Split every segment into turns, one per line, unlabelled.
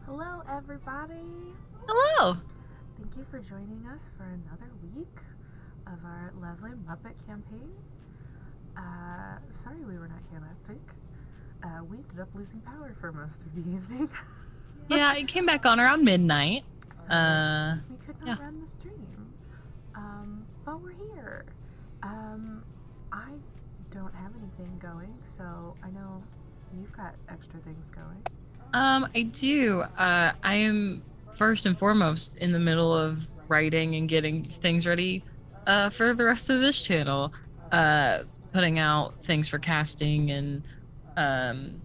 Hello, everybody.
Hello.
Thank you for joining us for another week of our lovely Muppet campaign. Sorry we were not here last week. We ended up losing power for most of the evening.
Yeah, I came back on around midnight.
So
Uh,
we could
yeah.
not run the stream. But we're here. I don't have anything going, so I know you've got extra things going.
I do. I am first and foremost in the middle of writing and getting things ready for the rest of this channel. Uh, Putting out things for casting and um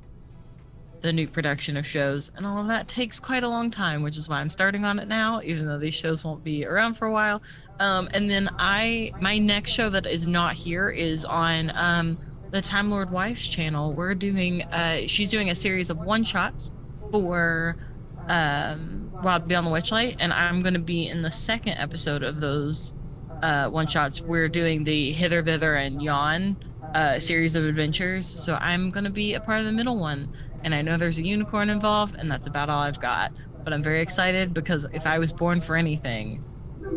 the new production of shows and all of that takes quite a long time, which is why I'm starting on it now, even though these shows won't be around for a while. And then my next show that is not here is on the Time Lord Wife's channel. We're doing she's doing a series of one shots for Wild Beyond the Witchlight, and I'm gonna be in the second episode of those one shots. We're doing the Hither, Thither, and Yon series of adventures. So I'm gonna be a part of the middle one, and I know there's a unicorn involved, and that's about all I've got. But I'm very excited because if I was born for anything,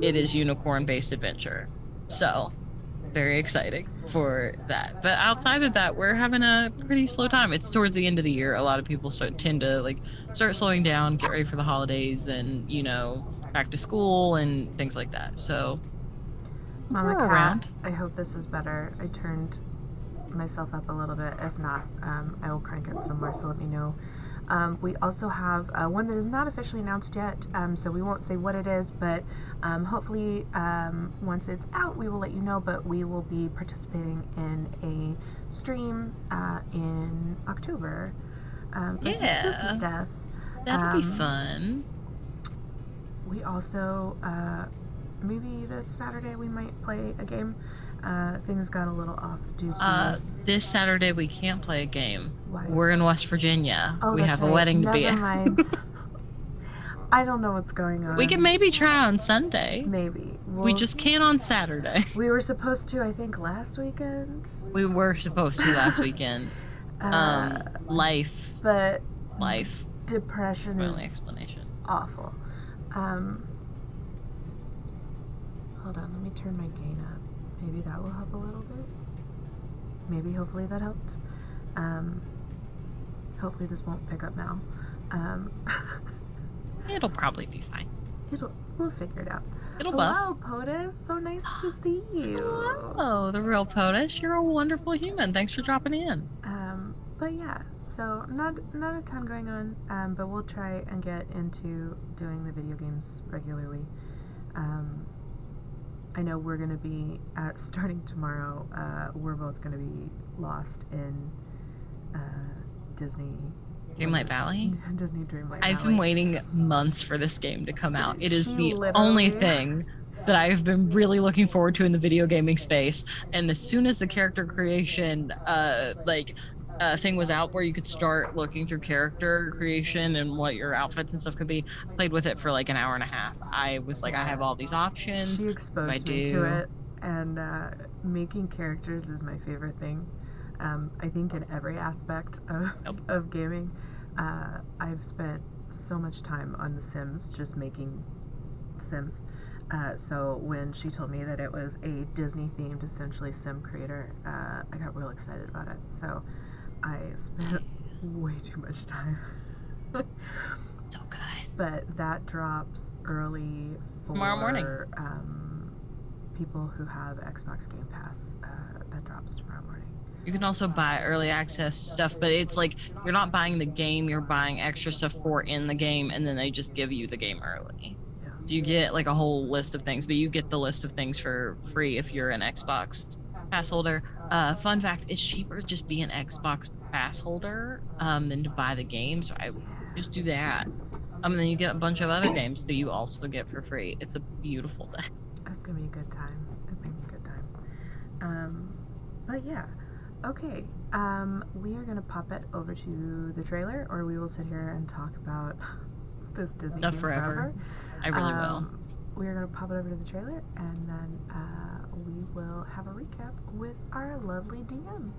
it is unicorn based adventure. So very exciting for that. But outside of that, we're having a pretty slow time. It's towards the end of the year. A lot of people tend to like start slowing down, get ready for the holidays, and back to school and things like that. So
Mama
we're
Cat,
around.
I hope this is better. I turned myself up a little bit. If not, I will crank it some more, so let me know. We also have one that is not officially announced yet, so we won't say what it is, but hopefully once it's out, we will let you know. But we will be participating in a stream in October for some spooky
Yeah,
stuff.
that'll be fun.
We also, maybe this Saturday, we might play a game. Things got a little off due to.
This Saturday we can't play a game.
Why?
We're in West Virginia.
Oh,
We
that's
have a
right.
wedding to be
Never
at.
mind. I don't know what's going
We can
on.
maybe try on Sunday.
Maybe.
We
We'll
just
see.
can't on Saturday.
We were supposed to, I think, last weekend.
We were supposed to last weekend.
uh,
Life,
but
life.
depression
My only
is
explanation.
awful. Um, Hold on, let me turn my gain up. Maybe that will help a little bit. Maybe, hopefully, that helped. Um, Hopefully, this won't pick up now. Um,
It'll probably be fine.
We'll figure it out.
It'll buff.
Hello, POTUS. So nice to see you.
Hello, the real POTUS. You're a wonderful human. Thanks for dropping in.
But yeah, so not a ton going on, but we'll try and get into doing the video games regularly. I know we're going to be, starting tomorrow, we're both going to be lost in Disney.
Dreamlight Valley?
Disney Dreamlight Valley.
I've been waiting months for this game to come out. It is
She
the
literally-
only thing that I've been really looking forward to in the video gaming space. And as soon as the character creation thing was out where you could start looking through character creation and what your outfits and stuff could be, I played with it for like an hour and a half. I was like, I have all these options.
She
What
exposed
do I
me
do?
to it, and making characters is my favorite thing. I think in every aspect of gaming, I've spent so much time on The Sims, just making Sims. So when she told me that it was a Disney-themed, essentially, Sim creator, I got real excited about it. So I spent way too much time.
So good.
But that drops early for
Tomorrow morning.
People who have Xbox Game Pass. That drops tomorrow morning.
You can also buy early access stuff, but it's like you're not buying the game, you're buying extra stuff for in the game, and then they just give you the game early.
Yeah.
So you get like a whole list of things, but you get the list of things for free if you're an Xbox pass holder. Fun fact, it's cheaper to just be an Xbox pass holder than to buy the game. So I just do that. And then you get a bunch of other games that you also get for free. It's a beautiful day.
It's gonna be a good time. It's gonna be a good time. But yeah. Okay. We are gonna pop it over to the trailer, or we will sit here and talk about this Disney game forever.
I really will.
We are gonna pop it over to the trailer, and then we will have a recap with our lovely DM.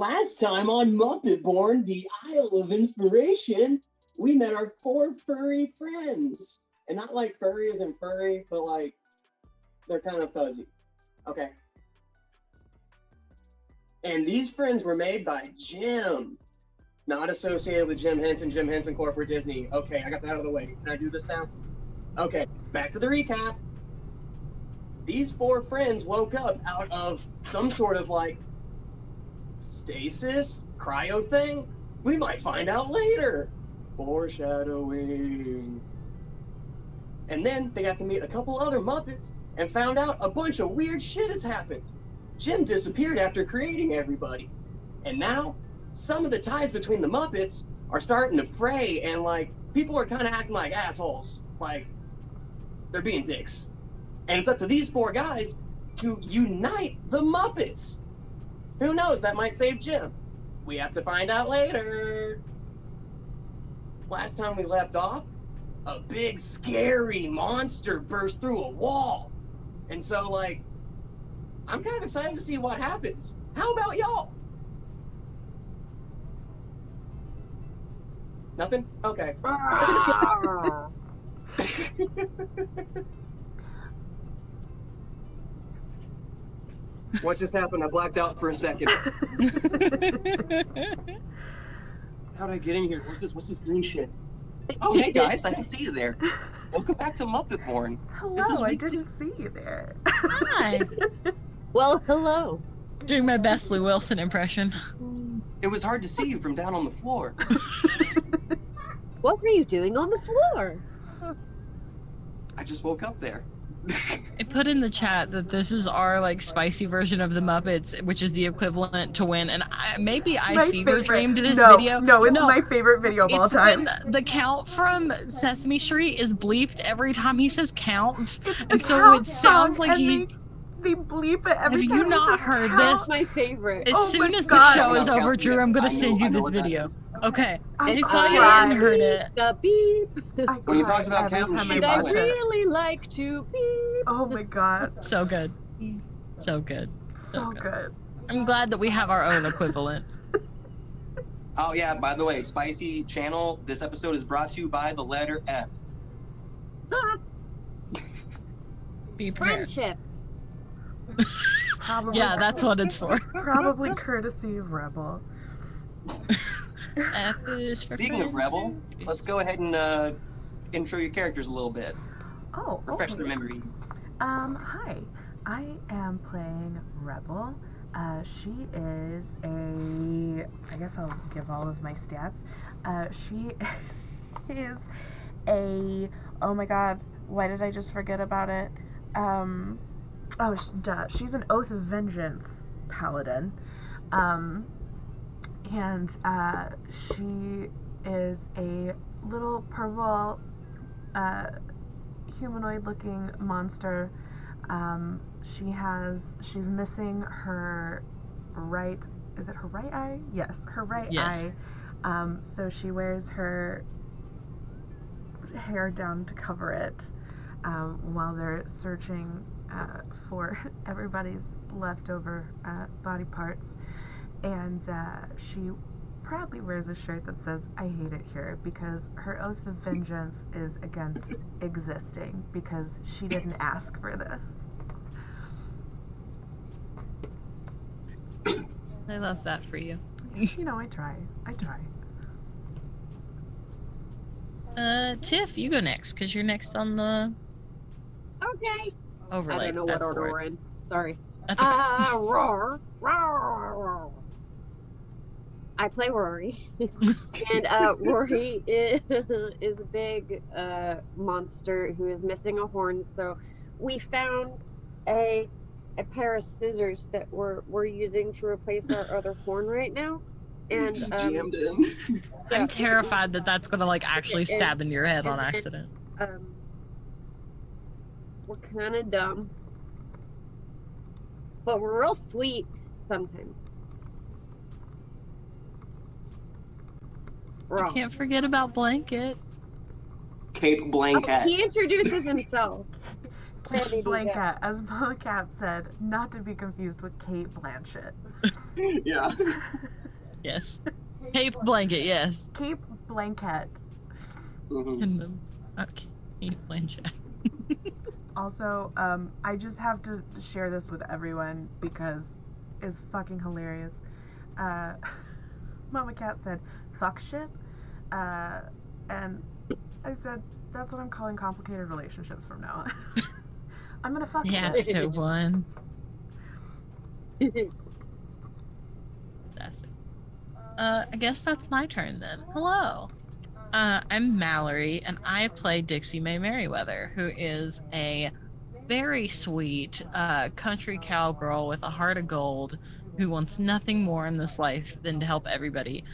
Last time on Muppet Born, the Isle of Inspiration, we met our 4 furry friends. And not like furry as in furry, but like they're kind of fuzzy. Okay. And these friends were made by Jim. Not associated with Jim Henson Corporate Disney. Okay, I got that out of the way. Can I do this now? Okay, back to the recap. These 4 friends woke up out of some sort of like stasis, cryo thing. We might find out later. Foreshadowing. And then they got to meet a couple other Muppets and found out a bunch of weird shit has happened. Jim disappeared after creating everybody. And now, some of the ties between the Muppets are starting to fray, and like, people are kind of acting like assholes. Like, they're being dicks. And it's up to these 4 guys to unite the Muppets. Who knows, that might save Jim. We have to find out later. Last time we left off, a big scary monster burst through a wall. And so like, I'm kind of excited to see what happens. How about y'all? Nothing? Okay. What just happened? I blacked out for a second. How did I get in here? What's this green shit? Oh, hey guys, I didn't see you there. Welcome back to Muppet Born.
Hello, I didn't see you there.
Hi.
Well, hello.
Doing my best Lou Wilson impression.
It was hard to see you from down on the floor.
What were you doing on the floor?
I just woke up there.
I put in the chat that this is our like spicy version of the Muppets, which is the equivalent to when, and maybe I fever dreamed this video.
No, it's my favorite video of all time.
When the Count from Sesame Street is bleeped every time he says count, and so
Count
it sounds like
they bleep it every time.
Have you not heard
count.
this?
My favorite.
As soon as the show is over, Drew, I'm gonna send you this video. Okay. I thought you hadn't heard it.
The beep.
When he talks about counting sheep,
And I really like to beep.
Oh my god.
So good. So good.
So good.
I'm glad that we have our own equivalent.
Oh yeah, by the way, Spicy Channel, this episode is brought to you by the letter F.
Be prepared.
Friendship.
Yeah, that's what it's for.
Probably courtesy of Rebel.
F is for
Speaking of Rebel, let's go ahead and intro your characters a little bit.
Oh,
Refresh
okay.
their memory.
Hi. I am playing Rebel. She is I guess I'll give all of my stats. She is oh my god, why did I just forget about it? She's an Oath of Vengeance paladin. And she is a little purple humanoid-looking monster. She's missing her right, is it her right eye? Yes, her right eye. So she wears her hair down to cover it while they're searching for everybody's leftover body parts. And she proudly wears a shirt that says, "I hate it here," because her oath of vengeance is against existing, because she didn't ask for this.
I love that for you.
You know, I try.
Tiff, you go next, because you're next on the
Okay.
overlay.
I don't know what order we're in. Sorry.
That's okay.
Roar. Roar. I play Rory. And Rory is a big monster who is missing a horn. So we found a pair of scissors that we're using to replace our other horn right now. And
jammed in.
I'm terrified that that's gonna like actually stab in your head on accident.
We're kind of dumb, but we're real sweet sometimes.
I can't forget about Blanket.
Cape Blanket.
He introduces himself. Where did he go?
Blanket, as Mama Cat said, not to be confused with Kate Blanchett.
Yeah.
Yes. Cape blanket, yes.
Kate Blanket.
Mhm.
And the Kate Blanchett.
Also, I just have to share this with everyone because it's fucking hilarious. Mama Cat said, fuck shit. And I said, that's what I'm calling complicated relationships from now on. I'm gonna fuck
Yes,
shit.
to one. Fantastic. I guess that's my turn then. Hello. I'm Mallory, and I play Dixie Mae Merriweather, who is a very sweet country cowgirl with a heart of gold who wants nothing more in this life than to help everybody.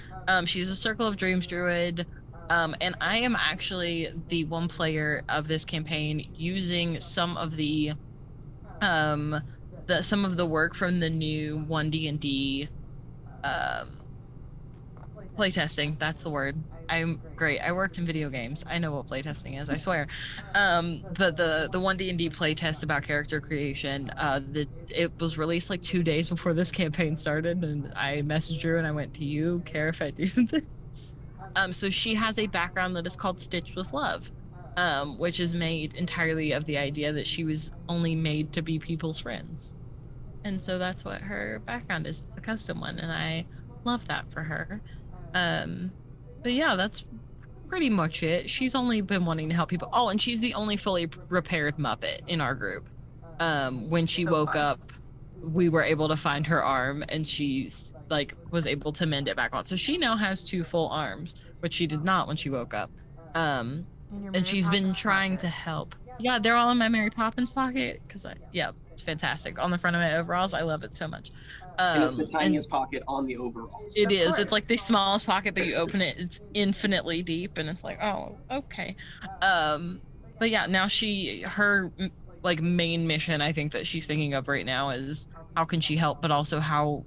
She's a Circle of Dreams druid, and I am actually the one player of this campaign using some of the some of the work from the new 1D&D playtesting. That's the word. I'm great. I worked in video games. I know what playtesting is, I swear. But the 1D&D playtest about character creation, it was released like 2 days before this campaign started, and I messaged her and I went, "Do you care if I do this?" So she has a background that is called Stitched with Love, which is made entirely of the idea that she was only made to be people's friends. And so that's what her background is. It's a custom one, and I love that for her. But yeah, that's pretty much it. She's only been wanting to help people. Oh, and she's the only fully repaired Muppet in our group. When she woke up, we were able to find her arm, and she's like was able to mend it back on. So she now has 2 full arms, which she did not when she woke up. And she's been trying to help. Yeah, they're all in my Mary Poppins pocket because it's fantastic on the front of my overalls. I love it so much.
And it's the tiniest pocket on the overalls.
It is. It's like the smallest pocket, but you open it, it's infinitely deep, and it's like, oh, okay. But yeah, now her like main mission, I think that she's thinking of right now is how can she help, but also how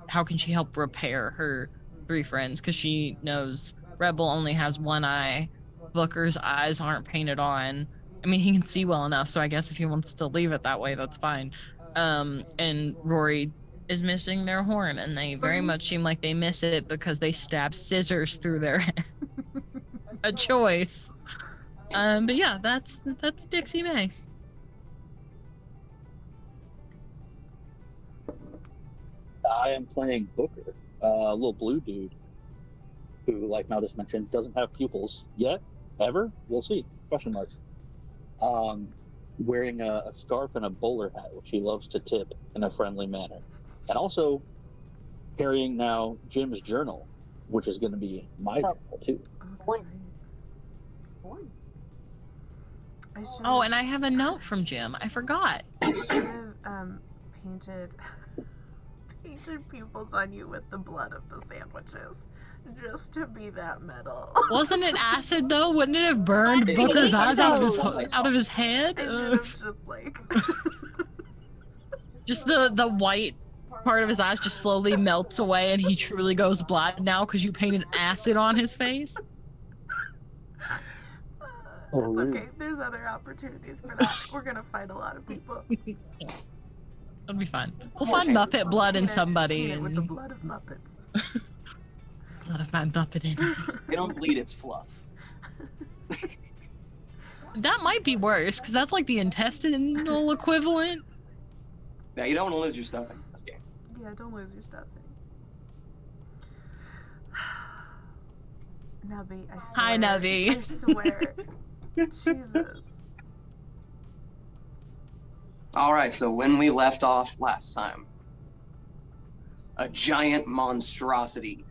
can she help repair her 3 friends, because she knows Rebel only has 1 eye, Booker's eyes aren't painted on. I mean, he can see well enough, so I guess if he wants to leave it that way, that's fine. And Rory is missing their horn, and they very much seem like they miss it because they stab scissors through their head. A choice. But yeah, that's Dixie Mae.
I am playing Booker, a little blue dude who, like Malthus mentioned, doesn't have pupils yet, ever. We'll see. Question marks. Wearing a scarf and a bowler hat, which he loves to tip in a friendly manner. And also carrying now Jim's journal, which is going to be my journal too.
Oh, and I have a note from Jim. I forgot.
I should have painted pupils on you with the blood of the sandwiches, just to be that metal.
Wasn't it acid though? Wouldn't it have burned Booker's eyes out of his head?
I should have just like
just the white part of his eyes just slowly melts away, and he truly goes blind now because you painted acid on his face.
That's okay. There's other opportunities for that. We're gonna fight a lot of people.
It'll be fine. We'll find Muppet blood in somebody.
Paint it with the blood of Muppets.
Blood of my Muppet enemies.
They don't bleed, it's fluff.
That might be worse, because that's like the intestinal equivalent.
Yeah, you don't want to lose your stuff in this game.
Yeah, don't lose your stuff. Nubby, I swear.
Hi, Nubby.
I swear. Jesus.
Alright, so when we left off last time, a giant monstrosity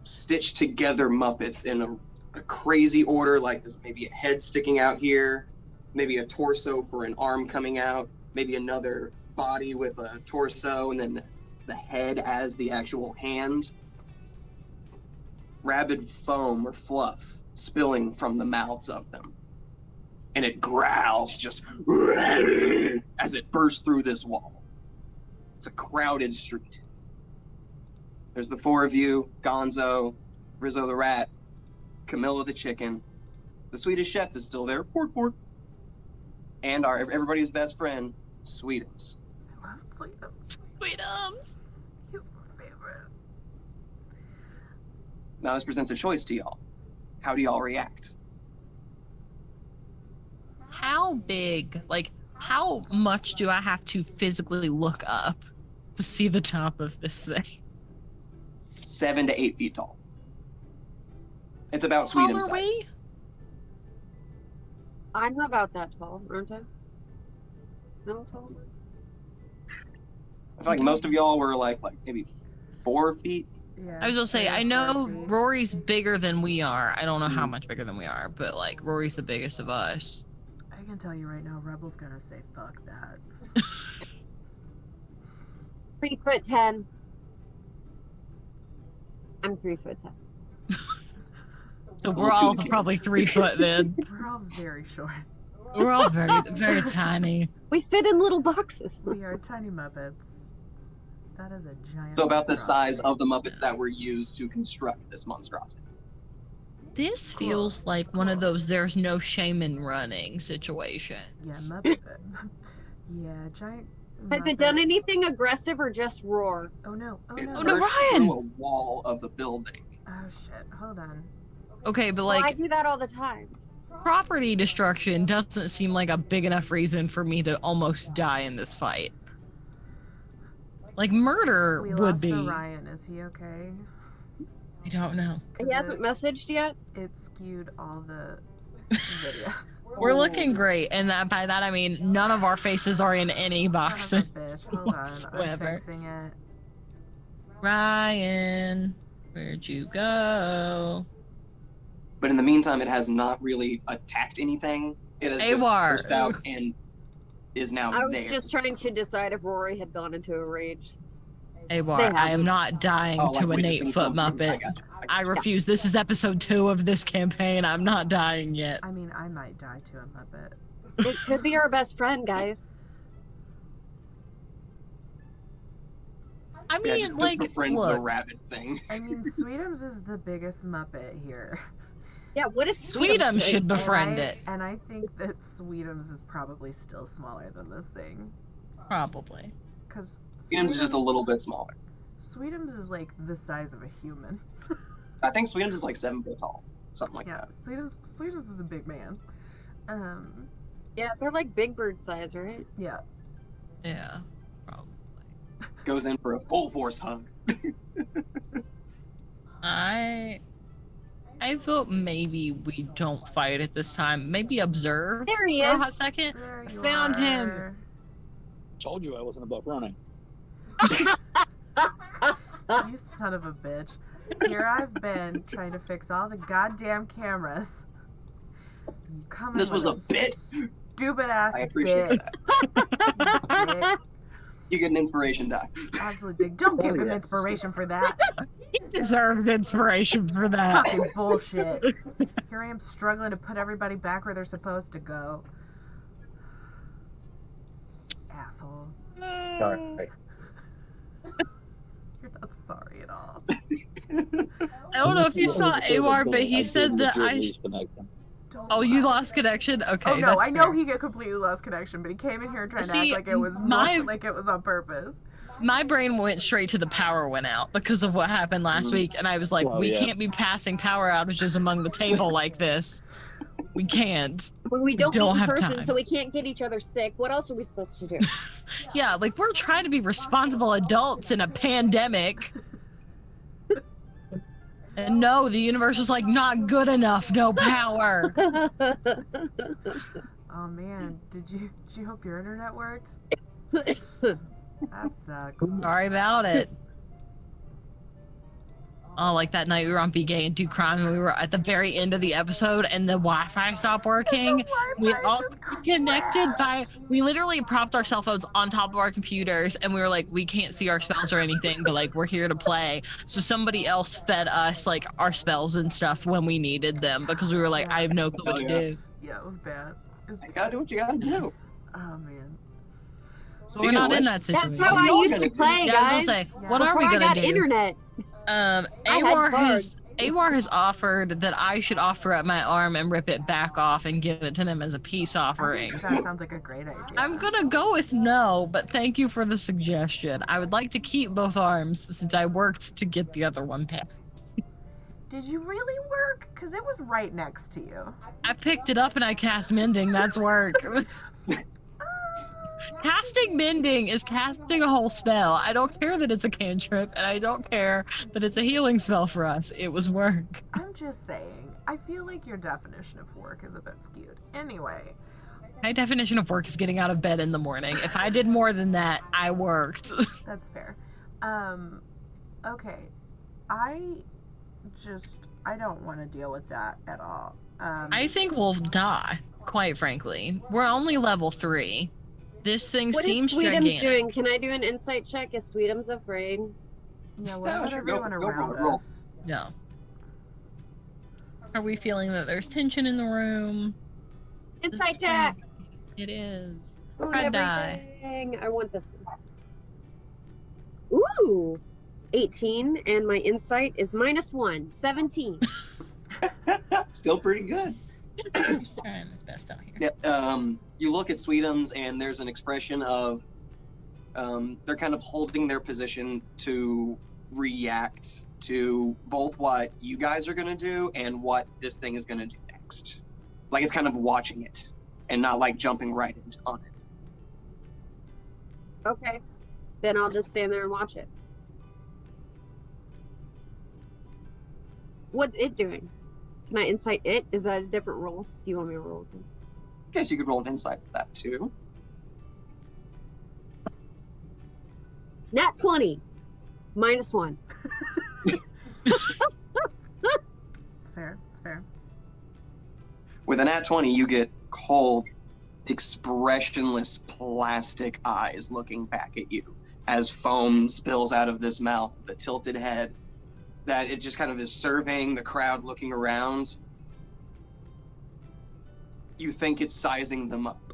stitched together Muppets in a crazy order, like there's maybe a head sticking out here, maybe a torso for an arm coming out, maybe another body with a torso, and then the head as the actual hand. Rabid foam or fluff spilling from the mouths of them. And it growls just as it bursts through this wall. It's a crowded street. There's the 4 of you, Gonzo, Rizzo the rat, Camilla the chicken. The Swedish chef is still there, pork pork. and everybody's best friend, Sweetums.
I love Sweetums.
Sweetums.
He's my favorite.
Now this presents a choice to y'all. How do y'all react?
How big, like, how much do I have to physically look up to see the top of this thing?
7 to 8 feet tall. It's about
How
Sweetums
are
size.
we?
I'm about that tall, aren't I? No tall.
I feel like most of y'all were like maybe 4 feet.
Yeah.
I was gonna say, I
3 or 4
know
feet.
Rory's bigger than we are. I don't know how
Mhm.
much bigger than we are, but like Rory's the biggest of us.
I can tell you right now, Rebel's gonna say fuck that.
3'10". I'm 3'10".
So we're all probably 3 foot then.
We're all very short.
We're all very, very tiny.
We fit in little boxes.
We are tiny Muppets. That is a giant.
So about the
monstrosity.
size of the Muppets that were used to construct this monstrosity.
This
Cool.
feels like one of those "there's no shame in running"
Yeah,
situations.
Muppet. Yeah, giant.
Has
Muppet.
it done anything aggressive or just roar?
Oh no! Oh
It
no!
Oh, no,
burst
Ryan!
through a wall of the building.
Oh shit! Hold on.
Okay, but
Well, I
like
do that all the time.
property destruction doesn't seem like a big enough reason for me to almost die in this fight. Like murder
We
would
lost
be.
Orion. Is he okay?
I don't know.
'Cause
He hasn't messaged yet.
It skewed all the videos.
We're looking great, and by that I mean none of our faces are in any
Son of a
boxes
bitch. Hold on. I'm
whatsoever.
fixing it.
Ryan, where'd you go?
But in the meantime, it has not really attacked anything. It has just
AWAR.
burst out and is now
I was
there.
just trying to decide if Rory had gone into a rage.
Awar,
They
I am
haven't.
not dying
like
to an
witnessing
8-foot
something. I
Muppet.
gotcha.
I refuse. This is episode 2 of this campaign. I'm not dying yet.
I mean, I might die to a Muppet.
It could be our best friend, guys.
I
Yeah,
mean,
just
like,
befriend the
look,
rabbit thing.
I mean, Sweetums is the biggest Muppet here.
Yeah, what is
Sweetums should befriend
and I,
it.
And I think that Sweetums is probably still smaller than this thing.
Probably.
Because
Sweetums is just a little bit smaller.
Sweetums is like the size of a human.
I think Sweetums is like 7 foot tall, something like
Yeah,
that.
Sweetums is a big man.
Yeah, they're like Big Bird size, right?
Yeah.
Yeah. Probably.
Goes in for a full force hug.
I vote maybe we don't fight at this time. Maybe observe
There he
for a
is.
hot second.
There
I
you
found him.
are.
Told you I wasn't above running.
You son of a bitch. Here I've been trying to fix all the goddamn cameras. You come
This
in
was
with
a bit.
stupid ass
I appreciate
bitch.
You get an inspiration die.
Absolutely. Don't give
Oh,
him
yes.
inspiration for that.
He deserves inspiration for that.
Fucking bullshit. Here I am struggling to put everybody back where they're supposed to go. Asshole.
Sorry.
You're not sorry at all.
I don't know if you saw Awar, but he said that
Don't
Oh, you
lie.
lost connection? Okay.
Oh no,
that's
I know
fair.
he got completely lost connection, but he came in here trying to
See,
act like it was like it was on purpose.
My brain went straight to the power went out because of what happened last week, and I was like,
Well,
we
yeah.
can't be passing power outages among the table like this. We can't.
We don't meet in
have
person,
time.
so we can't get each other sick. What else are we supposed to do?
Yeah, like we're trying to be responsible adults in a pandemic. And no, the universe was like, not good enough, no power.
Oh man, did you hope your internet worked? That sucks.
Sorry about it. Oh, like that night we were on Be Gay and Do Crime, and we were at the very end of the episode, and the Wi-Fi stopped working. We all connected by, we literally propped our cell phones on top of our computers, and we were like, we can't see our spells or anything, but like we're here to play. So somebody else fed us like our spells and stuff when we needed them, because we were like, I have no clue what to do.
Yeah, it was bad. It was,
You gotta do what you gotta do.
oh man.
So we're not in that
That's
situation.
how I
Y'all
used
gonna
to
do-
play,
Yeah, I was
guys.
gonna say,
Yeah.
what are we
Before I
gonna
got
do?
internet.
Um,
I had
Awar
cards.
Awar has offered that I should offer up my arm and rip it back off and give it to them as a peace
I
offering.
think that sounds like a great idea.
I'm gonna go with no, but thank you for the suggestion. I would like to keep both arms since I worked to get the other one passed.
Did you really work? Because it was right next to you.
I picked it up and I cast Mending. That's work. Casting Mending is casting a whole spell. I don't care that it's a cantrip, and I don't care that it's a healing spell for us. It was work.
I'm just saying, I feel like your definition of work is a bit skewed. Anyway.
My definition of work is getting out of bed in the morning. If I did more than that, I worked.
That's fair. Okay. I don't want to deal with that at all.
I think we'll die, quite frankly. We're only level 3. This thing seems
What is Sweetums
gigantic.
doing? Can I do an insight check? Is Sweetums afraid?
Yeah, what about
sure, go
everyone
for it,
around
roll.
us?
No. Are we feeling that there's tension in the room?
Insight check!
It is.
On
Red die.
everything. I want this one. Ooh! 18, and my insight is -1. 17.
Still pretty good.
Trying his best out here.
Yeah, you look at Sweetums, and there's an expression of they're kind of holding their position to react to both what you guys are going to do and what this thing is going to do next. Like it's kind of watching it and not like jumping right on it.
Okay. Then I'll just stand there and watch it. What's it doing? Can I insight it? Is that a different roll? Do you want me to roll it?
Guess you could roll an insight for that too.
Nat 20. -1.
It's fair. It's fair.
With an nat 20, you get cold, expressionless plastic eyes looking back at you as foam spills out of this mouth, the tilted head, that it just kind of is surveying the crowd looking around. You think it's sizing them up.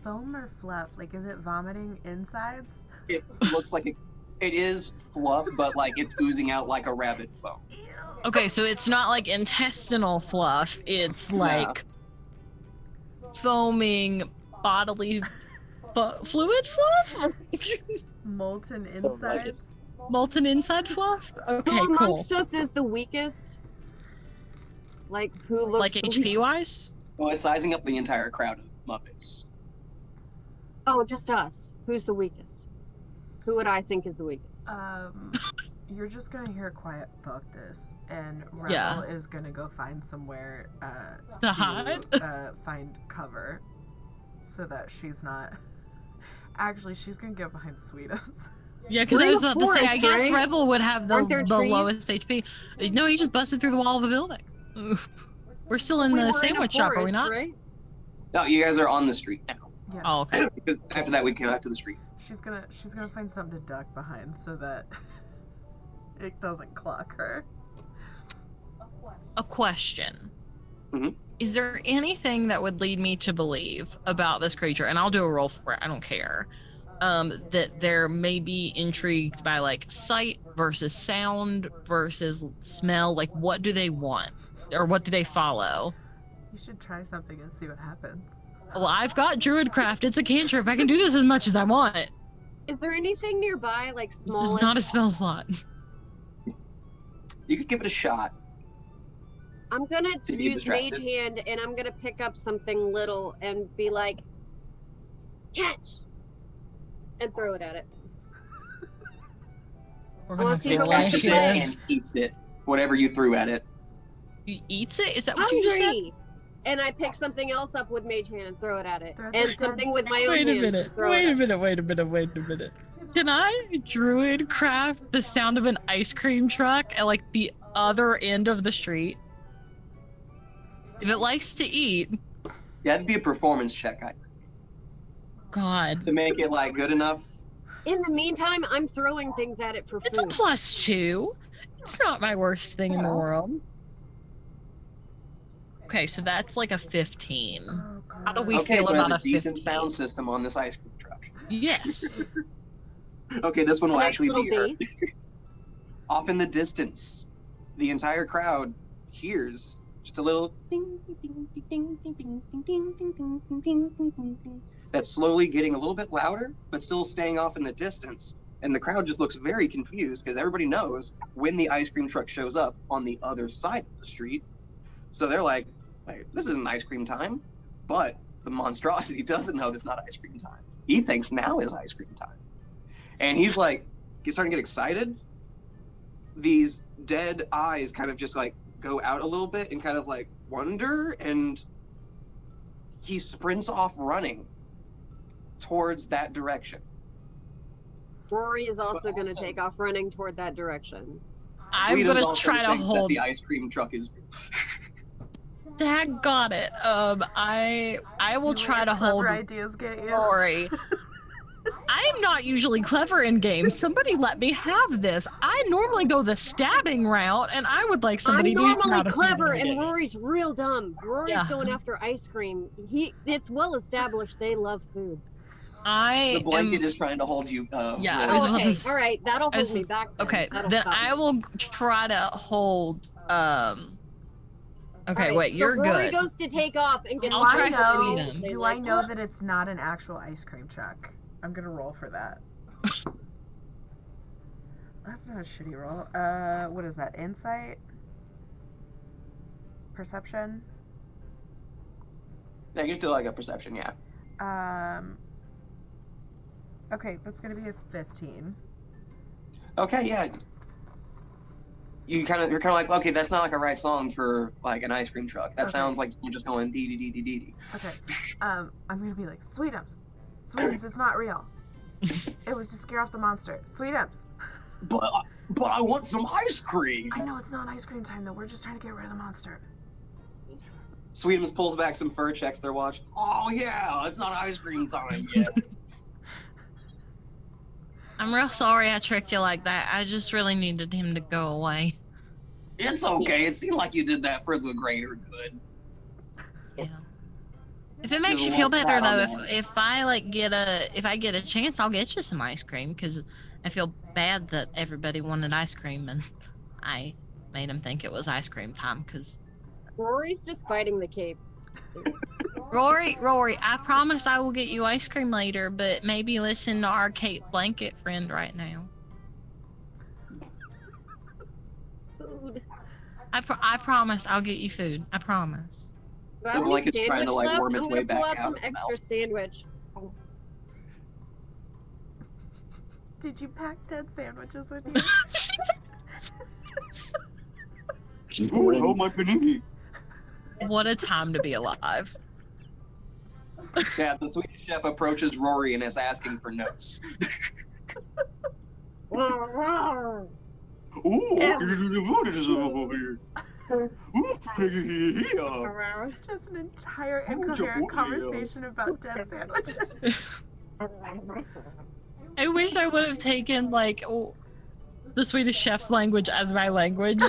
Foam or fluff? Like, is it vomiting insides?
It looks like it is fluff, but like it's oozing out like a rabbit foam.
Ew.
Okay, so it's not like intestinal fluff. It's like foaming bodily fluid fluff?
Molten
like it.
insides?
Molten inside fluff? Okay,
Who
cool.
amongst us is the weakest? Like, who looks
Like
the
HP wise?
Well, it's sizing up the entire crowd of Muppets.
Oh, just us. Who's the weakest? Who would I think is the weakest?
You're just gonna hear a quiet fuck this, and Rebel
Yeah.
is gonna go find somewhere
To hide?
find cover, so that she's not. Actually, she's gonna get behind Sweetums.
Yeah, because
We're
I
in
was
a
about to say, I
forest,
guess
right?
Rebel would have
Aren't there
the
trees?
lowest HP. No, he just busted through the wall of a building. We're still in
We
the
were
sandwich
a
shop, are we
forest,
not?
Right?
No, you guys are on the street now.
Yeah.
Oh, okay.
Because after that, we came out to the street.
She's gonna find something to duck behind so that it doesn't clock her.
A question.
Mhm.
Is there anything that would lead me to believe about this creature, and I'll do a roll for it, I don't care, that they're maybe intrigued by like sight versus sound versus smell? Like, what do they want? Or what do they follow?
You should try something and see what happens.
Well, I've got Druidcraft. It's a cantrip. I can do this as much as I want.
Is there anything nearby, like
This
small?
is not a spell slot.
You could give it a shot.
I'm gonna
To be
use Mage
distracted.
Hand, and I'm gonna pick up something little and be like, catch, and throw it at it.
We're
I
gonna
wanna
have
see
to
if it
It
wants to
catches it
play.
and eats it. Whatever you threw at it.
He eats it? Is that what you just said?
Hungry. And I pick something else up with Mage Hand and throw it at it,
Throw the
and
gun.
something with my own
Wait a
hands
minute.
and throw
Wait
it
a
at
minute. Wait a minute. Wait a minute. Can I druid craft the sound of an ice cream truck at like the other end of the street? If it likes to eat,
Yeah, that'd be a performance check
God.
to make it like good enough.
In the meantime, I'm throwing things at it for
It's a
food.
+2. It's not my worst thing in the world. Okay, so that's like a 15.
Oh, God.
How do we
Okay,
feel
so it has
about
a
a
decent
15?
sound system on this ice cream truck.
Yes.
Okay, this one will
Nice
actually
little
be her.
base.
Off in the distance, the entire crowd hears just a little ding, ding, ding, ding, ding, ding, ding, ding, ding, ding, ding, ding, ding, ding, ding. That's slowly getting a little bit louder, but still staying off in the distance. And the crowd just looks very confused because everybody knows when the ice cream truck shows up on the other side of the street. So they're like, wait, this isn't ice cream time. But the monstrosity doesn't know it's not ice cream time. He thinks now is ice cream time. And he's like, starting to get excited. These dead eyes kind of just like go out a little bit and kind of like wonder, and he sprints off running towards that direction.
Rory is also going to take off running toward that direction.
I'm going to try to hold.
The ice cream truck is.
Dad got it. I will try to hold
ideas get you.
Rory. I'm not usually clever in games. Somebody let me have this. I normally go the stabbing route, and I would like somebody to.
I'm normally clever, and Rory's real dumb. Rory's going after ice cream. It's well established they love food.
The blanket is trying to hold you.
Yeah.
Okay. All right. That'll hold me back.
Okay. Then I will try to hold. Okay.
Right,
wait.
so
You're
Rory
good.
goes to take off and get.
I'll try Sweetums.
Do I know that it's not an actual ice cream truck? I'm gonna roll for that. That's not a shitty roll. What is that? Insight? Perception?
Yeah, you can do like a perception, yeah.
Okay, that's gonna be a 15.
Okay, yeah. You're kind of like, okay, that's not like a right song for like an ice cream truck. That sounds like you're just going dee dee dee dee dee dee.
Okay. I'm gonna be like, Sweetums. Sweetums, it's not real. It was to scare off the monster. Sweetums.
But I want some ice cream.
I know it's not ice cream time though. We're just trying to get rid of the monster.
Sweetums pulls back some fur, checks their watch. Oh yeah, it's not ice cream time yet.
I'm real sorry I tricked you like that. I just really needed him to go away.
It's okay. It seemed like you did that for the greater good.
Yeah. If it makes you feel better though, if I get a chance, I'll get you some ice cream because I feel bad that everybody wanted ice cream and I made them think it was ice cream time because
Rory's just fighting the cape.
Rory, I promise I will get you ice cream later, but maybe listen to our Cape Blanket friend right now.
Food.
I promise I'll get you food. I promise.
The blanket's trying to like worm its way back out.
I'm gonna pull out some extra sandwich.
Did you pack dead sandwiches with you?
Oh, my panini.
What a time to be alive.
Yeah, the Swedish chef approaches Rory and is asking for notes.
Roar.
Ooh,
Yeah.
Just an entire incoherent conversation about dead sandwiches.
I wish I would have taken the Swedish chef's language as my language.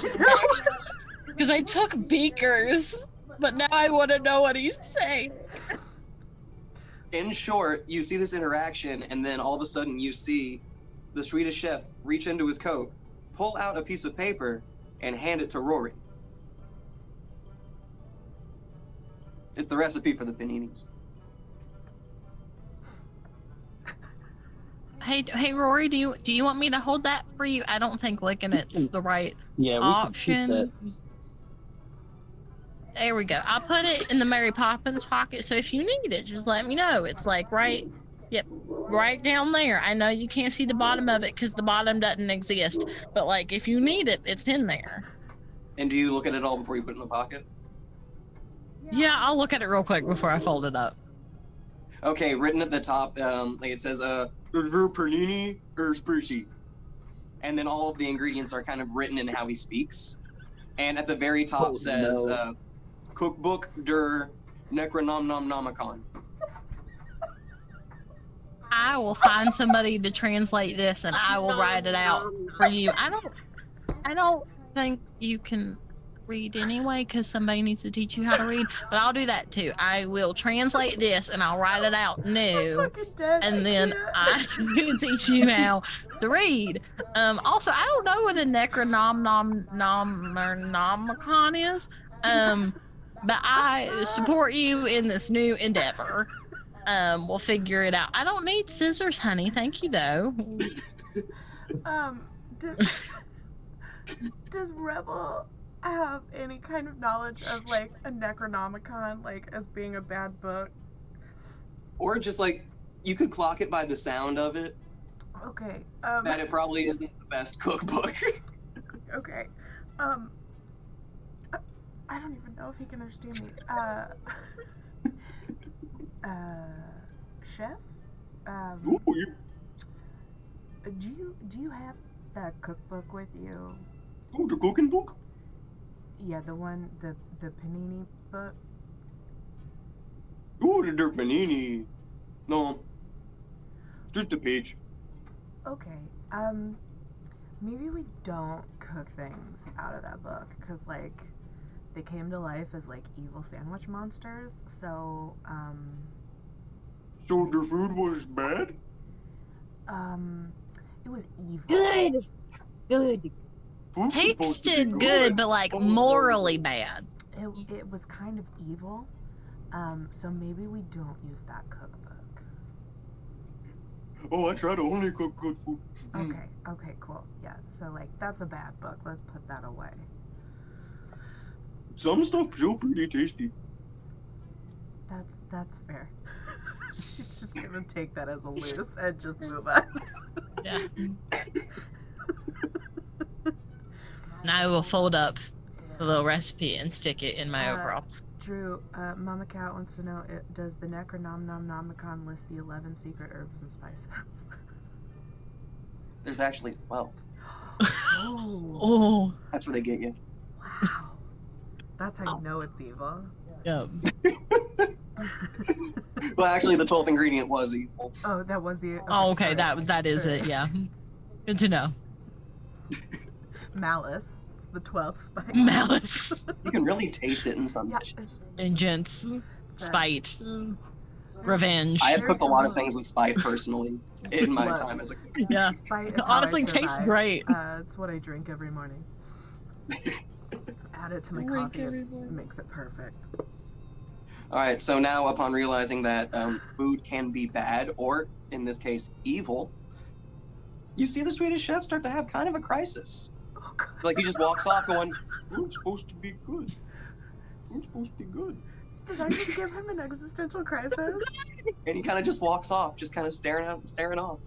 Because I took Beaker's, but now I want to know what he's saying.
In short, you see this interaction, and then all of a sudden you see the Swedish chef reach into his coat, pull out a piece of paper, and hand it to Rory. It's the recipe for the paninis.
Hey, Rory, do you want me to hold that for you? I don't think licking it's the right option.
Can keep that.
There we go. I'll put it in the Mary Poppins pocket, so if you need it, just let me know. It's like right down there. I know you can't see the bottom of it because the bottom doesn't exist, but if you need it, it's in there.
And do you look at it all before you put it in the pocket?
Yeah, I'll look at it real quick before I fold it up.
Okay, written at the top, it says, panini or sprucey. And then all of the ingredients are kind of written in how he speaks. And at the very top says, Cookbook der Necronomicon.
I will find somebody to translate this and I will write it out for you. I don't think you can read anyway because somebody needs to teach you how to read. But I'll do that too. I will translate this and I'll write it out new,
I'm fucking dead.
and
I
then
can't.
I'm gonna teach you how to read. Also, I don't know what a Necronomicon is. But I support you in this new endeavor. We'll figure it out. I don't need scissors, honey. Thank you, though.
Does Rebel have any kind of knowledge of like a Necronomicon, like as being a bad book?
Or just like you could clock it by the sound of it.
Okay.
That it probably isn't the best cookbook.
Okay. I don't even know if he can understand me. Chef? Do you have that cookbook with you?
Oh, the cooking book?
Yeah, the one, the panini book.
Oh, the dirt panini. No, just a page.
Okay. Maybe we don't cook things out of that book because like they came to life as like evil sandwich monsters. So
So the food was bad?
it was evil.
Good.
Food's supposed to be
Tasted good, but like morally bad.
It was kind of evil. So maybe we don't use that cookbook.
Oh, I try to only cook good food.
Okay, cool. Yeah, so like that's a bad book. Let's put that away.
Some stuff's still pretty tasty.
That's fair. She's just gonna take that as a loose and just move on.
Yeah. And I will fold up the little recipe and stick it in my overall.
Drew, Mama Cat wants to know, does the Necronomicon list the 11 secret herbs and spices?
There's actually 12.
Oh.
That's where they get you.
Wow. That's how you know it's evil.
Yeah.
Well, actually, the 12th ingredient was evil.
Oh, that was the...
Oh, okay.
sorry.
That is it. Yeah. Good to know.
Malice. It's the 12th spice.
Malice.
You can really taste it in some
Yeah,
dishes.
Vengeance. Spite. Revenge.
I have cooked a lot of things with spite personally in my
Love.
time as a cook.
Yeah.
Spite is
Honestly,
how I
tastes
survive.
great.
It's what I drink every morning. Add it to my
Drink
coffee.
every
It
morning.
makes it perfect.
All right, so now upon realizing that food can be bad, or in this case, evil, you see the Swedish chef start to have kind of a crisis.
Oh, God.
Like he just walks off going, food's supposed to be good. Food's supposed to be good.
Did I just give him an existential crisis?
And he kind of just walks off, just kind of staring off.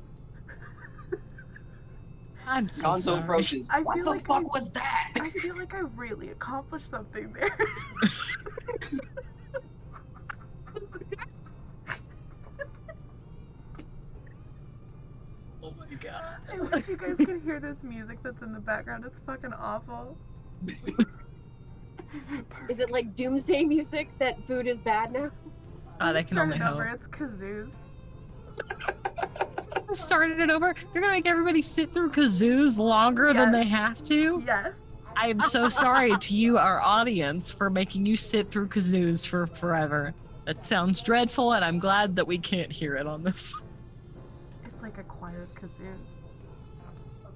I'm so
Gonzo
sorry.
approaches.
I
What
feel
the
like
fuck was that?
I feel like I really accomplished something there.
Oh my god.
I wish you guys could hear this music that's in the background. It's fucking awful.
Is it like doomsday music that food is bad now?
God, I can
Start
only
it
hope.
over. It's kazoos.
Started it over. They're gonna make everybody sit through kazoos longer than
Yes.
they have to.
Yes.
I am so sorry to you, our audience, for making you sit through kazoos for forever. That sounds dreadful, and I'm glad that we can't hear it on this.
It's like a choir of kazoos.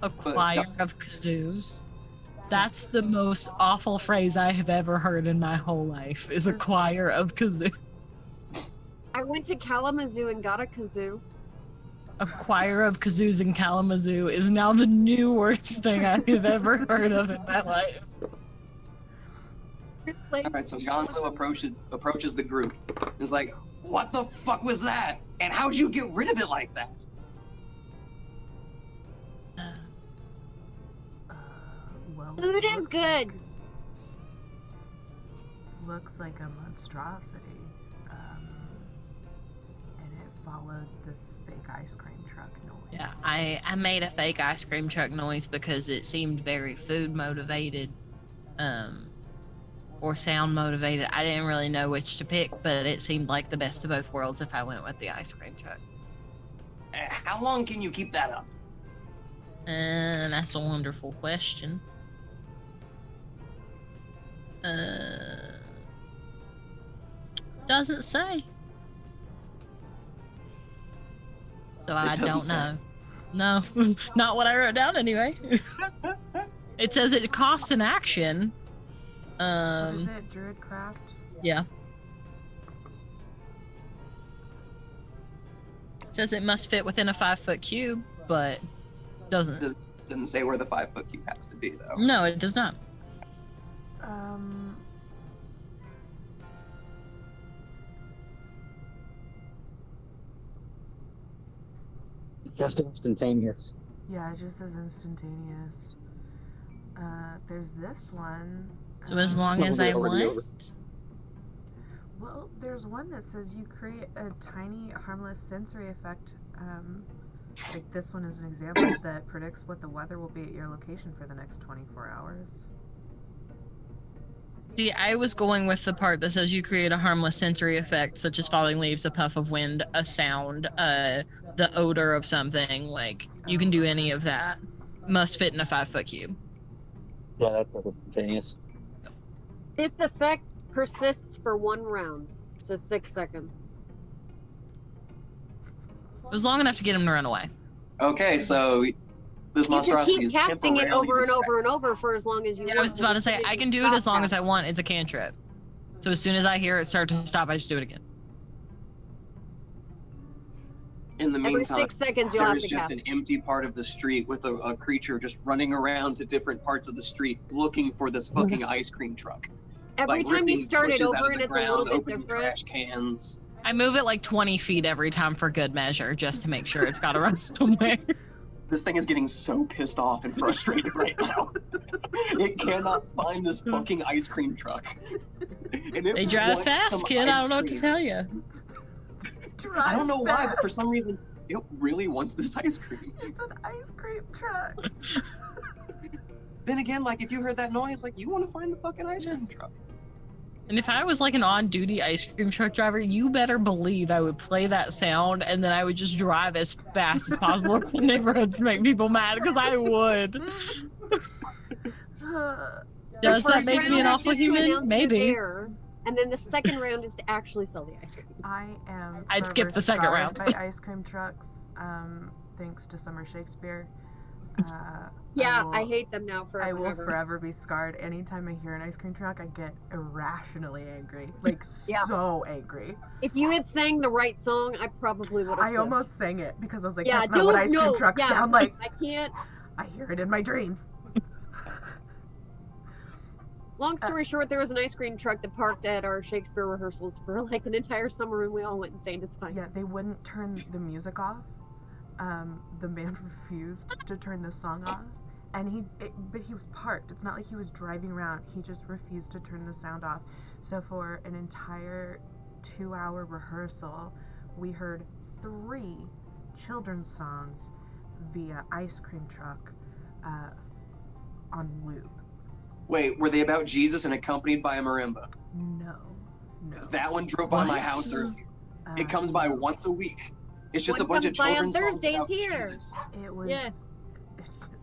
A choir of kazoos. That's the most awful phrase I have ever heard in my whole life, is a choir of kazoos.
I went to Kalamazoo and got a kazoo.
A choir of kazoos in Kalamazoo is now the new worst thing I have ever heard of in my life.
All right, so Gonzo approaches the group. He's like, "What the fuck was that? And how'd you get rid of it like that?"
Well,
Food is
looks
good.
like- looks like a monstrosity. And it followed the fake ice cream truck noise.
Yeah, I made a fake ice cream truck noise because it seemed very food motivated, or sound motivated. I didn't really know which to pick, but it seemed like the best of both worlds if I went with the ice cream truck.
How long can you keep that up?
And that's a wonderful question. Doesn't say. So I don't know. No, not what I wrote down anyway. It says it costs an action.
What is it? Druidcraft?
Yeah. It says it must fit within a 5-foot cube, but doesn't.
Doesn't say where the 5-foot cube has to be, though.
No, it does not.
Just instantaneous.
Yeah, it just says instantaneous. There's this one.
So as long as I want.
Well, there's one that says you create a tiny, harmless sensory effect. Like this one is an example that predicts what the weather will be at your location for the next 24 hours.
See, I was going with the part that says you create a harmless sensory effect, such as falling leaves, a puff of wind, a sound, the odor of something. Like, you can do any of that. Must fit in a 5-foot cube.
Yeah, that's instantaneous.
This effect persists for 1 round, so 6 seconds.
It was long enough to get him to run away.
Okay, so this
You can
monstrosity
keep
is
casting it
temporarily
over and
distracted.
over and over for as long as you
Yeah,
want.
I was about to say, I can do it as long as I want. It's a cantrip. So as soon as I hear it start to stop, I just do it again.
In the
Every
meantime,
6 seconds you'll have
there's
to
just
cast.
an empty part of the street with a creature just running around to different parts of the street looking for this fucking ice cream truck.
Every
Like,
time you
ripping
start it
bushes out
over
of
and
the
it's a little
ground,
bit
opening
different.
trash cans.
I move it like 20 feet every time for good measure, just to make sure it's got to run somewhere.
This thing is getting so pissed off and frustrated right now. It cannot find this fucking ice cream truck. And it
They drive
wants
fast,
some
kid. I
ice
don't know what to
cream.
tell you.
I don't know why,
Drive
but for some reason, it really wants this ice cream.
It's an ice cream truck.
Then again, like, if you heard that noise, like, you want to find the fucking ice cream truck.
And if I was like an on-duty ice cream truck driver, you better believe I would play that sound and then I would just drive as fast as possible in the neighborhoods to make people mad, because I would. Does
The
that
first
make
round
me an
is
awful
just to
human?
announce you're
Maybe.
there, and then the second round is to actually sell the ice cream.
I am.
I'd skip
forever
the second
scarred
round.
by ice cream trucks, thanks to Summer Shakespeare.
Yeah, I
will-
hate them now forever.
I will
and ever.
forever be scarred. Anytime I hear an ice cream truck, I get irrationally angry. Like,
Yeah.
so angry.
If you had sang the right song, I probably would have.
I almost sang it because I was like,
Yeah,
that's not what
don't
ice cream
know.
trucks
Yeah,
sound like.
I can't.
I hear it in my dreams.
Long story short, there was an ice cream truck that parked at our Shakespeare rehearsals for like an entire summer, and we all went insane. It's fine.
Yeah, they wouldn't turn the music off. The man refused to turn the song off, and but he was parked. It's not like he was driving around. He just refused to turn the sound off. So for an entire 2-hour rehearsal, we heard 3 children's songs via ice cream truck on loop.
Wait, were they about Jesus and accompanied by a marimba?
No.
Because that one drove by my
What?
house earlier. It comes by once a week. It's just a bunch of
comes by on
children's songs
Thursdays
about
here.
Jesus.
It was.
Yeah.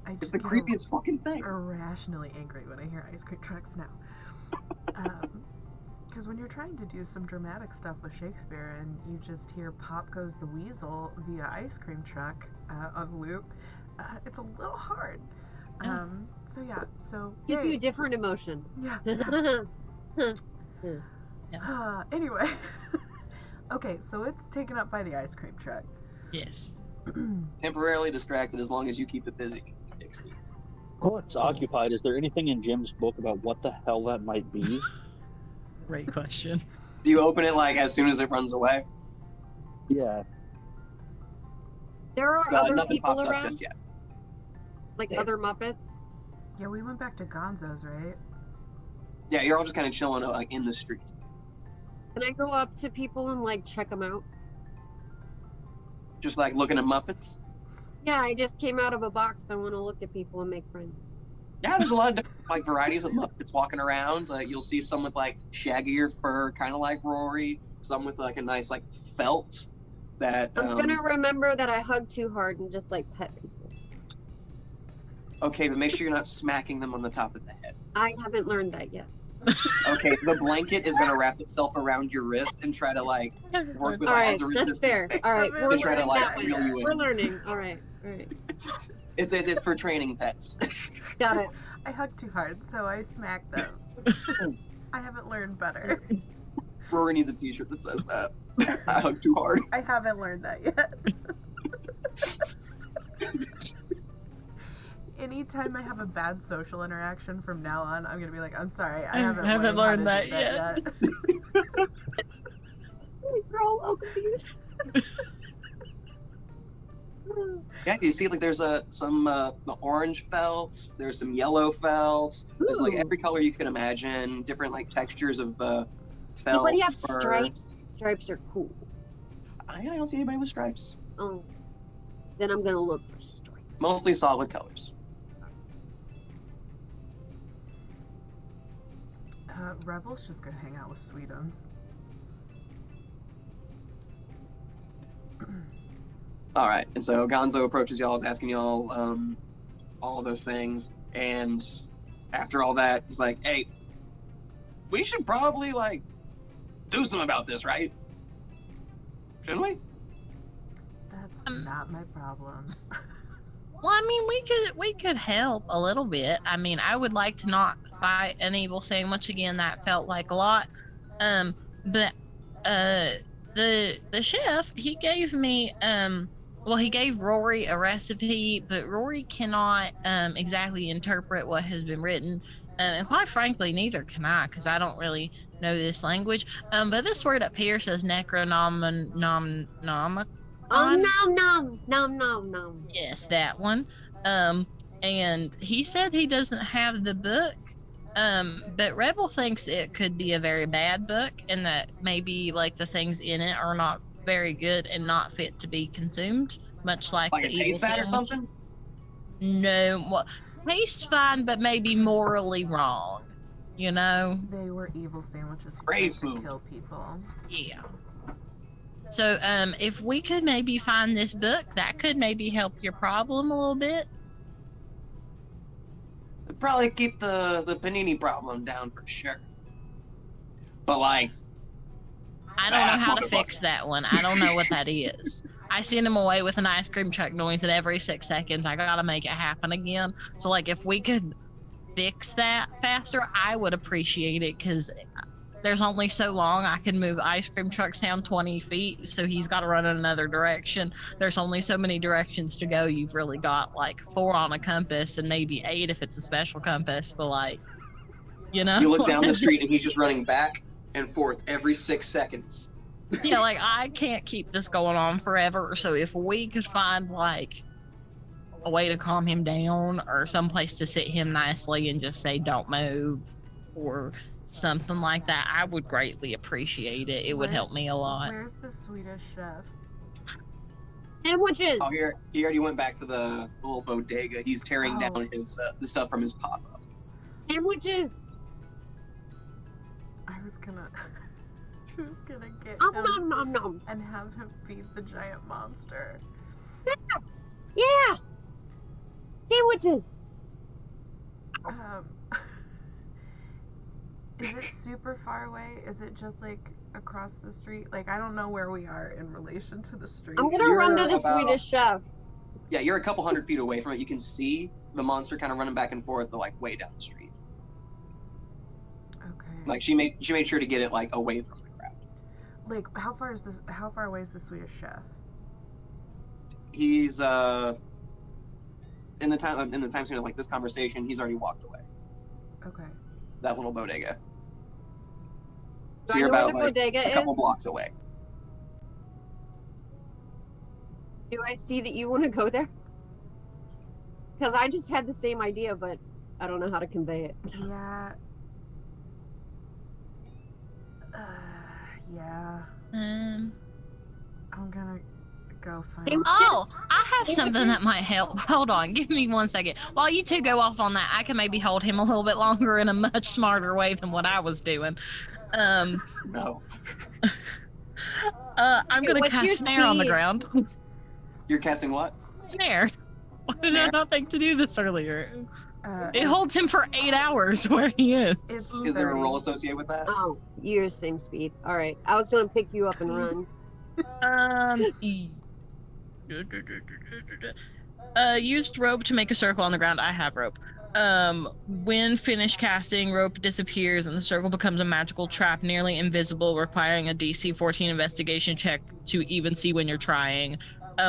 I
It's
just
the
get
creepiest fucking thing.
irrationally angry when I hear ice cream trucks now. Because when you're trying to do some dramatic stuff with Shakespeare and you just hear "Pop Goes the Weasel" via ice cream truck on loop, it's a little hard. So yeah, so
Gives you
yay.
a different emotion.
Yeah.
Yeah.
Anyway, okay, so it's taken up by the ice cream truck.
Yes.
Temporarily distracted as long as you keep it busy. Dixie.
Oh, it's occupied. Is there anything in Jim's book about what the hell that might be?
Great question.
Do you open it like as soon as it runs away?
Yeah.
There are other
Nothing
people
pops up
around,
just yet.
like
Yeah.
other Muppets.
Yeah, we went back to Gonzo's, right?
Yeah, you're all just kind of chilling like in the street.
Can I go up to people and like check them out?
Just like looking at Muppets.
Yeah, I just came out of a box. I want to look at people and make friends.
Yeah, there's a lot of different, like varieties of Muppets walking around. You'll see some with like shaggier fur, kind of like Rory. Some with like a nice like felt that.
I'm gonna remember that I hug too hard and just like pet people.
Okay, but make sure you're not smacking them on the top of the head.
I haven't learned that yet.
Okay, the blanket is gonna wrap itself around your wrist and try to like work with
All
like
right,
as a
that's
resistance
fair.
band
All right,
To
we're
try to
learning
like
that one.
reel you
We're
in.
learning. All right, all right.
It's for training pets.
Got it.
I hug too hard, so I smack them. I haven't learned better.
Rory needs a T-shirt that says that. I hug too hard.
I haven't learned that yet. Anytime I have a bad social interaction from now on, I'm gonna be like, I'm sorry, I haven't learned how to do that yet.
We're all confused.
Yeah, you see, like there's some the orange felt. There's some yellow felt. There's like
Ooh.
every color you can imagine. Different like textures of felt.
Anybody have
fur.
stripes? Stripes are cool.
I don't see anybody with stripes.
Oh, then I'm gonna look for stripes.
Mostly solid colors.
Rebel's just gonna hang out with Sweetums.
All right, and so Gonzo approaches y'all, is asking y'all all of those things, and after all that, he's like, "Hey, we should probably like do something about this, right? Shouldn't we?"
That's not my problem.
Well, I mean, we could help a little bit. I mean, I would like to not fight an evil sandwich again. That felt like a lot. But the chef, he gave me well, he gave Rory a recipe, but Rory cannot exactly interpret what has been written. And quite frankly, neither can I, because I don't really know this language. But this word up here says necronomicon.
Oh, nom.
Yes, that one. And he said he doesn't have the book. But Rebel thinks it could be a very bad book, and that maybe like the things in it are not very good and not fit to be consumed, much like
Like
the
it
evil
tastes bad or
sandwich.
something?
No, well, tastes fine, but maybe morally wrong. You know?
They were evil sandwiches who
Brave
tried to
food.
kill people.
Yeah. So, if we could maybe find this book, that could maybe help your problem a little bit.
It'd probably keep the panini problem down for sure. But like,
I don't know how to
motherfucker.
fix that one. I don't know what that is. I send him away with an ice cream truck noise, and every 6 seconds I gotta make it happen again. So, like, if we could fix that faster, I would appreciate it, because there's only so long I can move ice cream trucks down 20 feet, so he's got to run in another direction. There's only so many directions to go. You've really got like 4 on a compass and maybe 8 if it's a special compass, but like, you know?
you look down the street and he's just running back and forth every 6 seconds.
Yeah, like, I can't keep this going on forever. So if we could find like a way to calm him down, or some place to sit him nicely and just say, don't move, or something like that, I would greatly appreciate it. It would help me a lot.
Where's the Swedish chef?
Sandwiches.
Oh, he already went back to the little bodega. He's tearing
Oh.
down his the stuff from his pop-up.
Sandwiches.
I was gonna get
Nom.
and have him feed the giant monster.
Yeah. Sandwiches.
Is it super far away? Is it just like across the street? Like, I don't know where we are in relation to the street.
I'm gonna
You're
run to the
about-
Swedish chef.
Yeah, you're a couple hundred feet away from it. You can see the monster kind of running back and forth, like way down the street.
Okay.
Like she made sure to get it like away from the crowd.
Like, how far away is the Swedish chef?
He's in the time span of like this conversation, he's already walked away.
Okay.
That little bodega.
Do
So
I
you're
know where
about
the
like
bodega
a couple
is?
blocks away.
Do I see that you want to go there? Because I just had the same idea, but I don't know how to convey it.
Yeah. Yeah.
Um,
I'm gonna go find.
Hey,
Oh, I have something that might help. Hold on, give me 1 second. While you two go off on that, I can maybe hold him a little bit longer in a much smarter way than what I was doing.
No.
I'm gonna
what's your
cast snare on the
speed?
ground.
You're casting what?
Snare. Why did I
Snare?
not think to do this earlier? It holds him for 8 hours where he is.
It's
Is there a
30.
roll associated with that?
Oh, you're the same speed. All right. I was gonna pick you up and run.
Used rope to make a circle on the ground. I have rope. When finished casting, rope disappears and the circle becomes a magical trap, nearly invisible, requiring a DC 14 investigation check to even see when you're trying.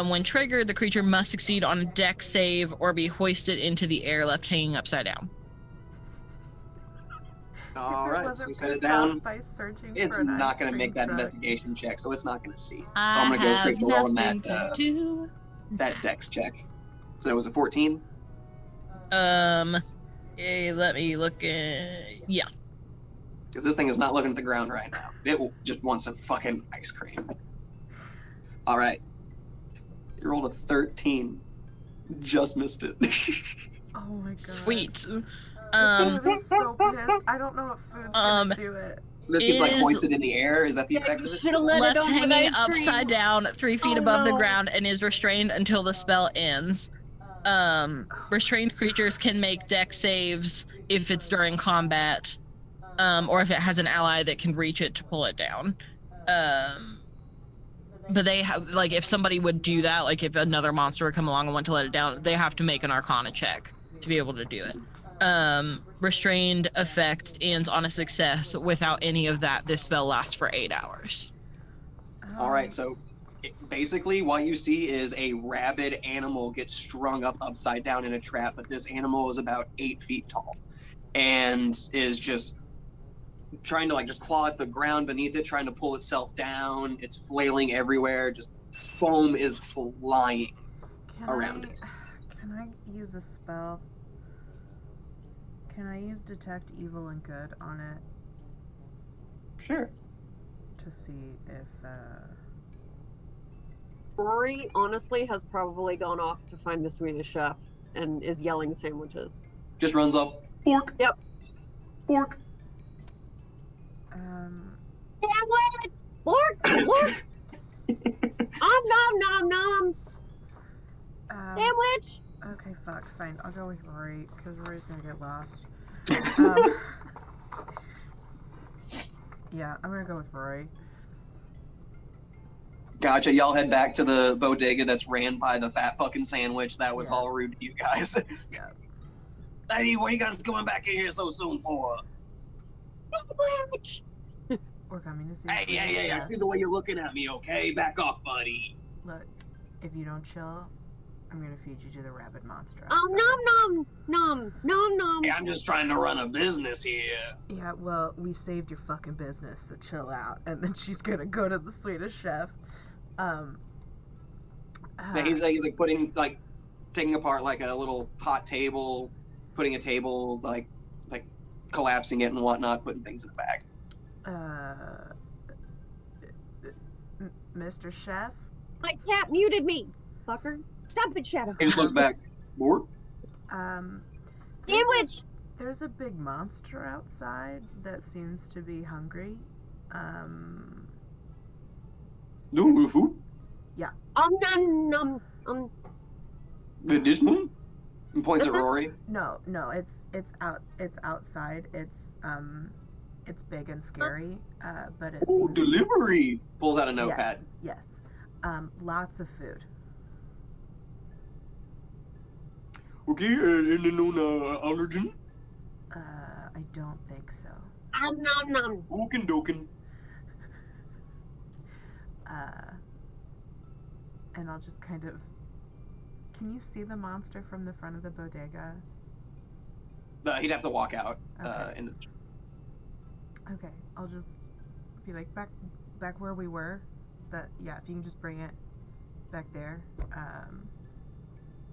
When triggered, the creature must succeed on a dex save or be hoisted into the air, left hanging upside down.
All
If it
right,
wasn't
so we set it
pissed
down.
off by searching
It's
for an
not
ice
going to make
cream
that
truck.
investigation check, so it's not going to see. So
I
I'm going to go
have
straight to rolling
nothing
that,
to do.
that dex check. So that was a 14?
Let me look at... Yeah.
Because this thing is not looking at the ground right now. It just wants some fucking ice cream. All right. You rolled a 13. Just missed it.
Oh my god.
Sweet.
It's gonna be so pissed. I don't know if food's gonna do it.
This gets like
Is-
hoisted in the air. Is that the effect
You
of it?
should have let
Left
it on with
hanging
ice cream.
upside down 3 feet
Oh,
above the
no.
ground and is restrained until the spell ends. Restrained creatures can make dex saves if it's during combat, or if it has an ally that can reach it to pull it down. But they have, like, if somebody would do that, like if another monster would come along and want to let it down, they have to make an Arcana check to be able to do it. Restrained effect ends on a success. Without any of that, this spell lasts for 8 hours.
All right, so basically what you see is a rabid animal get strung up upside down in a trap, but this animal is about 8 feet tall and is just trying to like just claw at the ground beneath it, trying to pull itself down. It's flailing everywhere. Just foam is flying around it.
Can I use a spell? Can I use Detect Evil and Good on it
Sure.
to see if
Rory honestly has probably gone off to find the Swedish chef and is yelling sandwiches.
Just runs off. Fork.
Yep.
Fork.
Sandwich! Fork! Fork! Nom nom nom! Sandwich!
Okay, fuck, fine. I'll go with Rory, because Rory's gonna get lost. Yeah, I'm gonna go with Rory.
Gotcha. Y'all head back to the bodega that's ran by the fat fucking sandwich. That was
Yeah.
all rude to you guys.
Yeah.
Hey, what are you guys coming back in here so soon for?
Sandwich!
We're coming to see
Hey,
Swedish
hey, hey, I
Chef.
see the way you're looking at me, okay? Back off, buddy.
Look, if you don't chill, I'm gonna feed you to the rabid monster.
Oh,
outside.
nom nom! Nom nom nom!
Hey, I'm just trying to run a business here.
Yeah, well, we saved your fucking business, so chill out. And then she's gonna go to the Swedish Chef.
Yeah, he's like putting like taking apart like a little hot table, putting a table like collapsing it and whatnot, putting things in a bag.
Mr. Chef?
My cat muted me! Fucker. Stop it, Shadow.
He just looks back. More?
Sandwich!
There's a big monster outside that seems to be hungry.
No food.
Nom nom.
This one? He points at Rory.
No, it's outside. It's big and scary. But it's
Oh, delivery! Pulls out a notepad.
Yes. Lots of food.
Okay, and then on allergen?
I don't think so.
Nom nom.
Okin dokin.
And I'll just kind of. Can you see the monster from the front of the bodega?
He'd have to walk out.
Okay.
In
Okay, I'll just be like back where we were. But yeah, if you can just bring it back there,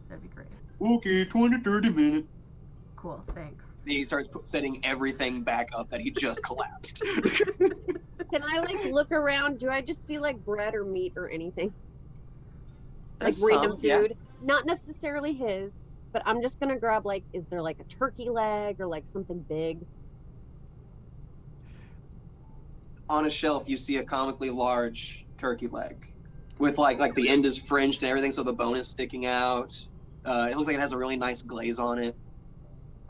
that'd be great.
Okay, 20, 30 minutes.
Cool, thanks.
He starts setting everything back up that he just collapsed.
Can I like look around? Do I just see like bread or meat or anything? Like
There's
random
some, yeah.
food? Not necessarily his, but I'm just gonna grab like, is there like a turkey leg or like something big?
On a shelf, you see a comically large turkey leg, with like the end is fringed and everything, so the bone is sticking out. It looks like it has a really nice glaze on it.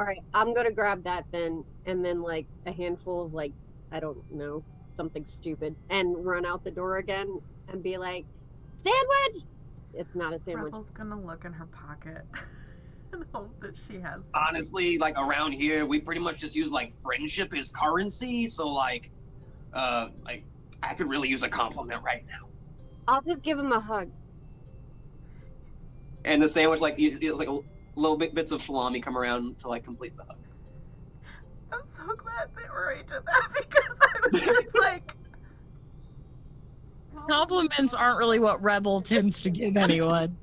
All right, I'm gonna grab that then, and then like a handful of like I don't know something stupid, and run out the door again and be like, "Sandwich!" It's not a sandwich.
Rebel's gonna look in her pocket and hope that she has something.
Honestly, like around here, we pretty much just use like friendship as currency. So like I could really use a compliment right now.
I'll just give him a hug.
And the sandwich, like, it's like a little bits of salami come around to like complete the hug.
I'm so glad that Rory did that because I was just like,
Compliments aren't really what Rebel tends to give anyone.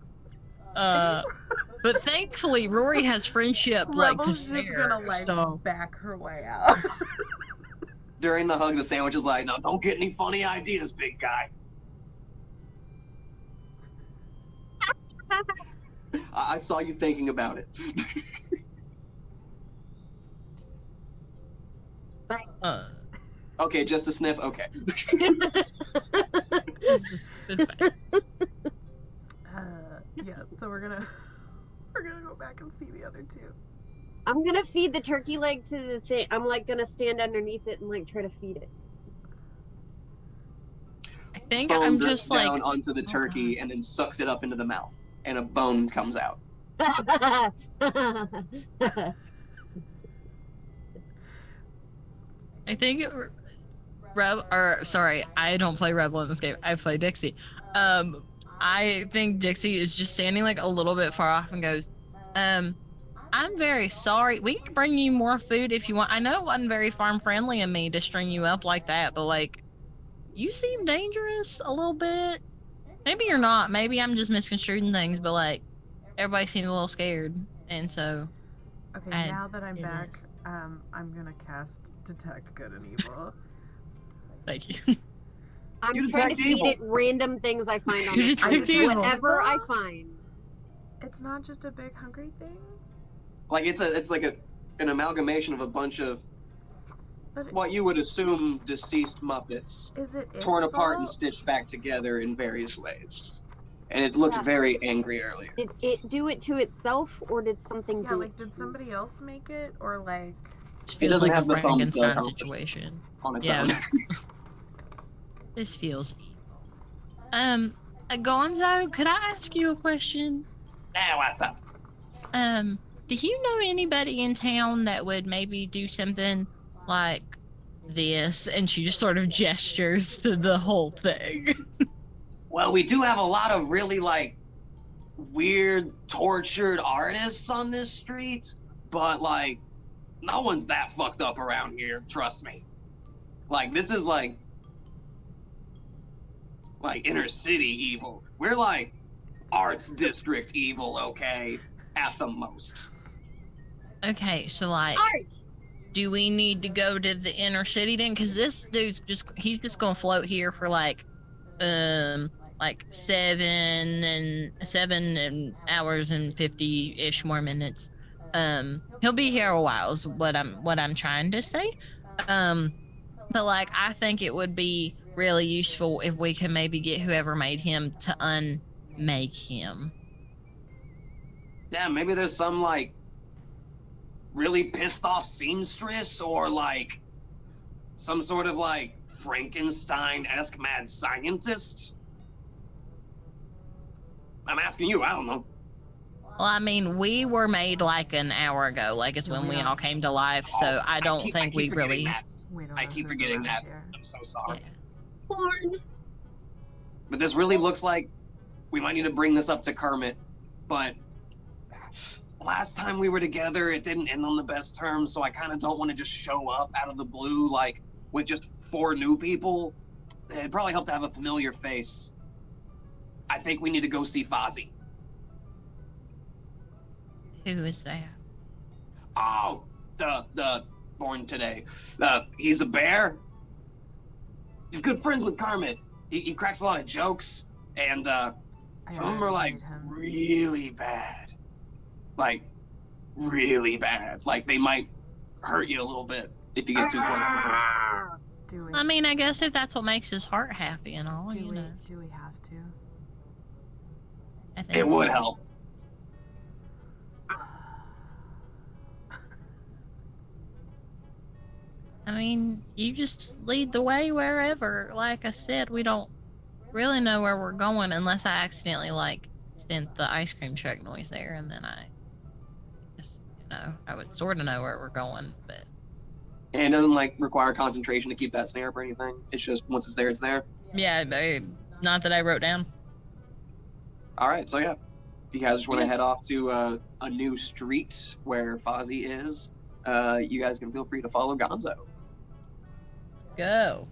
But thankfully, Rory has friendship like to
Rebel's
spare.
just gonna like
so.
back her way out.
During the hug, the sandwich is like, "No, don't get any funny ideas, big guy." I saw you thinking about it. Okay, just a sniff. Okay.
It's fine.
Yeah, so we're gonna go back and see the other two.
I'm gonna feed the turkey leg to the thing. I'm like gonna stand underneath it and like try to feed it.
I think
Bone
I'm
drips
just
down
like
onto the turkey and then sucks it up into the mouth, and a bone comes out.
I think I don't play Rebel in this game. I play Dixie. I think Dixie is just standing like a little bit far off and goes, I'm very sorry. We can bring you more food if you want. I know it wasn't very farm friendly of me to string you up like that, but like, you seem dangerous a little bit. Maybe you're not. Maybe I'm just misconstruing things, but like, everybody seemed a little scared, and so.
Okay, now that I'm back, I'm gonna cast Detect Good and Evil.
Thank you.
I'm
You
trying to
detect
feed
evil.
it random things I find on
You
the
detect
street.
evil.
Whatever I find.
It's not just a big hungry thing.
Like it's like an amalgamation of a bunch of
But
what you would assume deceased Muppets
is it its
torn apart and
fault?
stitched back together in various ways. And it looked
Yeah.
very angry earlier.
Did it do it to itself, or did something
Yeah,
do
like
it?
did somebody else make it, or like?
This
It
feels
doesn't
like a
have the thumbs to
Frankenstein
accomplish
situation.
on its
Yeah.
own.
This feels evil. Gonzo, could I ask you a question?
Now what's up?
Do you know anybody in town that would maybe do something like this? And she just sort of gestures to the whole thing.
Well, we do have a lot of really like weird tortured artists on this street, but like no one's that fucked up around here, trust me. Like this is like inner city evil. We're like arts district evil, okay? At the most.
Okay, so like,
Art!
do we need to go to the inner city then? Because this dude's he's just gonna float here for like 7 hours and 50-ish more minutes. He'll be here a while is what I'm trying to say. But like, I think it would be really useful if we can maybe get whoever made him to unmake him.
Yeah, maybe there's some like really pissed off seamstress or like some sort of like Frankenstein-esque mad scientist. I'm asking you, I don't know.
Well, I mean, we were made like an hour ago, like it's when we all came to life, so I don't think we really.
That.
We don't
I
know
keep
who's
forgetting
around
that.
here.
I'm so sorry.
Yeah.
Porn.
But this really looks like we might need to bring this up to Kermit. But last time we were together, it didn't end on the best terms, so I kind of don't want to just show up out of the blue, like, with just 4 new people. It'd probably help to have a familiar face. I think we need to go see Fozzie.
Who is that?
Oh, the born today. He's a bear. He's good friends with Kermit. He cracks a lot of jokes, and some of them are like really bad. Like really bad. Like they might hurt you a little bit if you get too close to him.
Do we?
I mean, I guess if that's what makes his heart happy and all,
do
you
we?
know.
Do we have to?
I think
It would
so.
help.
mean, you just lead the way wherever. Like I said, we don't really know where we're going unless I accidentally like sent the ice cream truck noise there, and then I just, I would sort of know where we're going. But
And it doesn't like require concentration to keep that snare up or anything. It's just once it's there.
yeah, not that I wrote down.
All right, so yeah, if you guys just want to head off to a new street where Fozzie is, you guys can feel free to follow Gonzo.
Go.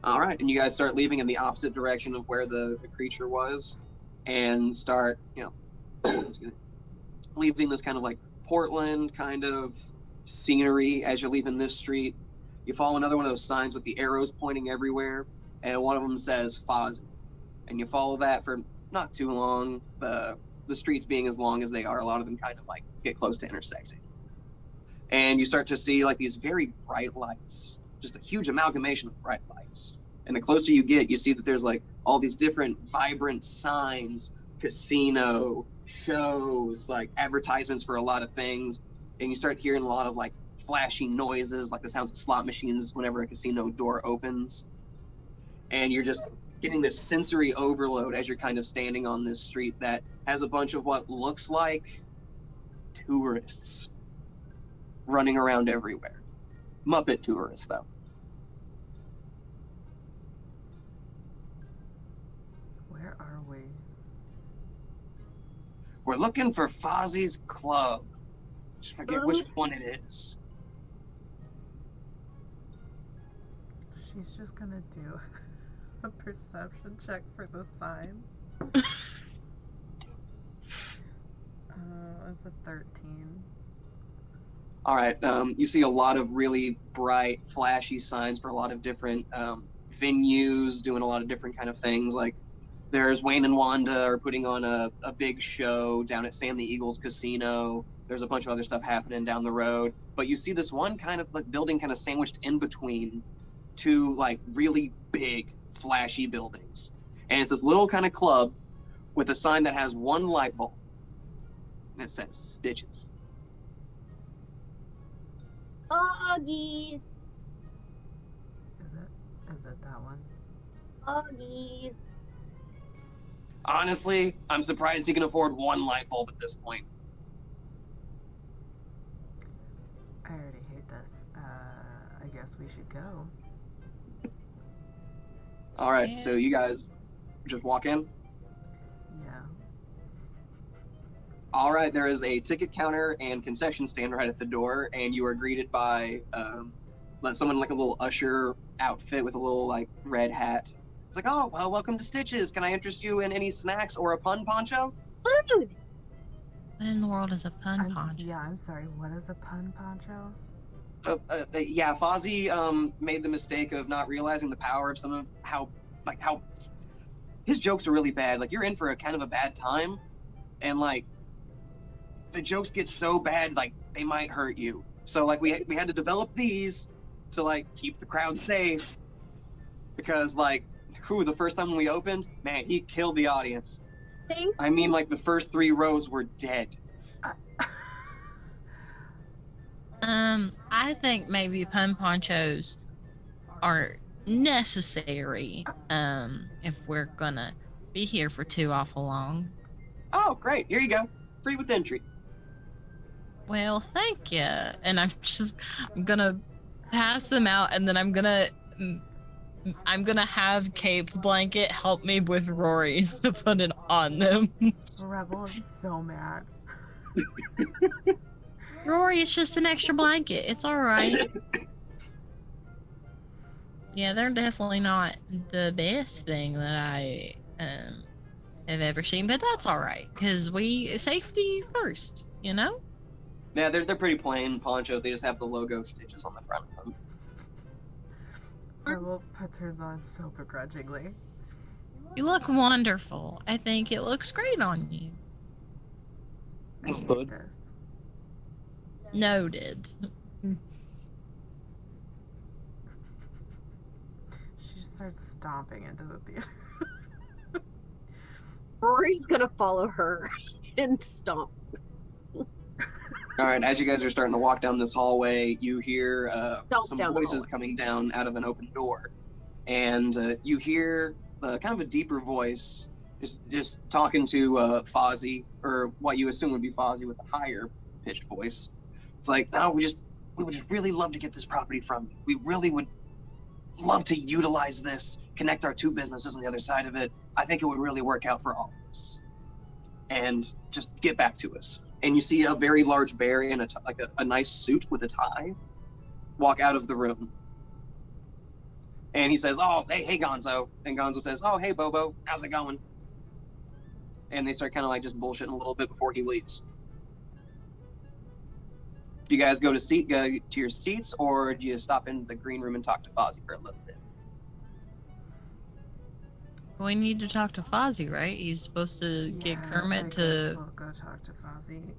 All right, and you guys start leaving in the opposite direction of where the creature was, and start, leaving this kind of like Portland kind of scenery as you're leaving this street. You follow another one of those signs with the arrows pointing everywhere, and one of them says Fozzie. And you follow that for not too long. The streets being as long as they are, a lot of them kind of like get close to intersecting. And you start to see like these very bright lights, just a huge amalgamation of bright lights. And the closer you get, you see that there's like all these different vibrant signs, casino, shows, like advertisements for a lot of things. And you start hearing a lot of like flashy noises, like the sounds of slot machines whenever a casino door opens. And you're just getting this sensory overload as you're kind of standing on this street that has a bunch of what looks like tourists running around everywhere. Muppet tourists, though.
Where are we?
We're looking for Fozzie's Club. Just forget which one it is.
She's just gonna do a perception check for the sign. It's a 13.
All right. You see a lot of really bright, flashy signs for a lot of different venues doing a lot of different kind of things. Like there's Wayne and Wanda are putting on a big show down at Sam the Eagles Casino. There's a bunch of other stuff happening down the road. But you see this one kind of like building kind of sandwiched in between two like really big, flashy buildings. And it's this little kind of club with a sign that has one light bulb that says Stiches.
Oggies.
Is it that one?
Oggies.
Honestly, I'm surprised he can afford one light bulb at this point.
I already hate this. I guess we should go.
All right, so you guys just walk in?
Yeah.
All right, there is a ticket counter and concession stand right at the door, and you are greeted by someone like a little usher outfit with a little like red hat. It's like, oh, well, welcome to Stiches. Can I interest you in any snacks or a pun poncho?
Food.
What in the world is a pun poncho?
Yeah, I'm sorry. What is a pun poncho?
Yeah, Fozzie made the mistake of not realizing the power of some of how his jokes are really bad. Like you're in for a kind of a bad time, and like the jokes get so bad, like they might hurt you. So like we had to develop these to like keep the crowd safe, because like the first time when we opened, man, he killed the audience. I mean, like the first 3 rows were dead.
I think maybe pun ponchos are necessary if we're gonna be here for too awful long.
Oh, great. Here you go. Free with entry.
Well, thank you. And I'm gonna pass them out, and then I'm gonna have Cape Blanket help me with Rory's to put it on them.
Rebel is so mad.
Rory, it's just an extra blanket. It's all right. Yeah, they're definitely not the best thing that I have ever seen, but that's all right because safety first, you know.
Yeah, they're pretty plain poncho. They just have the logo Stiches on the front of them.
Rebel puts hers on so begrudgingly.
You look wonderful. I think it looks great on you.
I hate
Good.
this.
Noted.
She just starts stomping into the theater.
Rory's gonna follow her and stomp.
All All right, as you guys are starting to walk down this hallway, you hear some
Down the
voices
hallway.
coming down out of an open door. And you hear kind of a deeper voice just talking to Fozzie, or what you assume would be Fozzie with a higher pitched voice. It's like, no, we would just really love to get this property from you. We really would love to utilize this, connect our two businesses on the other side of it. I think it would really work out for all of us. And just get back to us. And you see a very large bear in a nice suit with a tie walk out of the room. And he says, oh, hey, Gonzo. And Gonzo says, oh, hey, Bobo, how's it going? And they start kind of like just bullshitting a little bit before he leaves. Do you guys go to your seats, or do you stop in the green room and talk to Fozzie for a little bit?
We need to talk to Fozzie, right? He's supposed to get
I
Kermit
guess
to.
we'll go talk to Fozzie.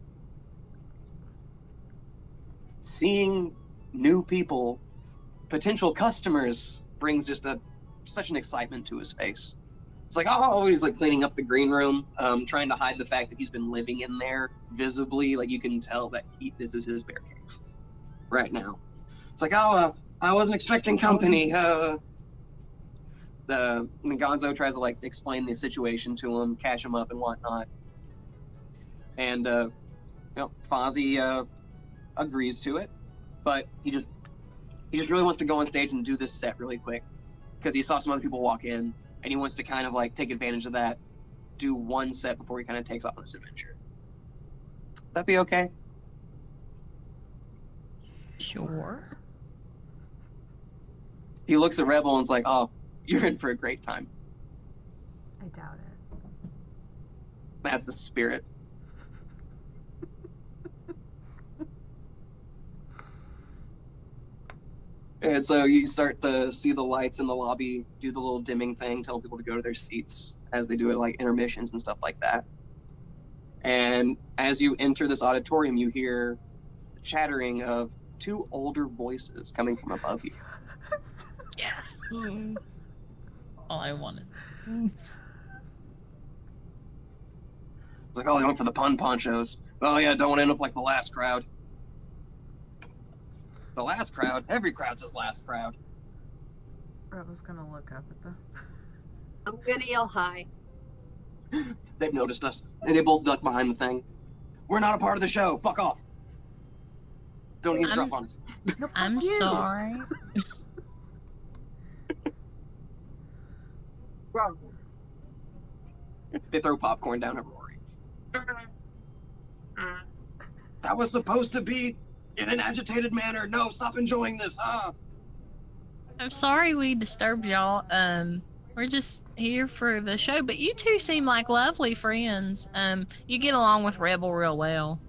Seeing new people, potential customers, brings just such an excitement to his face. It's like, oh, he's like cleaning up the green room, trying to hide the fact that he's been living in there visibly. Like you can tell that this is his bear cave right now. It's like, oh, I wasn't expecting company. The Gonzo tries to like explain the situation to him, catch him up and whatnot. And Fozzie agrees to it, but he just really wants to go on stage and do this set really quick because he saw some other people walk in, and he wants to kind of like take advantage of that, do one set before he kind of takes off on this adventure. That be okay?
Sure.
He looks at Rebel and's like, oh, you're in for a great time.
I doubt it.
That's the spirit. And so you start to see the lights in the lobby do the little dimming thing, telling people to go to their seats as they do it like intermissions and stuff like that. And as you enter this auditorium, you hear the chattering of two older voices coming from above you.
Yes. All I wanted.
It's like, oh, they went for the pun ponchos. Oh yeah, don't want to end up like the last crowd. The last crowd? Every crowd's his last crowd.
Rebel's gonna look up at them.
I'm gonna yell hi.
They've noticed us, and they both duck behind the thing. We're not a part of the show. Fuck off. Don't eavesdrop on us.
No, fuck
I'm
you.
sorry.
Wrong.
They throw popcorn down at Rory. That was supposed to be in an agitated manner. No, stop enjoying this.
I'm sorry we disturbed y'all. We're just here for the show, but you two seem like lovely friends. You get along with Rebel real well.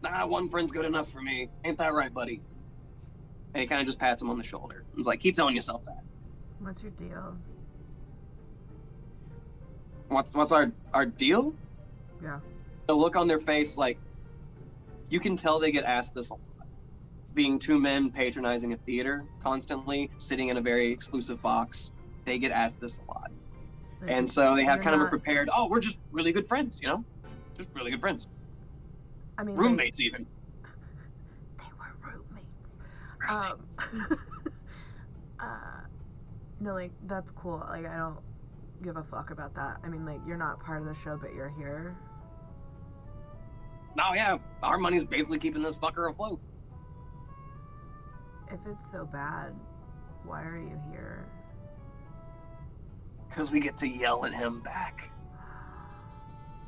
Nah, one friend's good enough for me. Ain't that right, buddy? And he kind of just pats him on the shoulder. He's like, keep telling yourself that.
What's your deal?
What's our deal?
Yeah.
The look on their face, like, you can tell they get asked this a lot. Being two men patronizing a theater constantly, sitting in a very exclusive box, they get asked this a lot.
Like,
And so they have
you're
kind of a
not-
prepared, oh, we're just really good friends, you know? Just really good friends.
I mean,
Roommates, even.
They were roommates. No, like, that's cool. Like, I don't give a fuck about that. I mean, like, you're not part of the show, but you're here.
Oh, yeah, our money's basically keeping this fucker afloat.
If it's so bad, why are you here?
Because we get to yell at him back.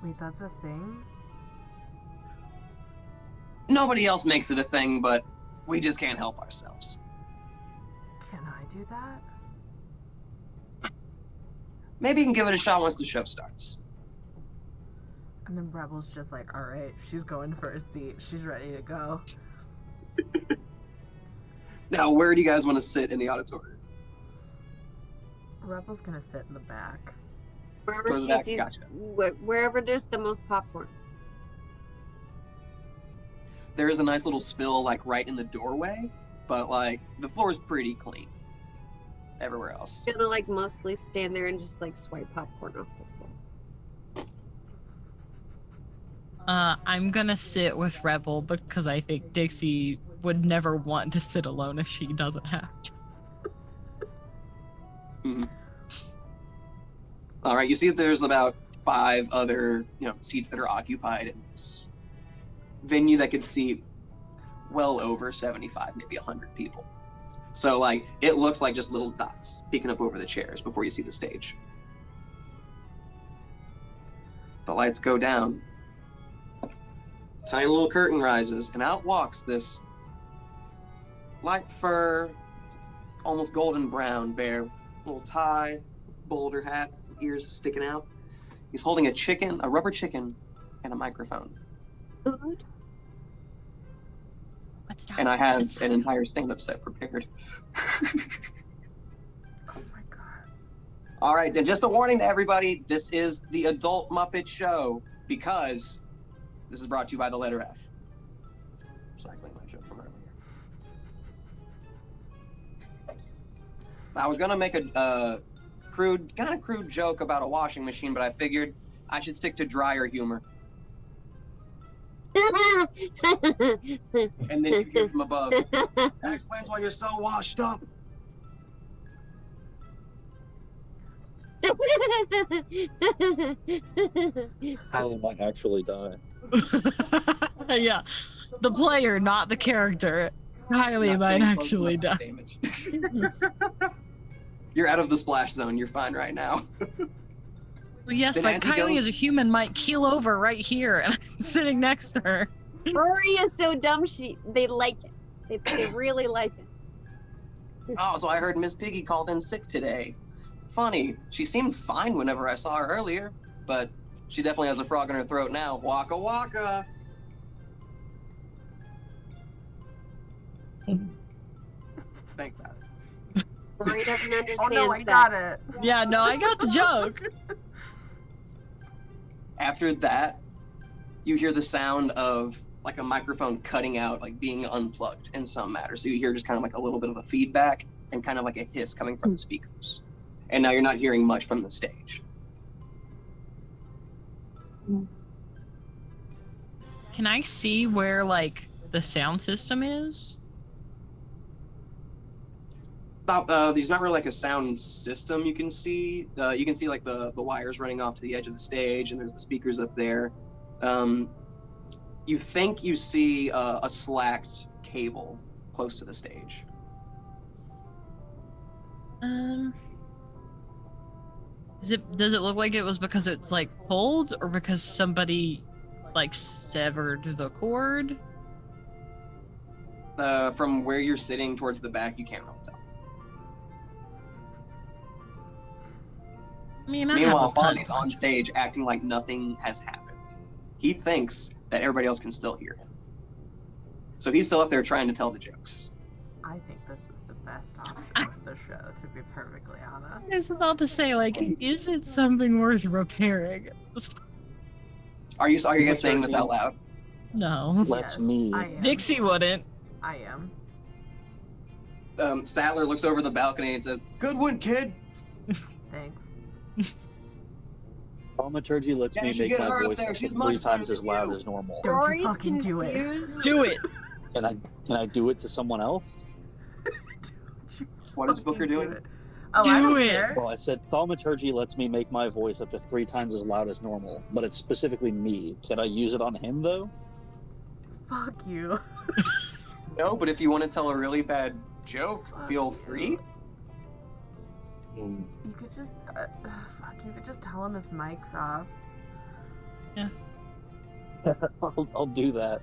Wait, that's a thing?
Nobody else makes it a thing, but we just can't help ourselves.
Can I do that?
Maybe you can give it a shot once the show starts.
And then Rebel's just like, alright, she's going for a seat. She's ready to go.
Now, where do you guys want to sit in the auditorium?
Rebel's gonna sit in the back.
Wherever
Towards the
she
back,
sees,
gotcha.
wherever there's the most popcorn.
There is a nice little spill, like, right in the doorway, but, like, the floor is pretty clean. Everywhere else.
Gonna like mostly stand there and just like swipe popcorn off the floor.
I'm gonna sit with Rebel because I think Dixie would never want to sit alone if she doesn't have to.
Mhm. All right, you see that there's about 5 other, seats that are occupied in this venue that could seat well over 75, maybe 100 people. So, like, it looks like just little dots peeking up over the chairs before you see the stage. The lights go down. Tiny little curtain rises, and out walks this light fur, almost golden brown bear. Little tie, bowler hat, ears sticking out. He's holding a rubber chicken, and a microphone.
Food?
And I have an entire stand-up set prepared.
Oh my god.
All right, and just a warning to everybody, this is the Adult Muppet Show, because this is brought to you by the letter F. Recycling my joke from earlier. I was gonna make a kind of crude joke about a washing machine, but I figured I should stick to drier humor. And then you hear from above, that explains why you're so washed up.
Kylie might actually die.
Yeah, the player, not the character. Kylie
Not
might
saying
actually
close
die.
enough damage. You're out of the splash zone. You're fine right now.
Well, yes,
Then
but
as he
Kylie
goes-
as a human might keel over right here, and I'm sitting next to her.
Rory is so dumb. They like it. They really like it.
Oh, so I heard Miss Piggy called in sick today. Funny. She seemed fine whenever I saw her earlier, but she definitely has a frog in her throat now. Waka waka. Thank God.
Rory doesn't understand.
Oh no, I
that.
got it.
Yeah, no, I got the joke.
After that, you hear the sound of like a microphone cutting out, like being unplugged in some matter. So you hear just kind of like a little bit of a feedback and kind of like a hiss coming from the speakers. And now you're not hearing much from the stage.
Can I see where like the sound system is?
There's not really like a sound system you can see. You can see like the wires running off to the edge of the stage, and there's the speakers up there. You think you see a slacked cable close to the stage.
Does it look like it was because it's like pulled, or because somebody like severed the cord?
From where you're sitting towards the back, you can't really tell.
I mean,
Meanwhile,
I have
Fozzie's on stage acting like nothing has happened. He thinks that everybody else can still hear him. So he's still up there trying to tell the jokes.
I think this is the best option of the show, to be perfectly honest.
I was about to say, like, is it something worth repairing?
Are you guys saying this out loud?
No.
Let's
Yes,
me.
I am.
Dixie wouldn't.
I am.
Statler looks over the balcony and says, "Good one, kid."
Thanks.
Thaumaturgy lets
Yeah, you
me
should
make
get
my
her up
voice
there.
up to
She's
3
much
times
better
as loud
than
as normal.
Don't you
Rory's
fucking do it.
confused.
Do it.
Can I do it to someone else?
What is Booker
Fucking
doing?
do it. Oh, I
Do
don't
it.
care.
Well, I said thaumaturgy lets me make my voice up to 3 times as loud as normal, but it's specifically me. Can I use it on him though?
Fuck you.
No, but if you want to tell a really bad joke,
Fuck
feel
you.
free.
Mm.
You could just, fuck, you could just tell him his mic's off.
I'll do that.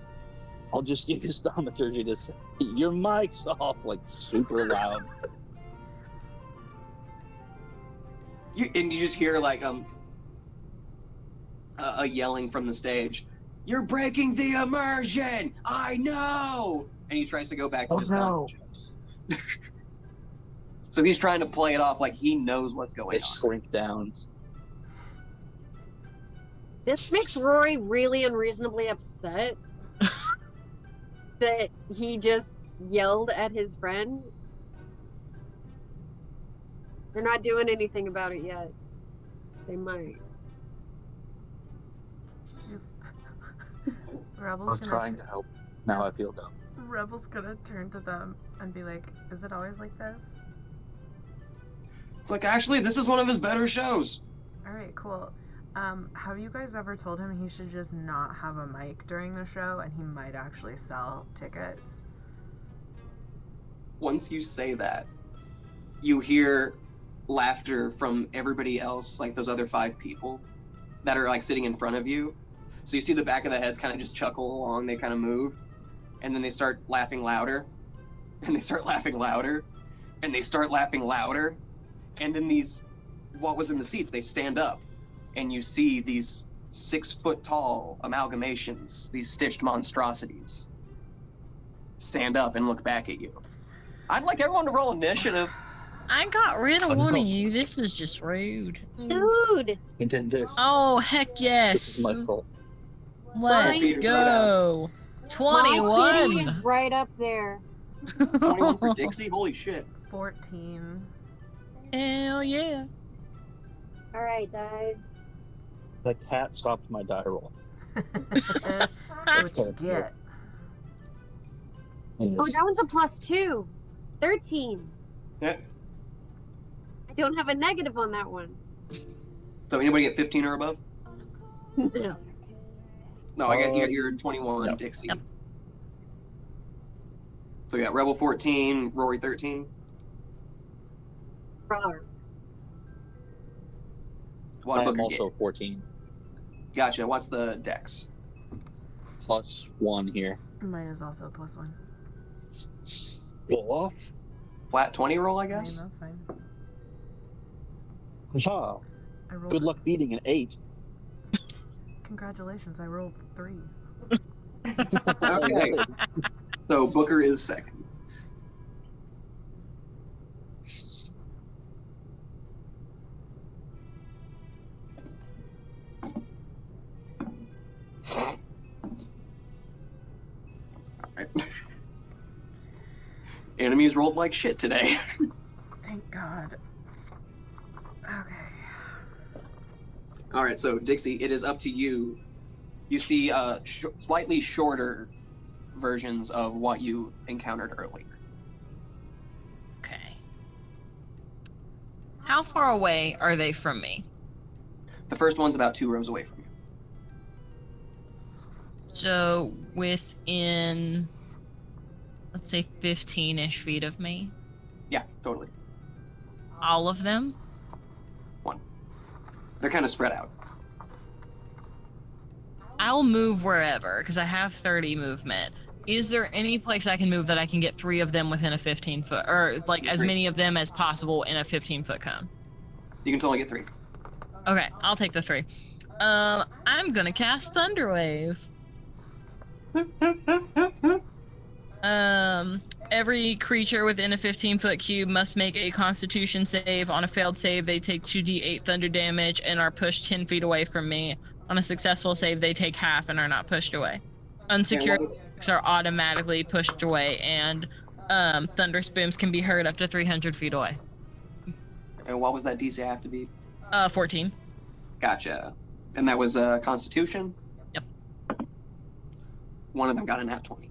I'll just use thaumaturgy to say, your mic's off, like super loud.
And you just hear like a yelling from the stage. "You're breaking the immersion! I know!" And he tries to go back to
Oh,
just telling
no.
jokes. So he's trying to play it off like he knows what's going
They
on.
shrink down.
This makes Rory really unreasonably upset that he just yelled at his friend. They're not doing anything about it yet. They might.
She's, Rebel's gonna
trying to help. Now I feel dumb.
Rebel's gonna turn to them and be like, "Is it always like this?"
It's like, actually, this is one of his better shows.
All right, cool. Have you guys ever told him he should just not have a mic during the show and he might actually sell tickets?
Once you say that, you hear laughter from everybody else, like those other 5 people that are like sitting in front of you. So you see the back of the heads kind of just chuckle along, they kind of move, and then they start laughing louder, and they start laughing louder, and they start laughing louder, and then these, what was in the seats, they stand up, and you see these 6-foot-tall amalgamations, these stitched monstrosities, stand up and look back at you. I'd like everyone to roll initiative.
I got rid of one of you. This is just rude.
Dude,
And then this.
Oh, heck
This
yes.
is my fault.
Let's go.
my
21.
kitty is right up there.
21 for Dixie, holy shit.
14.
Hell yeah.
All right, guys.
The cat stopped my die roll.
That's what you get.
And
Oh,
it's-
that one's a +2. 13.
Yeah.
I don't have a negative on that one.
So anybody get 15 or above?
No.
No, you got your 21,
Yep.
Dixie.
Yep.
So you got Rebel 14, Rory 13.
Rawr.
What
I'm
Booker
also 14
get? Gotcha. What's the dex?
plus 1 here.
Mine is also a +1.
Go off.
Flat 20 roll, I
I mean,
guess?
that's fine.
Ah,
I rolled.
good luck beating an 8.
Congratulations, I rolled 3.
Okay. So Booker is second. Alright. Enemies rolled like shit today.
Thank God. Okay.
Alright, so Dixie, it is up to you. You see slightly shorter versions of what you encountered earlier.
Okay. How far away are they from me?
The first one's about 2 rows away from you.
So within, let's say 15-ish feet of me?
Yeah, totally.
All of them?
They're kind of spread out.
I'll move wherever, because I have 30 movement. Is there any place I can move that I can get 3 of them within a 15-foot, or like as
3.
many of them as possible in a 15-foot cone?
You can totally get 3.
Okay, I'll take the 3. I'm gonna cast Thunderwave. Every creature within a 15-foot cube must make a Constitution save. On a failed save, they take 2d8 thunder damage and are pushed 10 feet away from me. On a successful save, they take half and are not pushed away. Unsecured objects are automatically pushed away, and thunder spooms can be heard up to 300 feet away.
And what was that DC have to be?
14.
Gotcha. And that was Constitution?
Yep.
One of them got a nat 20.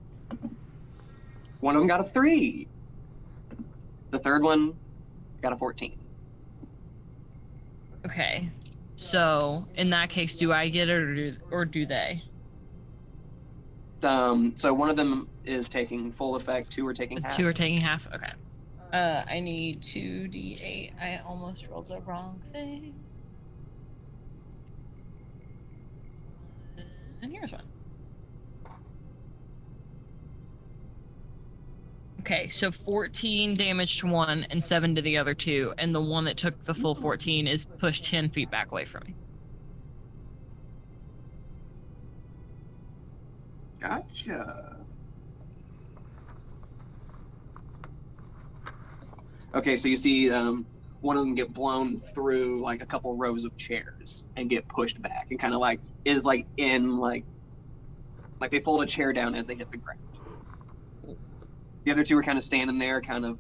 One of them got a 3. The third one got a 14.
Okay. So, in that case, do I get it or do they?
So one of them is taking full effect, 2 are taking half.
2 are taking half? Okay. I need 2d8. I almost rolled the wrong thing. And here's one. Okay, so 14 damage to one and 7 to the other 2, and the one that took the full 14 is pushed 10 feet back away from me.
Gotcha. Okay, so you see one of them get blown through like a couple rows of chairs and get pushed back, and kind of like is like in like they fold a chair down as they hit the ground. The other 2 are kind of standing there, kind of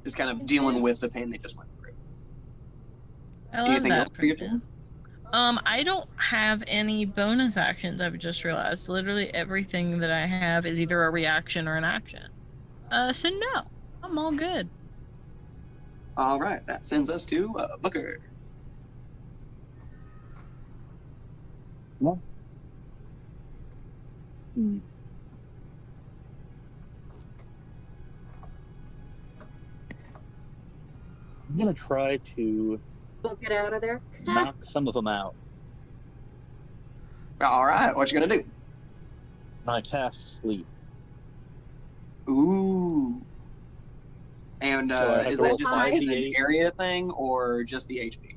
just kind of dealing with the pain they just went through.
I love
Anything
that
else for your
for them.
turn?
I don't have any bonus actions. I've just realized literally everything that I have is either a reaction or an action. So no, I'm all good.
All right, that sends us to Booker.
Yeah. I'm gonna try to
Book it out of there.
knock some of them out.
All right, what you gonna do?
I cast sleep,
Ooh. And
so I have
is
to
that
roll
just
five
an
5d8.
area thing or just the HP?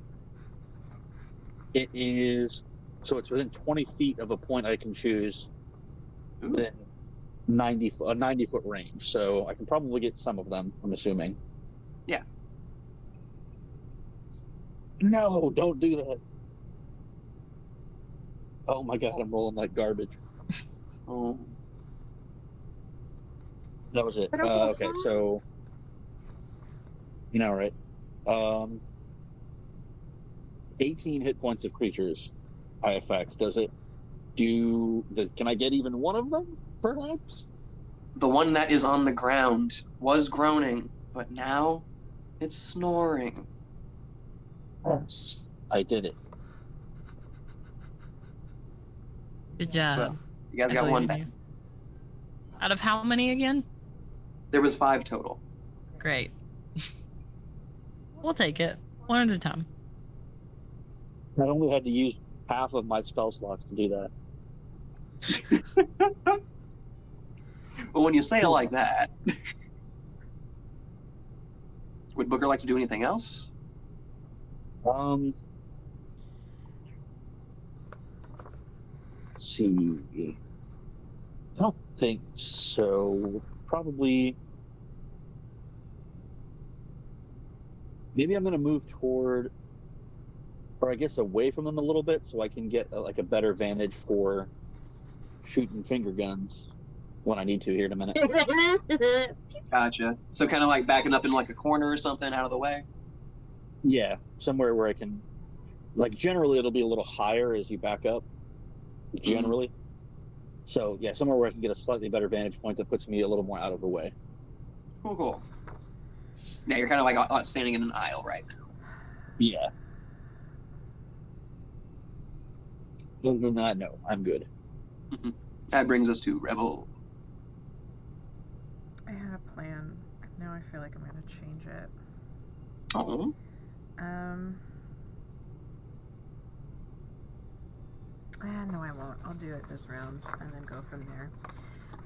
It is so it's within 20 feet of a point I can choose
Ooh.
within a 90-foot range. So I can probably get some of them. I'm assuming.
Yeah.
No, don't do that. Oh my god, I'm rolling like garbage.
Oh.
That was it.
But okay,
Okay, so right. 18 hit points of creatures I affect. Does it can I get even one of them, perhaps?
The one that is on the ground was groaning, but now it's snoring.
Yes. I did it.
Good job.
So you guys
I
got
believe
one
in
back.
you. Out of how many again?
There was 5 total.
Great. We'll take it one at a time.
I only had to use half of my spell slots to do that.
But when you say it like that, would Booker like to do anything else?
Let's see. I don't think so. Probably. Maybe I'm going to move toward, or I guess away from them a little bit, so I can get a better vantage for shooting finger guns when I need to here in a minute.
Gotcha. So kind of like backing up in like a corner or something out of the way?
Yeah, somewhere where I can, generally it'll be a little higher as you back up, generally. So yeah, somewhere where I can get a slightly better vantage point that puts me a little more out of the way.
Cool. Yeah, you're kind of like standing in an aisle right now.
Yeah. Other than that, no, I'm good.
That brings us to Rebel.
I had a plan. Now I feel like I'm gonna change it.
Oh.
No, I won't. I'll do it this round and then go from there.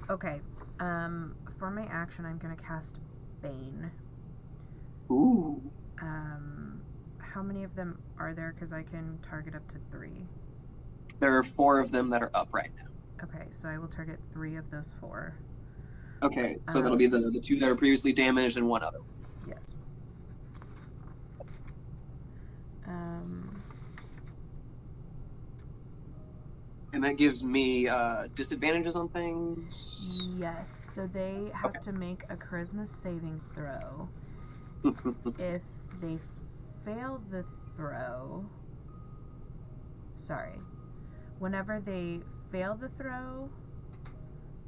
Okay. For my action, I'm gonna cast Bane.
Ooh.
How many of them are there? Because I can target up to 3.
There are 4 of them that are up right now.
Okay, so I will target 3 of those 4.
Okay, so that'll be the 2 that are previously damaged and 1 other.
Yes.
And that gives me disadvantages on things.
Yes, so they have to make a charisma saving throw. If they fail the throw, whenever they fail the throw,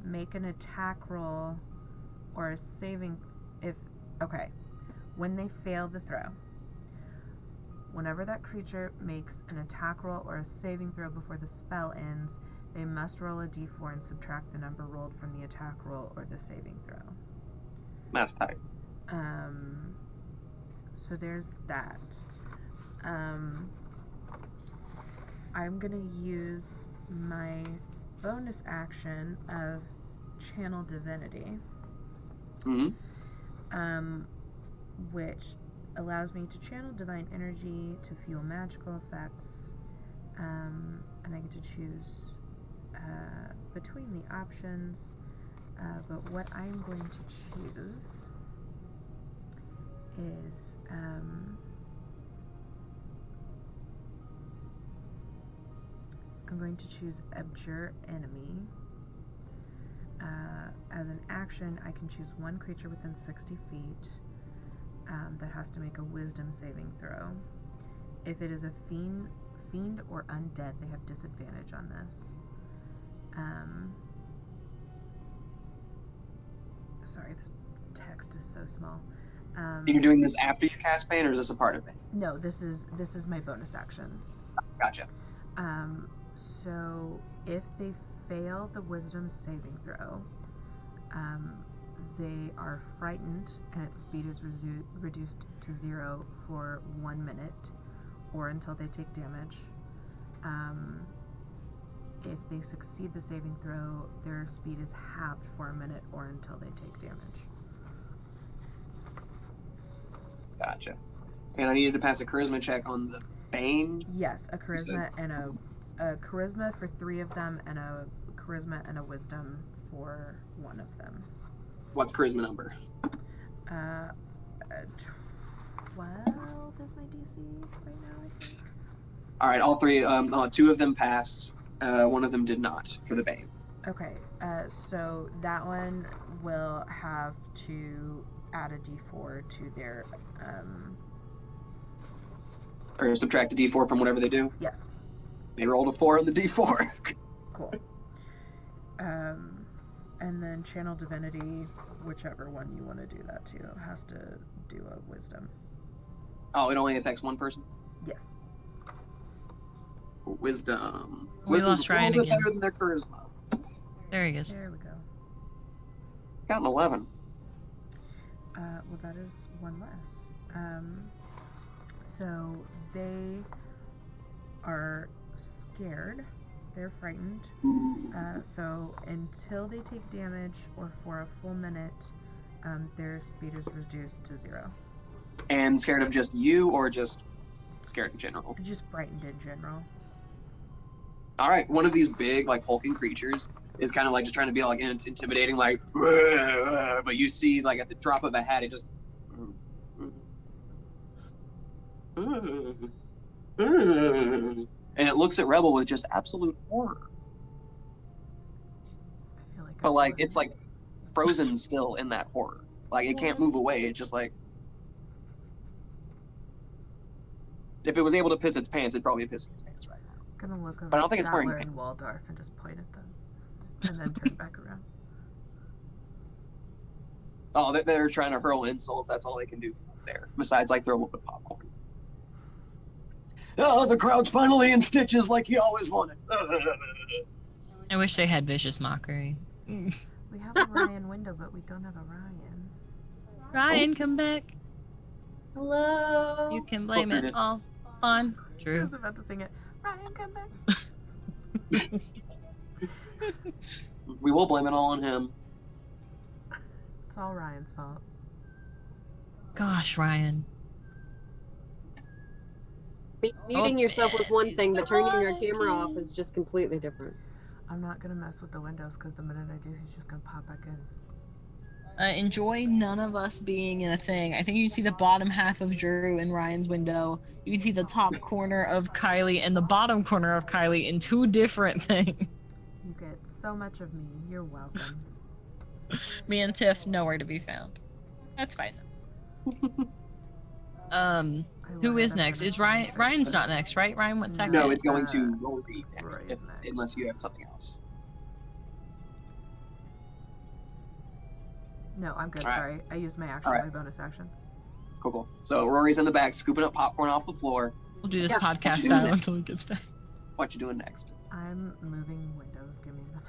make an attack roll or a saving. When they fail the throw, whenever that creature makes an attack roll or a saving throw before the spell ends, they must roll a d4 and subtract the number rolled from the attack roll or the saving throw.
That's tight.
So there's that. I'm gonna use my bonus action of Channel Divinity, which allows me to channel divine energy to fuel magical effects, and I get to choose between the options, but what I'm going to choose is I'm going to choose Abjure Enemy. As an action, I can choose one creature within 60 feet that has to make a Wisdom saving throw. If it is a fiend or undead, they have disadvantage on this. Sorry, this text is so small.
You're doing this after you cast Bane, or is this a part of it?
No, this is my bonus action.
Gotcha.
So if they fail the wisdom saving throw, they are frightened and its speed is reduced to 0 for 1 minute or until they take damage. If they succeed the saving throw, their speed is halved for a minute or until they take damage.
Gotcha. And I needed to pass a charisma check on the Bane.
Yes, a charisma and a charisma for 3 of them, and a charisma and a wisdom for 1 of them.
What's charisma number?
12 is my DC right now, I think.
All right, all 3. 2 of them passed. 1 of them did not for the Bane.
Okay, so that one will have to add a D4 to their.
Or subtract a D4 from whatever they do.
Yes.
They rolled a 4 on the D4.
Cool. And then Channel Divinity, whichever one you want to do that to, has to do a Wisdom.
Oh, it only affects one person?
Yes.
Wisdom.
We lost Ryan again.
Better than their charisma.
There he is.
There we go.
Got an 11.
Well, that is 1 less. So they are scared. They're frightened. So until they take damage or for a full minute, their speed is reduced to 0.
And scared of just you, or just scared in general?
Just frightened in general.
All right, one of these big, like, hulking creatures is kind of like just trying to be like intimidating, like, but you see, like, at the drop of a hat, it just. And it looks at Rebel with just absolute horror.
I feel like.
But like, it's like frozen still in that horror. Like, it can't move away. It's just like. If it was able to piss its pants, it'd probably piss its pants right now.
I'm gonna look over
But I don't think it's wearing
Statler and
pants.
Waldorf and just point at them, and then turn back around.
Oh, they're trying to hurl insults. That's all they can do there. Besides, like, throw a little bit of popcorn. Oh, the crowd's finally in stitches like he always wanted.
I wish they had vicious mockery.
We have a Ryan window, but we don't have a Ryan.
Ryan, come back.
Hello.
You can blame it all on
I
Drew.
was about to sing it. Ryan, come back.
We will blame it all on him.
It's all Ryan's fault.
Gosh, Ryan.
Muting yourself was one thing, but turning your
Oh,
camera off is just completely different.
I'm not gonna mess with the windows because the minute I do, he's just gonna pop back in.
Enjoy none of us being in a thing. I think you can see the bottom half of Drew in Ryan's window. You can see the top corner of Kylie and the bottom corner of Kylie in 2 different things.
You get so much of me. You're welcome.
Me and Tiff nowhere to be found. That's fine though. Who is next? Is Ryan? Ryan's not next, right? Ryan went second.
No, it's going to Rory next,
Rory's next.
unless you have something else.
No, I'm good.
All right.
Sorry, I used my action,
All right.
my bonus action.
Cool. So Rory's in the back, scooping up popcorn off the floor.
We'll do this
Yeah,
podcast
what you
style
doing
until he gets back.
What you doing next?
I'm moving windows. Give me a minute.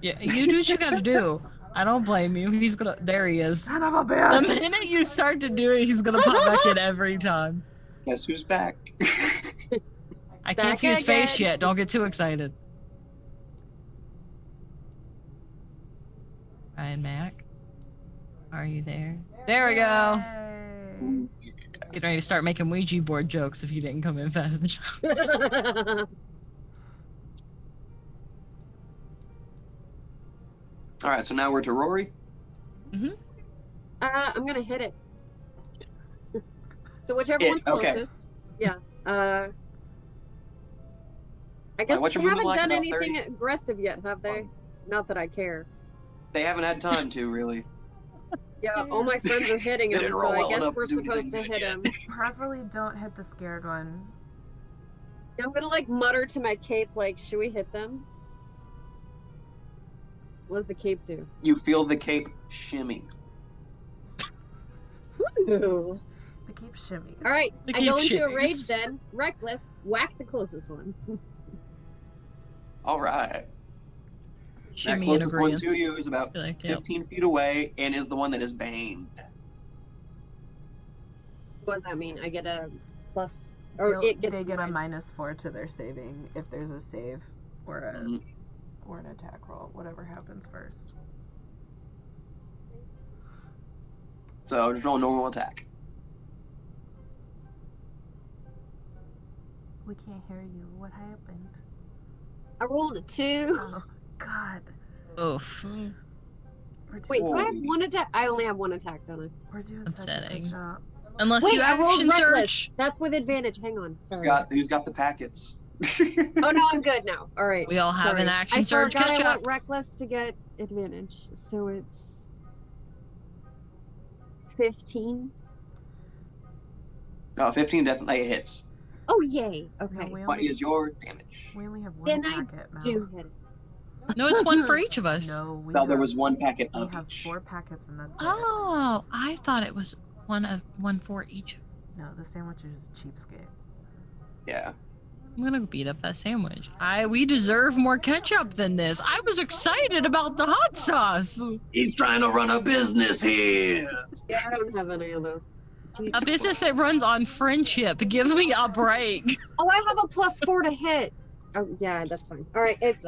Yeah, you do what you gotta do. I don't blame you. He's gonna. There he is.
Son of a
The
bitch!
minute you start to do it, he's gonna pop back in every time.
Guess who's back?
I
Back
can't see his face
again.
yet. Don't get too excited. Ryan Mac, are you there? There we go.
Yay.
Getting ready to start making Ouija board jokes if you didn't come in fast.
All right, so now we're to Rory.
I'm gonna hit it. So whichever
It,
one's
okay.
closest. Yeah. I guess
what's
they
your movement
haven't
like,
done
about
anything
30?
aggressive yet, have they? Not that I care.
They haven't had time to really.
Yeah, all my friends are hitting
They
him,
didn't
so
roll
I
well
guess
enough
we're
to do
supposed to
anything
hit
yet.
him.
Preferably don't hit the scared one.
I'm gonna like mutter to my cape, like, should we hit them? What does the cape do?
You feel the cape shimmy.
Ooh.
The cape shimmy.
All right,
The
I go
cape
into a
shimmies.
rage then. Reckless, whack the closest one.
All right.
Shimmy
that
and
closest one
agreeance.
to you is about
Like, yep.
15 feet away and is the one that is baned.
What does that mean? I get a plus, or it gets
They get a
minus.
-4 to their saving if there's a save or a
Mhm.
or an attack roll, whatever happens first.
So just roll a normal attack.
We can't hear you. What happened?
I rolled a 2.
Oh God.
Oof.
We're doing,
Wait, do I have
Holy.
one attack? I only have one attack, don't I?
we're doing
Upsetting.
such a good job.
Unless
Wait,
you
I rolled
action
reckless.
search.
That's with advantage. Hang on. Sorry.
Who's got the packets?
Oh no, I'm good now. All right.
We all have an
Sorry.
action surge
I forgot
catch
I
up.
went reckless to get advantage, so it's 15.
15 definitely hits.
Oh yay! Okay.
No, we
What
only,
is your damage?
we only have one
Then I
packet, Mel.
do hit it.
No, it's one for each of us.
No, we
No,
have,
there was one packet
we
of
have
each.
4 packets and that's it.
Oh, I thought it was one for each.
No, the sandwich is cheapskate.
Yeah.
I'm gonna beat up that sandwich. We deserve more ketchup than this. I was excited about the hot sauce.
He's trying to run a business here.
Yeah, I don't have any of those.
A business that runs on friendship. Give me a break.
Oh, I have a +4 to hit. Oh yeah, that's fine. All right, it's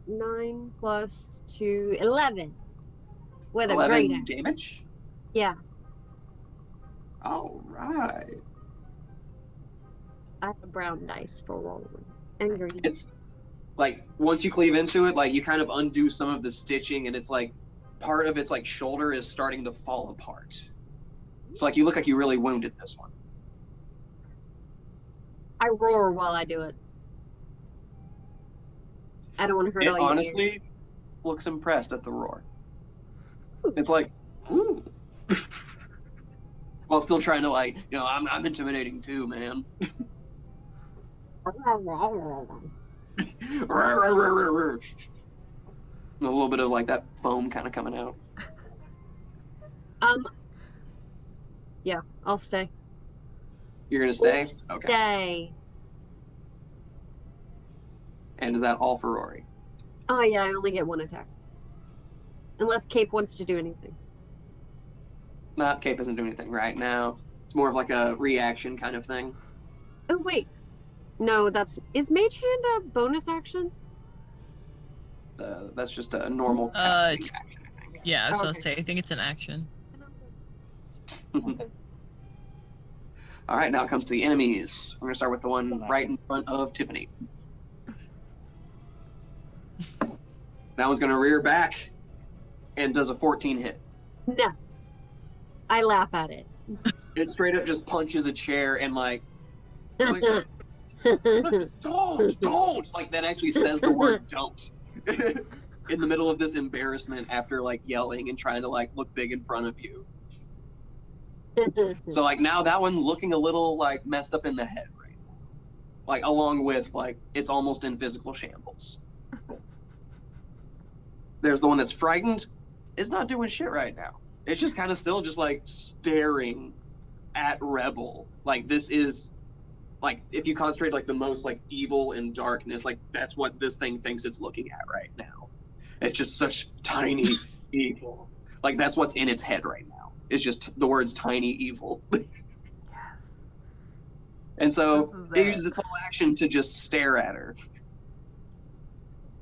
9 plus 2, 11. With a great
11
axe.
damage?
Yeah,
All right.
I have a brown dice for rolling. And green.
It's like once you cleave into it, like you kind of undo some of the stitching, and it's like part of its like shoulder is starting to fall apart. It's like you look like you really wounded this one.
I roar while I do it. I don't want to hurt
It
all your ears.
honestly looks impressed at the roar. It's like, ooh. While still trying to like, I'm intimidating too, man. A little bit of like that foam kind of coming out.
Yeah, I'll stay.
You're gonna stay?
We'll
Okay.
Stay.
And is that all for Rory?
Oh yeah, I only get one attack. Unless Cape wants to do anything.
Not Cape doesn't do anything right now. It's more of like a reaction kind of thing.
Oh wait. No, is Mage Hand a bonus action?
That's just a normal
It's-
casting action, I think.
Yeah, I was supposed
Okay.
to say. I think it's an action.
All right, now it comes to the enemies. We're gonna start with the one right in front of Tiffany. That one's gonna rear back and does a 14 hit.
No. I laugh at it.
It straight up just punches a chair and like, don't, like that actually says the word don't. In the middle of this embarrassment after like yelling and trying to like look big in front of you. So like now that one looking a little like messed up in the head right now. Like along with like it's almost in physical shambles. There's the one that's frightened. It's not doing shit right now. It's just kind of still just like staring at Rebel. Like this is like if you concentrate like the most like evil and darkness, like that's what this thing thinks it's looking at right now. It's just such tiny evil. Like that's what's in its head right now. It's just the words tiny evil.
Yes.
And so
This is
it
it.
uses its whole action to just stare at her.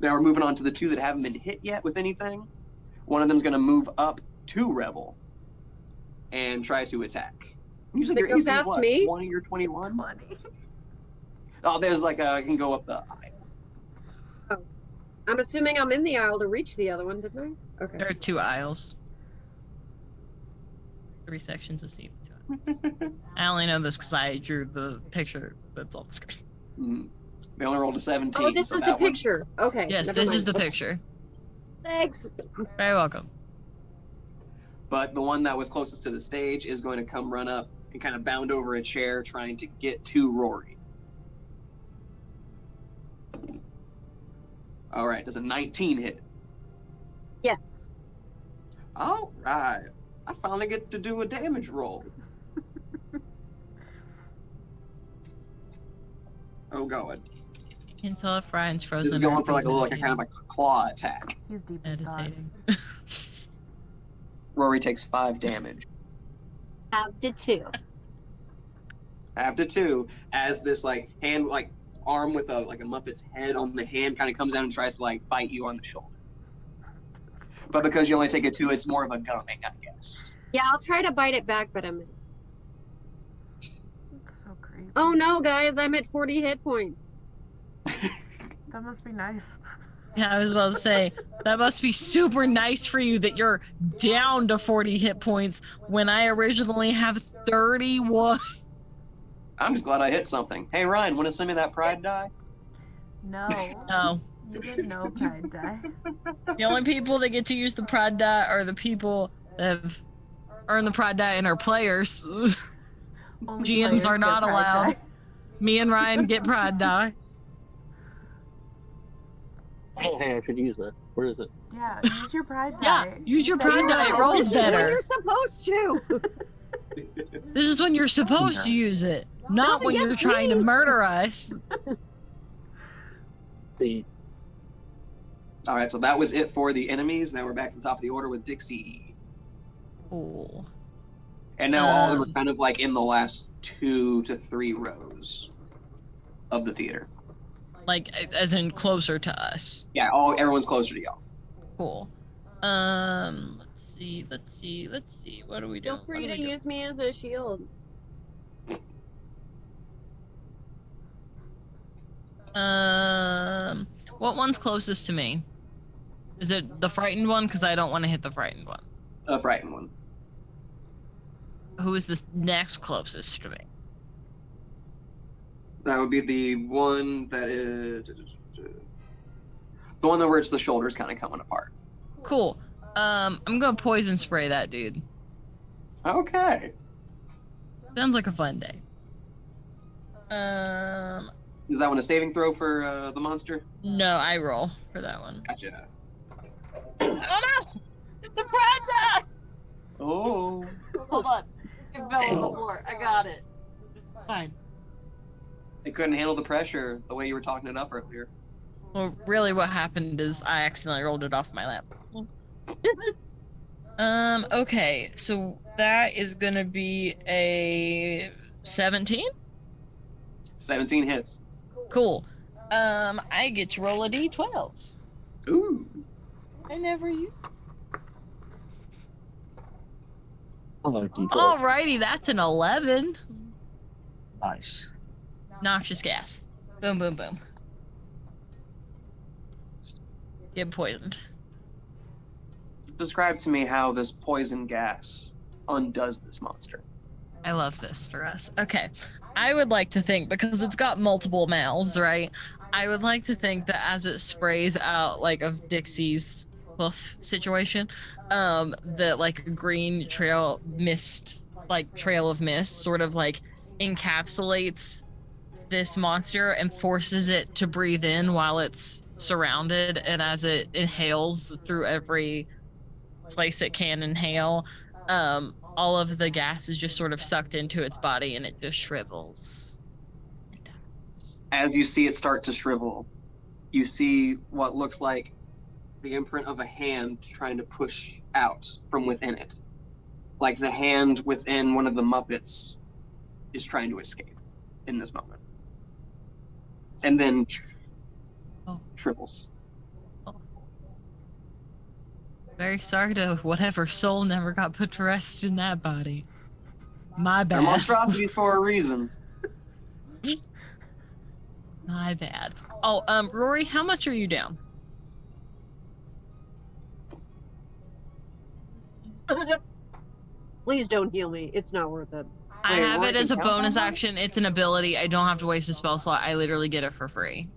Now we're moving on to the two that haven't been hit yet with anything. One of them's going to move up to Rebel and try to attack. Usually
They
your
go
AC
past
what?
me?
20 or 21?
20.
Oh, there's like I can go up the aisle.
I'm assuming I'm in the aisle to reach the other one, didn't I? Okay.
There are 2 aisles. 3 sections of seat. 2 aisles. I only know this because I drew the picture that's on the screen.
Mhm. They only rolled a 17.
Oh, this
so
is the
that one-
picture. Okay.
Yes,
never
this
mind.
is the picture.
Thanks.
Very welcome.
But the one that was closest to the stage is going to come run up and kind of bound over a chair trying to get to Rory. All right, does a 19 hit?
Yes.
All right. I finally get to do a damage roll. Oh god.
Can tell if Ryan's frozen.
This is going for like a little, like a kind of like claw attack.
He's deep in thought.
meditating.
Rory takes 5 damage.
Half to 2.
After 2, as this like hand, like arm with a like a Muppet's head on the hand kind of comes down and tries to like bite you on the shoulder. But because you only take a 2, it's more of a gumming, I guess.
Yeah, I'll try to bite it back, but I miss.
That's so creepy.
Oh no, guys, I'm at 40 hit points.
That must be nice.
Yeah, I was about to say, that must be super nice for you that you're down to 40 hit points when I originally have 31.
I'm just glad I hit something. Hey Ryan, want to send me that pride die?
No.
No.
You didn't know pride die.
The only people that get to use the prod die are the people that have earned the prod die and are players.
Only
GMs
players
are
get
not
pride
allowed.
die.
Me and Ryan get prod die.
Hey, I should use that. Where is it?
Yeah, use your pride
Yeah,
die.
use your
You said
pride
you
die, it
were
rolls
always
This is when
better.
you're supposed to.
This is when you're supposed to use it, not when you're
against
trying to
me.
murder us.
The
All right, so that was it for the enemies. Now we're back to the top of the order with Dixie.
Cool.
And now all of them are kind of like in the last 2 to 3 rows of the theater.
Like, as in closer to us.
Yeah, everyone's closer to y'all.
Cool. Let's see. What are we doing?
Feel free to use me as a shield.
What one's closest to me? Is it the frightened one? Because I don't want to hit the frightened one.
A frightened one.
Who is the next closest to me?
That would be the one that is the one that where it's the shoulders kind of coming apart.
Cool. I'm gonna poison spray that dude.
Okay.
Sounds like a fun day.
Is that one a saving throw for the monster?
No, I roll for that one.
Gotcha.
Oh no! The pride die!
Oh.
Hold on. It fell on the floor. I got it. This is fine.
It couldn't handle the pressure the way you were talking it up earlier.
Well, really what happened is I accidentally rolled it off my lap. Okay, so that is gonna be a 17?
17 hits.
Cool. I get to roll a d12.
Ooh.
I never use it.
hello, D12.
Alrighty, that's an 11.
Nice.
Noxious gas. Boom, boom, boom. Get poisoned.
Describe to me how this poison gas undoes this monster.
I love this for us. Okay. I would like to think, because it's got multiple mouths, right? I would like to think that as it sprays out, like, of Dixie's hoof situation, that, like, a green trail mist, like, trail of mist sort of, like, encapsulates this monster and forces it to breathe in while it's surrounded, and as it inhales through every place it can inhale, all of the gas is just sort of sucked into its body and it just shrivels.
As you see it start to shrivel, you see what looks like the imprint of a hand trying to push out from within it. Like the hand within one of the Muppets is trying to escape in this moment. And then shrivels.
Very sorry to whatever soul never got put to rest in that body. My
They're
bad.
monstrosities for a reason.
My bad. Oh, Rory, how much are you down?
Please don't heal me. It's not worth it.
I
Wait,
have
Rory
it as a
can count
bonus
that one?
action. It's an ability. I don't have to waste a spell slot. I literally get it for free.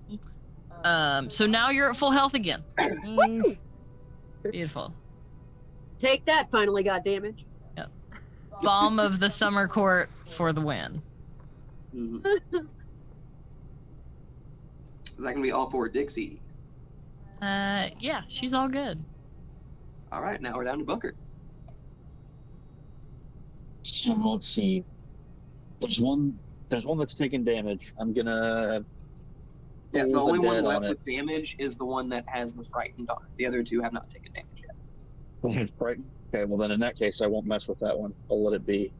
So now you're at full health again. Beautiful.
Take that. Finally got damage.
Balm of the Summer Court for the win.
Mhm. Is that gonna be all for Dixie?
Yeah, she's all good.
All right, now we're down to Booker.
So let's see. There's one that's taking damage. I'm gonna
Yeah, the
pull the
only one
dead on
left
it.
with damage is the one that has the frightened on it. The other two have not taken damage yet.
Frightened. Okay, well then in that case I won't mess with that one. I'll let it be.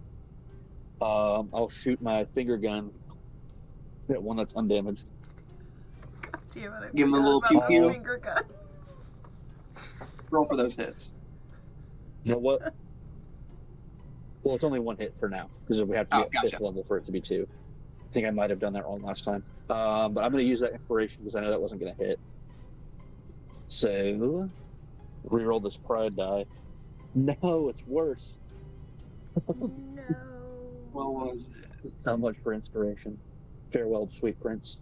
I'll shoot my finger gun at one that's undamaged.
God damn it, I
Give him a
forgot
little
about
pew
those
pew.
finger guns.
Roll for those hits.
You know what? Well, it's only one hit for now because we have to
Oh,
be at
gotcha.
5th level for it to be 2. I think I might have done that wrong last time. But I'm going to use that inspiration because I know that wasn't going to hit. So, reroll this pride die. No, it's worse.
No.
What was it?
How much for inspiration? Farewell, sweet prince.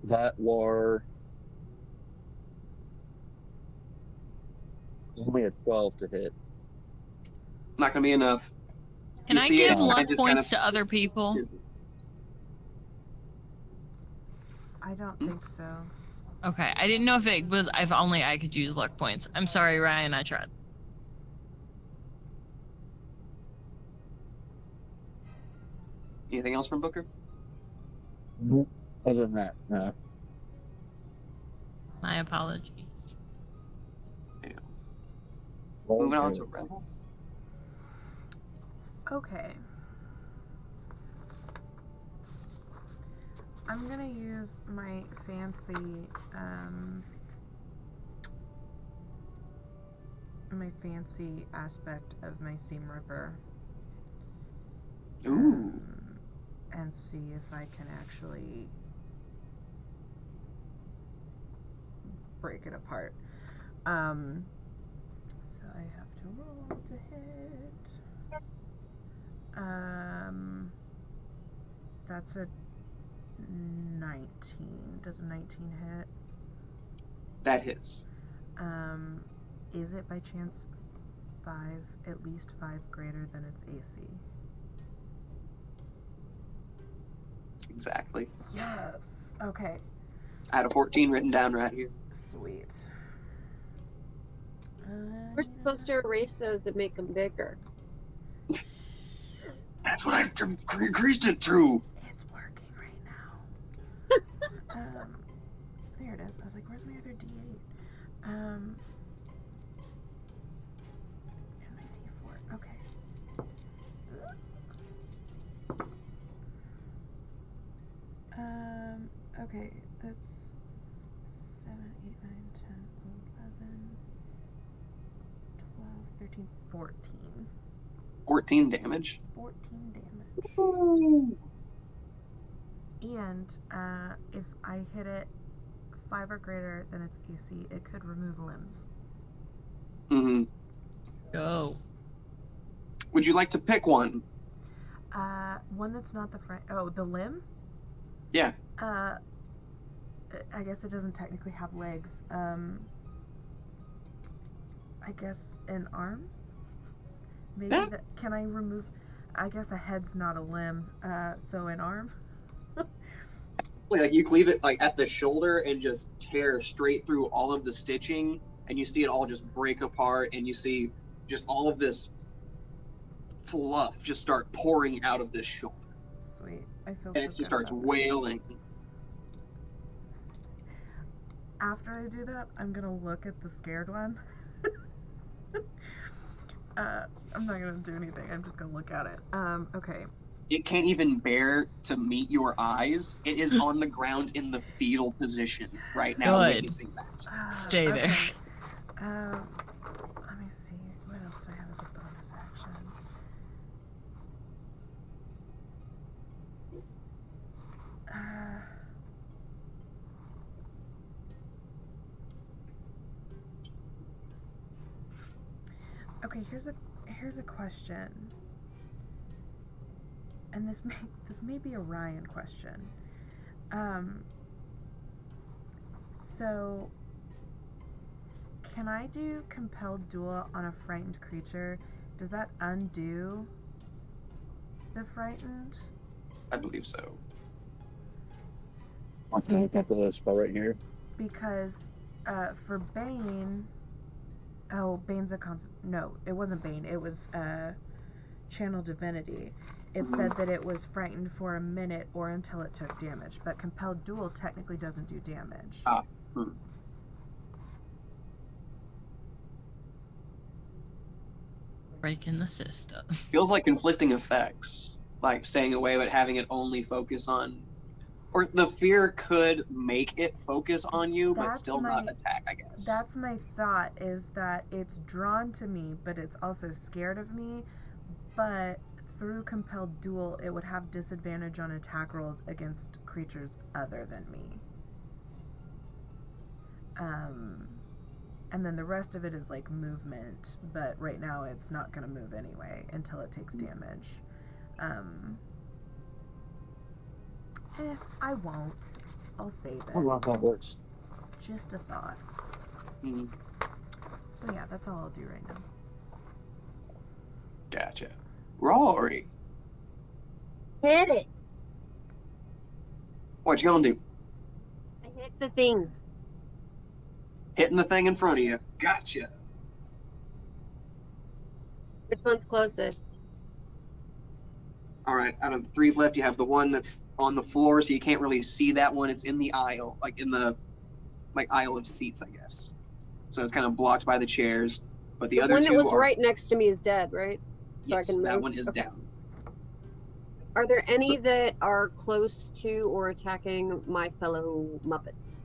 That were only a 12 to hit.
Not gonna be enough.
Can
You
I
see it,
give
and
luck
it just
points
kind
to other people?
fizzes.
I don't think so.
Okay, I didn't know if it was if only I could use luck points. I'm sorry, Ryan. I tried.
Anything else from Booker?
Other than that, no.
My apologies.
Moving on to Rebel.
Okay. I'm gonna use my fancy, aspect of my seam ripper.
Ooh.
And see if I can actually break it apart. So I have to roll to hit. That's a 19. Does a 19 hit?
That hits.
Is it by chance at least 5 greater than its AC?
Exactly.
Yes. Okay.
I had a 14 written down right here.
Sweet.
We're supposed to erase those and make them bigger.
That's what I've increased it to.
It's working right now. There it is. I was like, where's my other D8? And my D4. Okay. Okay, that's 7, 8, 9, 10, 11, 12, 13, 14.
14 damage.
14 damage. And if I hit it 5 or greater than its AC, it could remove limbs.
Mm-hmm.
Go.
Would you like to pick one?
One that's not the front. Oh, the limb?
Yeah.
I guess it doesn't technically have legs. I guess an arm? Maybe
Yeah.
Can I remove... I guess a head's not a limb, so an arm?
Like you cleave it like at the shoulder and just tear straight through all of the stitching, and you see it all just break apart, and you see just all of this fluff just start pouring out of this shoulder.
Sweet. I feel
And it
so
just
good
starts
about that.
wailing.
After I do that, I'm gonna look at the scared one. I'm not gonna do anything. I'm just gonna look at it. Okay.
It can't even bear to meet your eyes. It is on the ground in the fetal position right now,
Good.
witnessing that.
Stay there.
Okay. Let me see. What else do I have as a bonus action? Okay, here's a question, and this may be a Ryan question. So can I do compelled duel on a frightened creature? Does that undo the frightened?
I believe so.
Okay, I got the spell right here.
Because for Bane, Bane's a no, it wasn't Bane. It was Channel Divinity. It said that it was frightened for a minute or until it took damage, but Compelled Duel technically doesn't do damage.
Breaking the system.
Feels like conflicting effects, like staying away but having it only focus on, or the fear could make it focus on you but still not attack, I guess.
That's my thought, is that it's drawn to me but it's also scared of me, but through Compelled Duel it would have disadvantage on attack rolls against creatures other than me. And then the rest of it is like movement, but right now it's not going to move anyway until it takes damage. I won't. I'll save it.
I love how it works.
Just a thought. So yeah, that's all I'll do right now.
Gotcha. Rory,
Hit it.
what you gonna do?
I hit the things.
Hitting the thing in front of you. Gotcha.
Which one's closest?
All right, out of the 3 left, you have the one that's on the floor, so you can't really see that one. It's in the aisle, like in the aisle of seats, I guess. So it's kind of blocked by the chairs. But the other
one
two
that was
are,
right next to me is dead, right? So
yes,
I can
that
move?
one is
Okay.
down.
Are there any that are close to or attacking my fellow Muppets?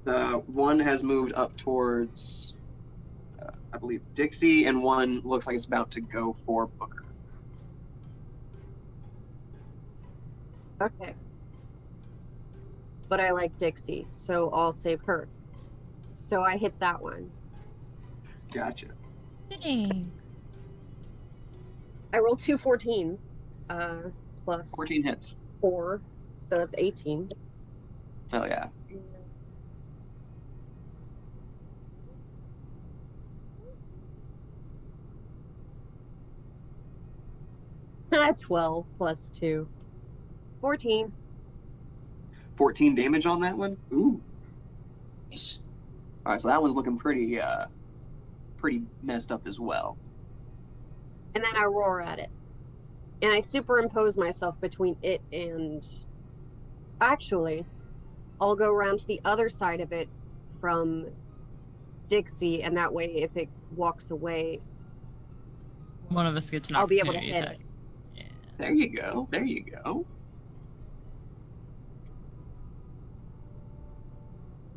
The one has moved up towards, I believe, Dixie, and one looks like it's about to go for Booker.
Okay. But I like Dixie, so I'll save her. So I hit that one.
Gotcha.
Thanks.
I rolled 2 14s, plus
14 hits.
4, so it's 18.
Oh, yeah.
That's 12 plus 2. 14.
14 damage on that one? Ooh. All right, so that one's looking pretty messed up as well.
And then I roar at it. And I superimpose myself between it and... Actually, I'll go around to the other side of it from Dixie, and that way if it walks away,
One of us gets an
I'll be able to
opportunity
hit
attack.
it.
Yeah.
There you go. There you go.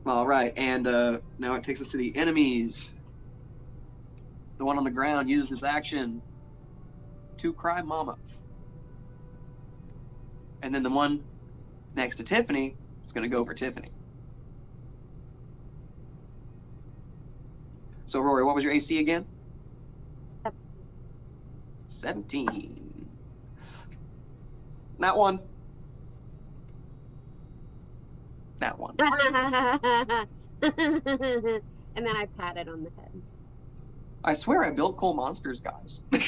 All right, and now it takes us to the enemies. The one on the ground used this action to cry mama. And then the one next to Tiffany is going to go for Tiffany. So, Rory, what was your AC again? 17. Not one. That one.
And then I pat it on the head.
I swear I built cool monsters, guys. They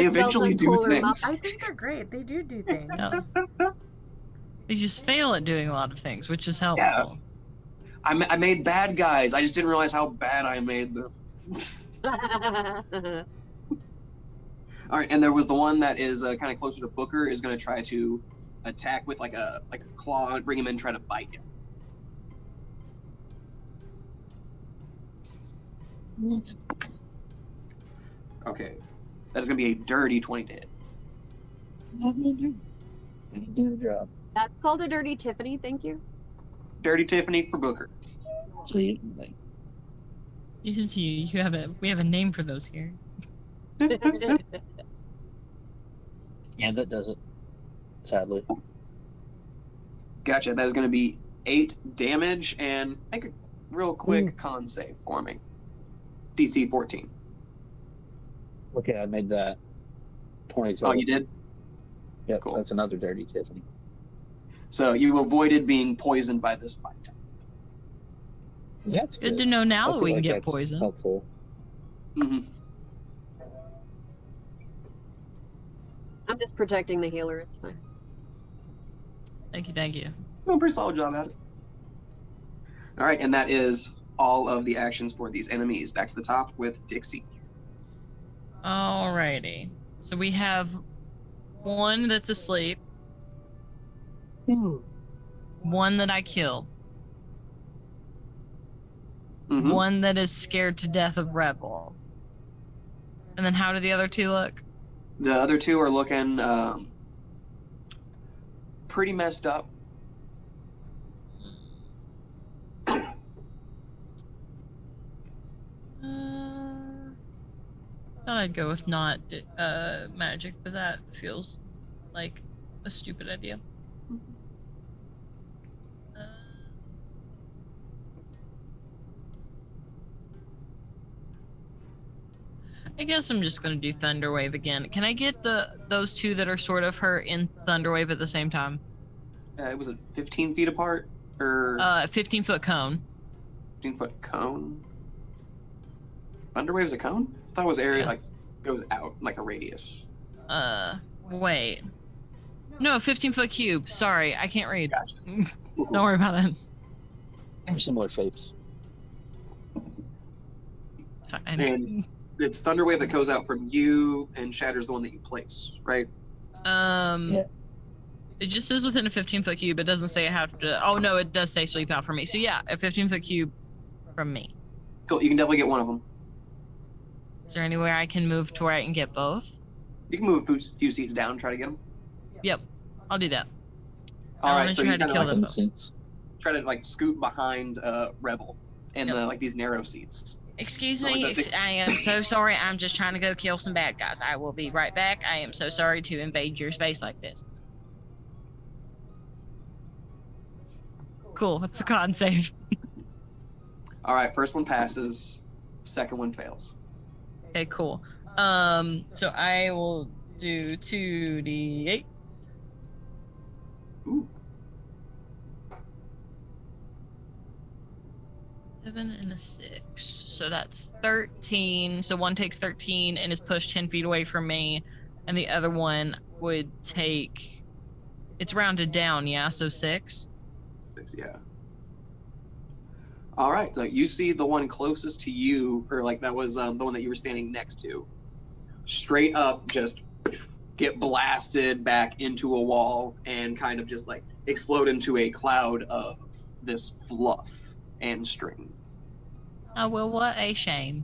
eventually do things.
I think they're great. They do things.
Yeah. They just fail at doing a lot of things, which is helpful.
I made bad guys. I just didn't realize how bad I made them. All right, and there was the one that is kind of closer to Booker, is going to try to attack with like a claw, bring him in, try to bite him. Okay, that is going to be a dirty 20 to hit.
Do the job.
That's called a dirty Tiffany, thank you.
Dirty Tiffany for Booker.
Sweet.
We have a name for those here.
And that does it. Sadly.
Gotcha. That is going to be 8 damage, and make a real quick con save for me. DC 14.
Okay, I made that 22.
Oh, you did?
Yep,
Cool.
That's another dirty Tiffany.
So you avoided being poisoned by this bite.
That's
Good to know now
I
that
feel
we can
like
get
that's
poisoned.
Helpful.
Mm-hmm.
I'm just protecting the healer. It's fine.
Thank you, thank you.
No, pretty solid job at it. All right, and that is all of the actions for these enemies. Back to the top with Dixie.
Alrighty. So we have one that's asleep, one that I killed,
Mhm.
one that is scared to death of Rebel. And then how do the other two look?
The other two are looking pretty messed up.
Thought I'd go with not magic, but that feels like a stupid idea. I guess I'm just gonna do Thunderwave again. Can I get those two that are sort of hurt in Thunderwave at the same time?
Was it 15 feet apart or
15-foot cone.
15-foot cone? Thunderwave's a cone? I thought it was area like goes out like a radius.
Wait. No, 15-foot cube. Sorry, I can't read.
Gotcha.
Don't worry about it.
Similar shapes.
Fine.
And it's Thunderwave that goes out from you, and Shatter's the one that you place, right?
It just says within a 15-foot cube. It doesn't say I have to. Oh no, it does say sweep out for me. So yeah, a 15-foot cube from me.
Cool. You can definitely get one of them.
Is there anywhere I can move to where I can get both?
You can move a few seats down and try to get them.
Yep, I'll do that.
All right, so you
try to
kind
kill
of
them
like,
both.
try to like scoot behind Rebel in the like these narrow seats.
Excuse
Oh,
me,
is that
I am so sorry. I'm just trying to go kill some bad guys. I will be right back. I am so sorry to invade your space like this. Cool. It's a con save.
All right, first one passes, second one fails.
Okay, cool. So I will do 2d8.
Ooh.
7 and a 6. So that's 13. So one takes 13 and is pushed 10 feet away from me. And the other one would take. It's rounded down, yeah? So 6.
6, yeah. All right, so you see the one closest to you, or like that was the one that you were standing next to, straight up just get blasted back into a wall and kind of just like explode into a cloud of this fluff and string.
Oh, well, what a shame.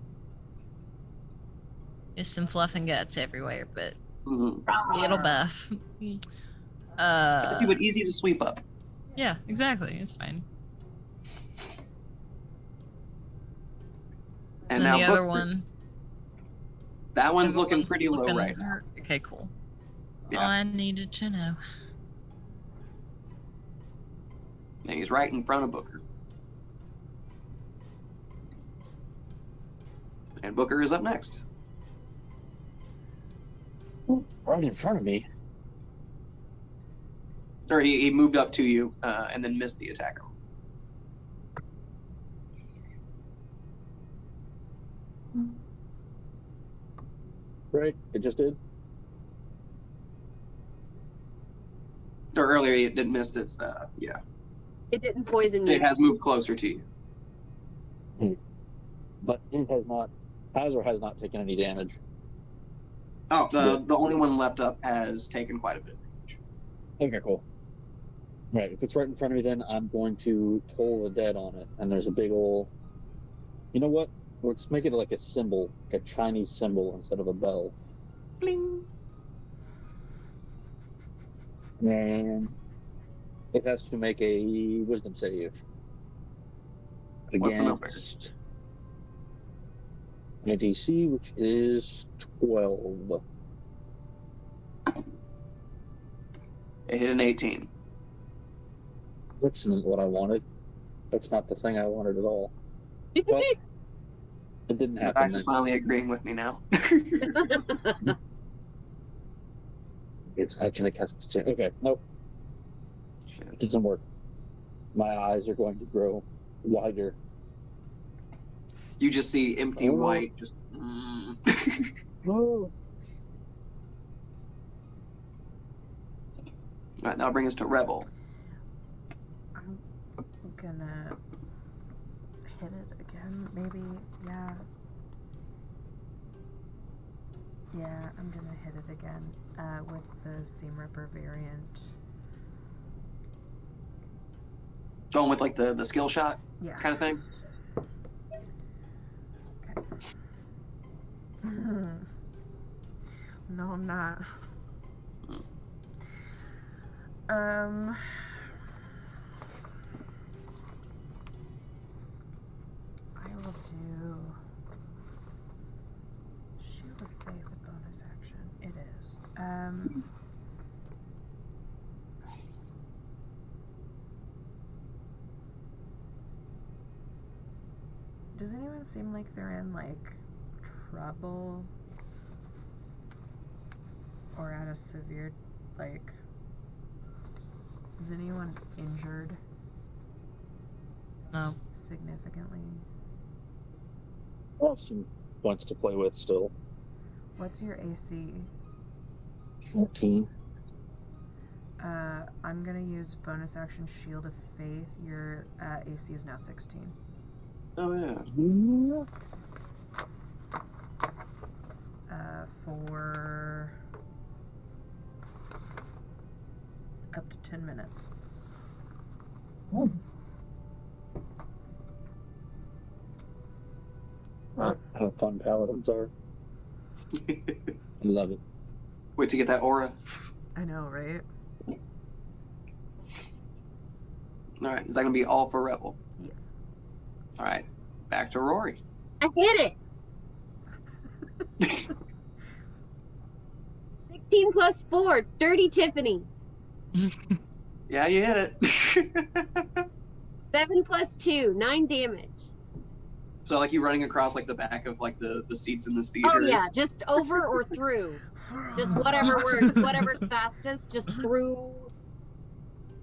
There's some fluff and guts everywhere, but it'll buff.
I see what easy to sweep up.
Yeah, exactly. It's fine.
And
then
now
the other
Booker.
one.
That one's
the
looking
one's
pretty low
looking
right now.
hurt. Okay, cool.
Yeah.
All I needed to know.
And he's right in front of Booker. And Booker is up next.
Right in front of me.
Or he moved up to you and then missed the attacker.
Right, it just did.
Or earlier it didn't miss its, yeah.
It didn't poison you.
It has moved closer to you.
But it has or has not taken any damage.
Oh, the only one left up has taken quite a bit of damage.
Okay, cool. Right, if it's right in front of me, then I'm going to toll the dead on it. And there's a big old. You know what? Let's make it like a symbol, like a Chinese symbol instead of a bell.
Bling.
And it has to make a wisdom save.
What's the number?
Against my DC, which is 12.
It hit an 18.
That's not what I wanted. That's not the thing I wanted at all. But it didn't
The
happen.
dice is finally agreeing with me now.
It's actually cast. Okay, nope.
Shit.
Doesn't work. My eyes are going to grow wider.
You just see empty
Oh.
white, just.
Oh.
right, that'll bring us to Rebel.
I'm gonna hit it again, maybe. Yeah. Yeah, I'm gonna hit it again with the Seam Ripper variant.
Going with like the skill shot
Yeah.
kind of thing.
Okay. No, I'm not. I will do Shield of Faith a bonus action. It is. Does anyone seem like they're in like trouble or at a severe like? Is anyone injured
No.
significantly?
I have some points to play with still.
What's your AC?
14.
I'm gonna use bonus action Shield of Faith. Your AC is now 16.
Oh yeah.
For up to 10 minutes.
How fun paladins are. I love it.
Wait to get that aura.
I know, right?
All right, is that gonna be all for Rebel?
Yes.
All right, back to Rory.
I hit it. 16 plus 4, Dirty Tiffany.
Yeah, you hit it.
7 plus 2, 9 damage.
So like you running across like the back of like the seats in this theater.
Oh yeah, just over or through. Just whatever works, whatever's fastest, just through.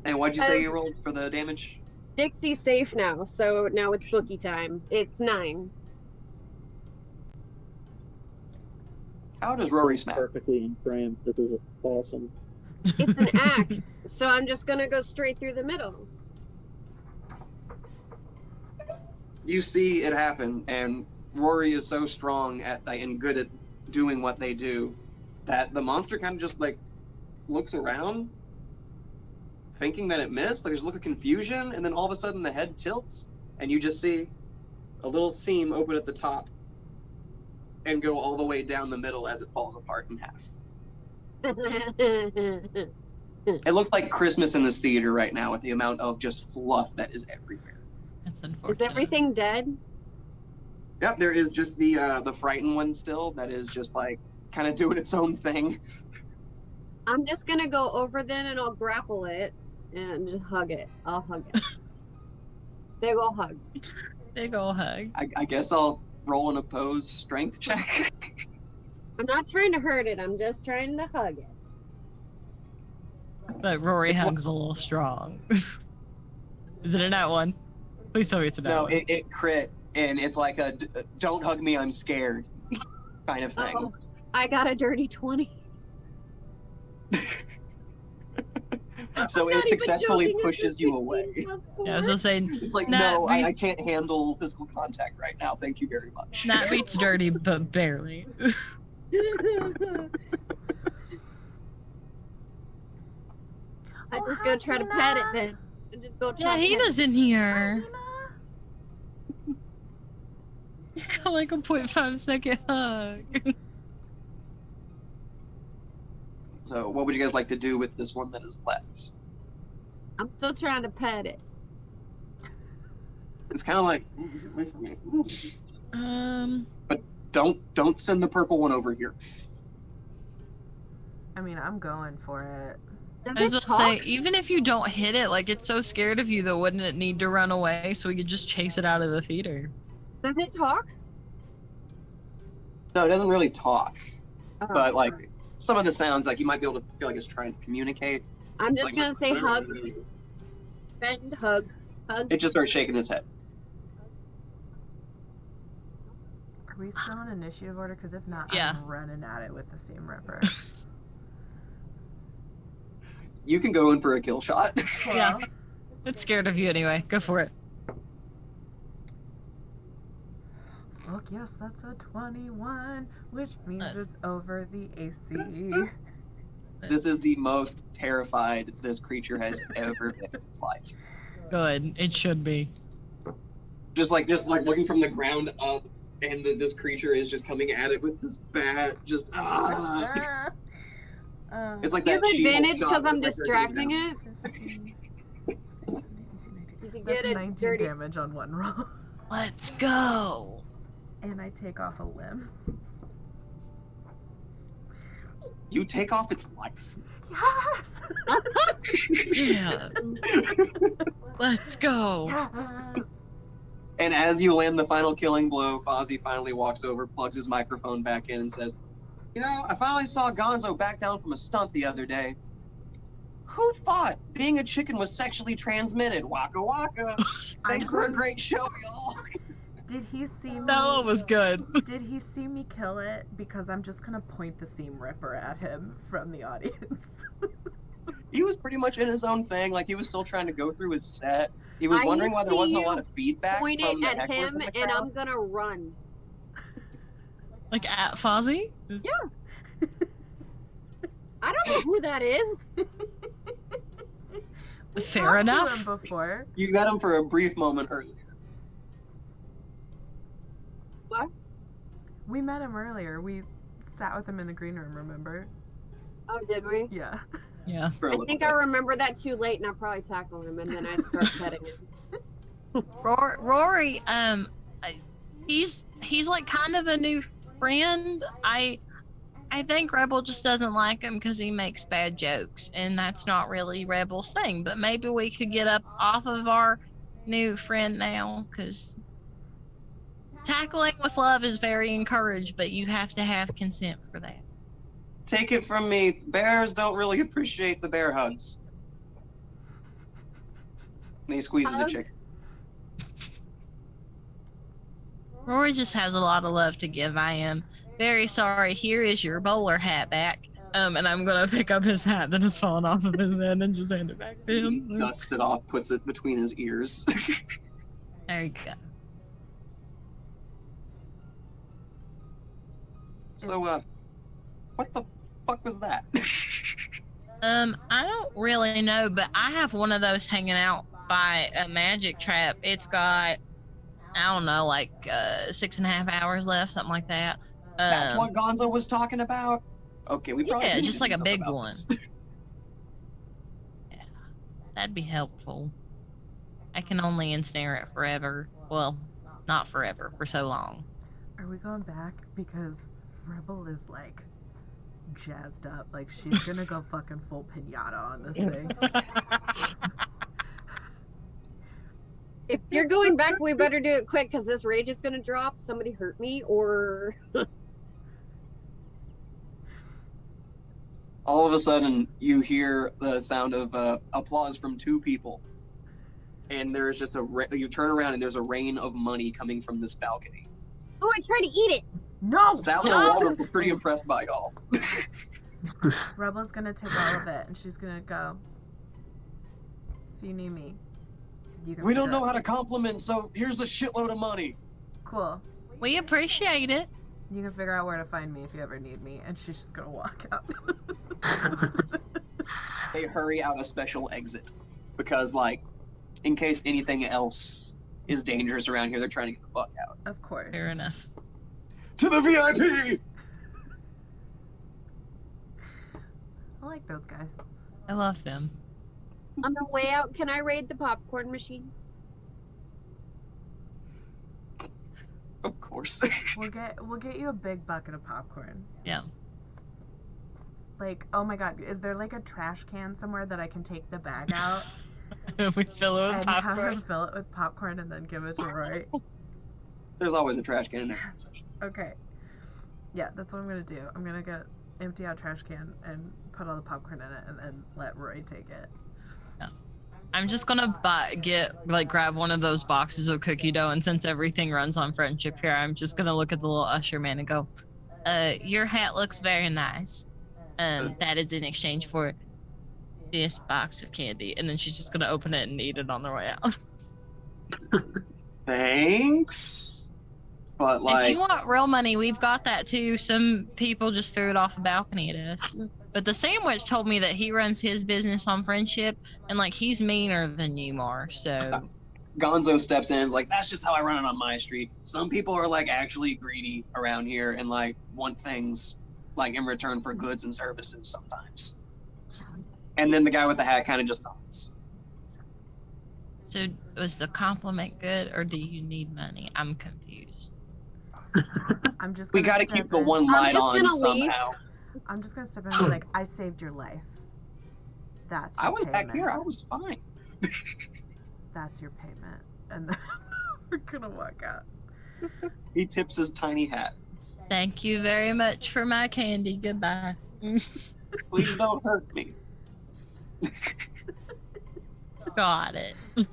And what'd you say you rolled for the damage?
Dixie's safe now, so now it's bookie time. It's 9.
How does Rory smack?
Perfectly in frames. This is awesome.
It's an axe, so I'm just gonna go straight through the middle.
You see it happen, and Rory is so strong at and good at doing what they do that the monster kind of just like looks around, thinking that it missed. Like there's a look of confusion, and then all of a sudden the head tilts, and you just see a little seam open at the top and go all the way down the middle as it falls apart in half. It looks like Christmas in this theater right now with the amount of just fluff that is everywhere.
That's
Is
unfortunate.
everything dead?
Yep, there is just the frightened one still that is just like kind of doing its own thing.
I'm just gonna go over then and I'll grapple it and just hug it. I'll hug it. Big ol' hug.
Big ol' hug.
I guess I'll roll an opposed strength check.
I'm not trying to hurt it, I'm just trying to hug it.
But Rory hugs a little strong. Is it a nat one? Please tell me it's a nat
No,
one.
it crit, and it's like a "don't hug me, I'm scared" kind of thing.
Uh-oh. I got a dirty 20.
So
I'm not
it
even
successfully
joking, it's
pushes
a
you
16
away.
plus
Yeah, I was
4.
just saying,
It's like,
Nat
no, I
beats-
can't handle physical contact right now. Thank you very much.
Nat beats dirty, but barely.
I'm just gonna try to pet it then. And just go try
Yeah,
to pet
Hina's in here. You got like a 0.5-second hug.
So what would you guys like to do with this one that is left?
I'm still trying to pet it.
It's kind of like, "Ooh, get away from me." But don't send the purple one over here.
I mean, I'm going for it.
Does
I was
it
just
talk?
say, even if you don't hit it, like it's so scared of you, though, wouldn't it need to run away so we could just chase it out of the theater?
Does it talk?
No, it doesn't really talk,
Oh,
but like
alright.
some of the sounds, like you might be able to feel like it's trying to communicate.
I'm
It's
just
like,
gonna say hug, bend, hug, hug.
It just starts shaking its head.
Are we still in initiative order? Because if not,
Yeah.
I'm running at it with the Seam Ripper.
You can go in for a kill shot.
Yeah. It's scared of you anyway. Go for it.
Fuck yes, that's a 21, which means
Nice.
it's over the AC.
This is the most terrified this creature has ever been in its life.
Good. It should be.
Just like looking from the ground up, and this creature is just coming at it with this bat. Just it's like
You have
that She-Hulk
advantage
shot
because I'm
with, like,
distracting
her
it. You can
That's
get a
19
dirty.
damage on one roll.
Let's go.
And I take off a limb.
You take off its life.
Yes!
Yeah. Let's go.
Yes!
And as you land the final killing blow, Fozzie finally walks over, plugs his microphone back in, and says, "You know, I finally saw Gonzo back down from a stunt the other day. Who thought being a chicken was sexually transmitted? Waka waka. Thanks for a great show, y'all."
Did he see me?
That one was good.
Did he see me kill it? Because I'm just gonna point the seam ripper at him from the audience.
He was pretty much in his own thing. Like, he was still trying to go through his set. He was wondering why there wasn't a lot of feedback
Point
from
it
the
at
hecklers
him,
in the
and
crowd.
I'm gonna run.
Like at Fozzie?
I don't know who that is.
We
Fair
talked to
enough.
him before.
You met him for a brief moment earlier.
What?
We met him earlier. We sat with him in the green room, remember?
Oh, did we?
Yeah.
Yeah.
For a
I
little
think
bit.
I remember that too late, and I probably tackled him, and then I start petting him.
Rory, he's like kind of a new friend. I think Rebel just doesn't like him because he makes bad jokes, and that's not really Rebel's thing. But maybe we could get up off of our new friend now, because tackling with love is very encouraged, but you have to have consent for that.
Take it from me, bears don't really appreciate the bear hugs. And he squeezes a chicken.
Rory just has a lot of love to give. I am very sorry. Here is your bowler hat back. And I'm gonna pick up his hat that has fallen off of his head and just hand it back to
He
him.
dusts it off, puts it between his ears.
There you go.
So, what the fuck was that?
I don't really know, but I have one of those hanging out by a magic trap. It's got, I don't know, like 6.5 hours left, something like that.
That's what Gonzo was talking about? Okay, we probably
Yeah,
need
just
to do
like a
something
big
about
one.
this.
Yeah, that'd be helpful. I can only ensnare it forever. Well, not forever, for so long.
Are we going back? Because Rebel is like jazzed up. Like she's gonna go fucking full pinata on this thing.
If you're going back, we better do it quick because this rage is gonna drop. Somebody hurt me, or
All of a sudden, you hear the sound of applause from two people. And there's just you turn around and there's a rain of money coming from this balcony.
oh, I tried to eat it.
No!
Stout and Waldorf were pretty impressed by y'all.
Rebel's gonna take all of it and she's gonna go. If you need me, you can
We don't
figure
know
out-
how to compliment, so here's a shitload of money.
Cool.
We appreciate it.
You can figure out where to find me if you ever need me. And she's just gonna walk out.
They hurry out a special exit. Because, like, in case anything else is dangerous around here, they're trying to get the fuck out.
Of course.
Fair enough.
To the VIP!
I like those guys.
I love them.
On the way out, can I raid the popcorn machine?
Of course.
We'll get you a big bucket of popcorn.
Yeah.
Like, oh my god, is there like a trash can somewhere that I can take the bag out
We fill it with
and have
popcorn.
him fill it with popcorn and then give it to Roy?
There's always a trash can in there.
Okay. Yeah, that's what I'm gonna do. I'm gonna empty out trash can and put all the popcorn in it and then let Roy take it.
I'm just gonna grab one of those boxes of cookie dough, and since everything runs on friendship here, I'm just gonna look at the little usher man and go, your hat looks very nice. That is in exchange for this box of candy, and then she's just gonna open it and eat it on the way out.
Thanks. But
If you
like,
want real money, we've got that too. Some people just threw it off a balcony at us. But the sandwich told me that he runs his business on friendship, and like he's meaner than you are. So
Gonzo steps in and is like, that's just how I run it on my street. Some people are like actually greedy around here and like want things like in return for goods and services sometimes. And then the guy with the hat kind of just nods.
So was the compliment good, or do you need money? I'm confused.
I'm just.
We
gonna
got to
step
keep the
in.
one light
just
on
gonna leave.
somehow.
I'm just gonna step in and be like, I saved your life. That's your
I was
payment.
back here. I was fine.
That's your payment. And then we're gonna walk out.
He tips his tiny hat.
Thank you very much for my candy. Goodbye.
Please don't hurt me.
Got it.
Yes.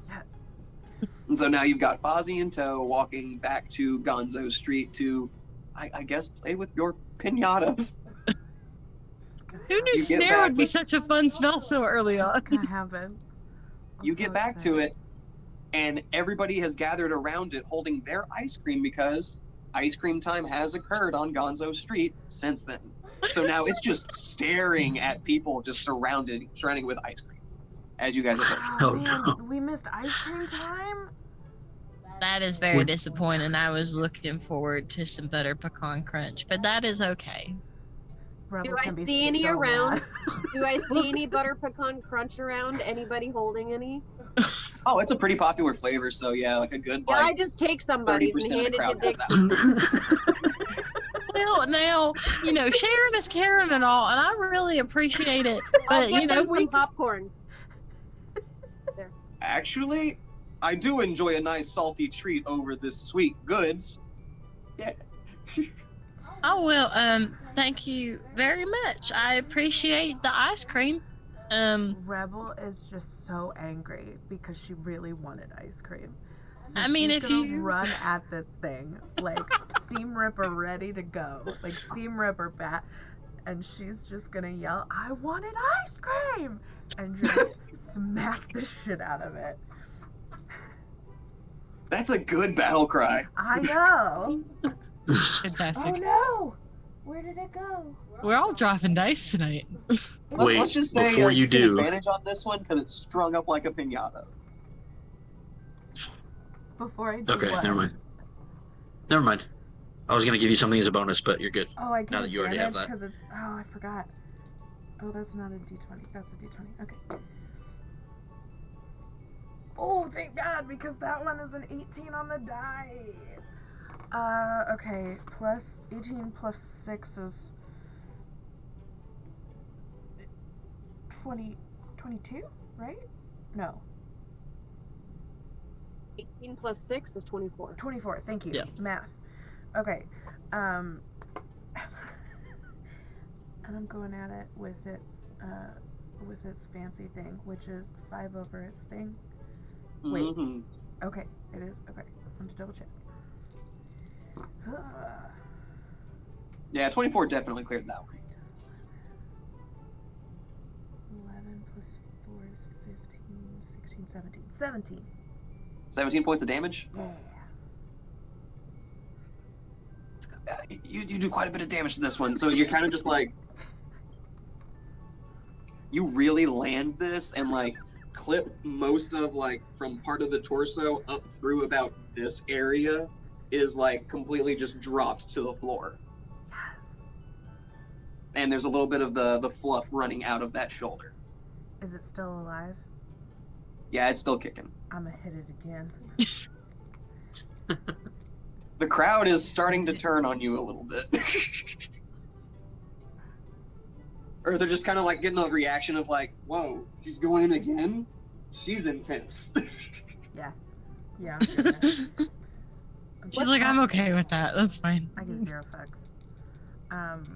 And so now you've got Fozzie in tow walking back to Gonzo Street to, I guess, play with your pinata.
Who knew
You get
snare
back
would be
with-
such a fun spell so early on?
It's gonna happen. I'm
You
so
get back to
excited.
it, and everybody has gathered around it holding their ice cream because ice cream time has occurred on Gonzo Street since then. So now it's just staring at people just surrounding it with ice cream as you guys approach.
Oh,
Oh,
man,
no.
we missed ice cream time?
That is very disappointing. I was looking forward to some butter pecan crunch, but that is okay.
Rebel's
I
gonna be
see any
so
around?
mad.
Do I see any butter pecan crunch around? Anybody holding any?
Oh, it's a pretty popular flavor, so yeah, like a good
Yeah, I
like
just take somebody's and
30% of
hand
the
it to
crowd
Dick.
has that.
Well, now, sharing is caring and all, and I really appreciate it.
I'll
But,
get them
we
some popcorn.
Actually, I do enjoy a nice salty treat over this sweet goods. Yeah.
Oh, well, thank you very much. I appreciate the ice cream.
Rebel is just so angry because she really wanted ice cream. So
I mean,
she's
if
gonna
you-
run at this thing like Seam Ripper ready to go, like Seam Ripper bat, and she's just gonna yell, "I wanted ice cream!" and just smack the shit out of it.
That's a good battle cry.
I know.
Fantastic.
Oh no! Where did it go?
We're all dropping dice tonight.
Wait,
Let's just say
before you
get
do-
advantage on this one because it's strung up like a piñata.
Before I do
Okay,
what?
never mind. Never mind. I was gonna give you something as a bonus, but you're good.
Oh, I get
Now that you already have
because it's. Oh, I forgot. Oh, that's not a D20. That's a D20. Okay. Oh, thank God, because that one is an 18 on the die. Okay. Plus 18 plus 6 is 22, right? No,
18 plus 6 is 24.
24. Thank you.
Yeah.
Math. Okay. And I'm going at it with its fancy thing, which is 5 over its thing. Wait.
Mhm.
Okay, it is. Okay, I want to double check.
Yeah, 24 definitely cleared that one.
11 plus 4 is 15, 16, 17. 17.
17 points of damage.
Yeah.
You do quite a bit of damage to this one, so you're kind of just like, you really land this and like clip most of like from part of the torso up through about this area is like completely just dropped to the floor,
Yes.
and there's a little bit of the fluff running out of that shoulder.
Is it still alive?
Yeah, it's still kicking.
I'm gonna hit it again.
The crowd is starting to turn on you a little bit. Or they're just kind of like getting a reaction of like, whoa, she's going in again? She's intense.
Yeah. Yeah. I'm doing it.
She's like, I'm okay with that. That's fine.
I get 0 fucks.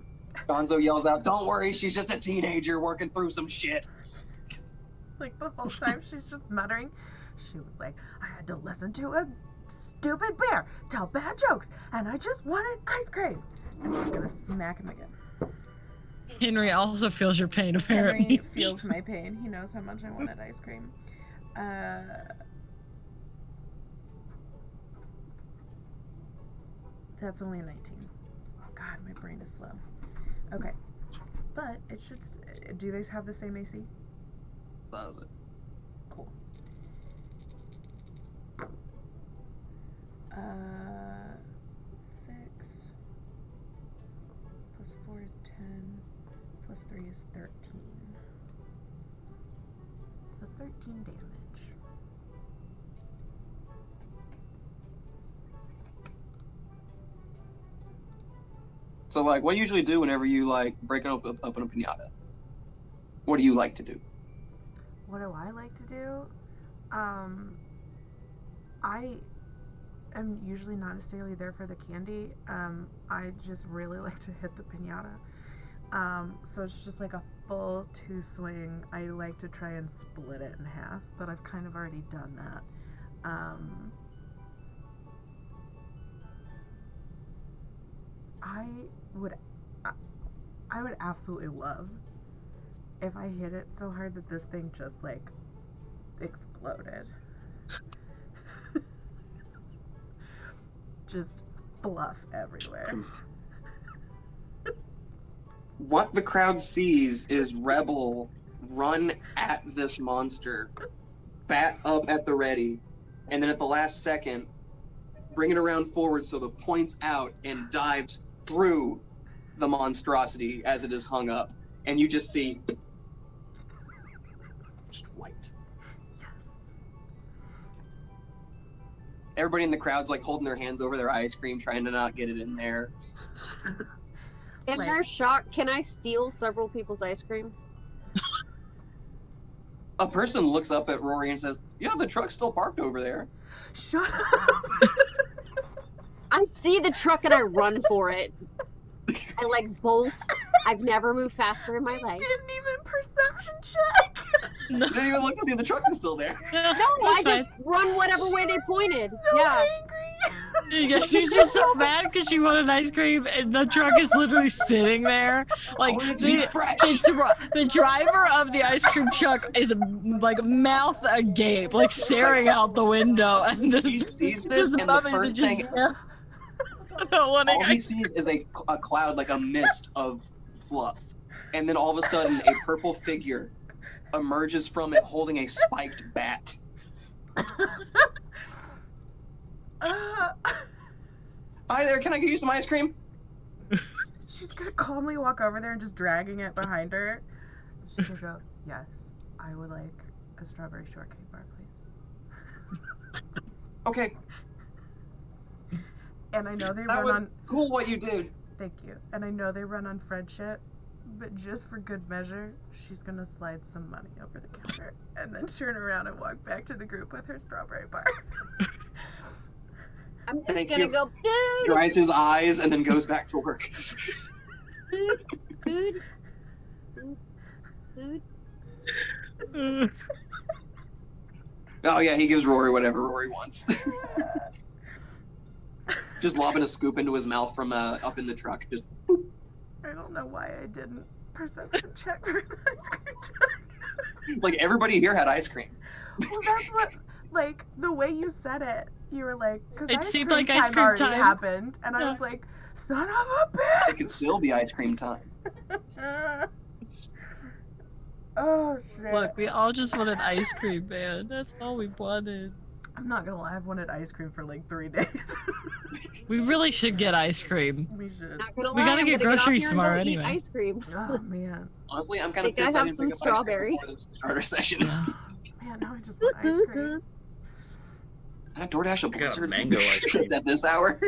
Gonzo yells out, don't worry, she's just a teenager working through some shit.
Like the whole time she's just muttering. She was like, I had to listen to a stupid bear tell bad jokes, and I just wanted ice cream. And she's gonna smack him again.
Henry also feels your pain, apparently.
Henry feels my pain. He knows how much I wanted ice cream. That's only a 19. God, my brain is slow. Okay. But it should... do they have the same AC?
That was it.
Cool. 6 plus 4 is 10 plus 3 is 13. So 13 damage.
So, like, what do you usually do whenever you, like, break open a pinata? What do you like to do?
What do I like to do? I am usually not necessarily there for the candy. I just really like to hit the piñata. So it's just like a full 2 swing. I like to try and split it in half, but I've kind of already done that. I would absolutely love if I hit it so hard that this thing just like exploded. Just fluff everywhere.
What the crowd sees is Rebel run at this monster, bat up at the ready, and then at the last second, bring it around forward so the point's out and dives through the monstrosity as it is hung up. And you just see just white.
Yes.
Everybody in the crowd's like holding their hands over their ice cream, trying to not get it in there.
In their shock, can I steal several people's ice cream?
A person looks up at Rory and says, "Yeah, the truck's still parked over there."
Shut up.
I see the truck and I run for it. I like bolt. I've never moved faster in my life.
Didn't even perception check.
You didn't even look to see if the truck is still there.
No, I just run whatever way they pointed.
So
Yeah.
angry.
She's just so mad because she wanted ice cream and the truck is literally sitting there. Like the driver of the ice cream truck is like mouth agape, like staring out the window, and
He sees this, and the first thing all he sees is a cloud, like a mist of fluff, and then all of a sudden a purple figure emerges from it holding a spiked bat. Hi there, can I get you some ice cream?
She's gonna calmly walk over there and just dragging it behind her. She's gonna go, yes, I would like a strawberry shortcake bar, please.
Okay.
And I know they
That
run
was
on...
cool what you did.
Thank you. And I know they run on friendship, but just for good measure, she's gonna slide some money over the counter and then turn around and walk back to the group with her strawberry bar.
I'm just
Thank
gonna
you.
go, food,
Dries his eyes and then goes back to work.
food, food, food, food.
Oh yeah, he gives Rory whatever Rory wants. Just lobbing a scoop into his mouth from up in the truck. Just
I don't know why I didn't perception check for the ice cream truck.
like everybody here had ice cream.
Well, that's what, like, the way you said it, you were like, because
It seemed like ice cream
already
time.
happened, and I was like, son of a bitch!
It could still be ice cream time.
Oh, shit.
Look, we all just wanted ice cream, man. That's all we wanted.
I'm not gonna lie, I've wanted ice cream for like 3 days.
We really should get ice cream.
We should.
Not gonna
We
lie,
gotta
I'm
get
gonna
groceries
off here and go
tomorrow
eat
anyway.
Ice cream.
Oh, man.
Honestly, I'm kind of
Think I
pissed I
have
didn't
some
pick up
strawberry.
ice cream before the starter session.
Yeah.
Man, now I just want ice cream.
I DoorDash a
I got
blizzard
mango ice cream.
at this hour.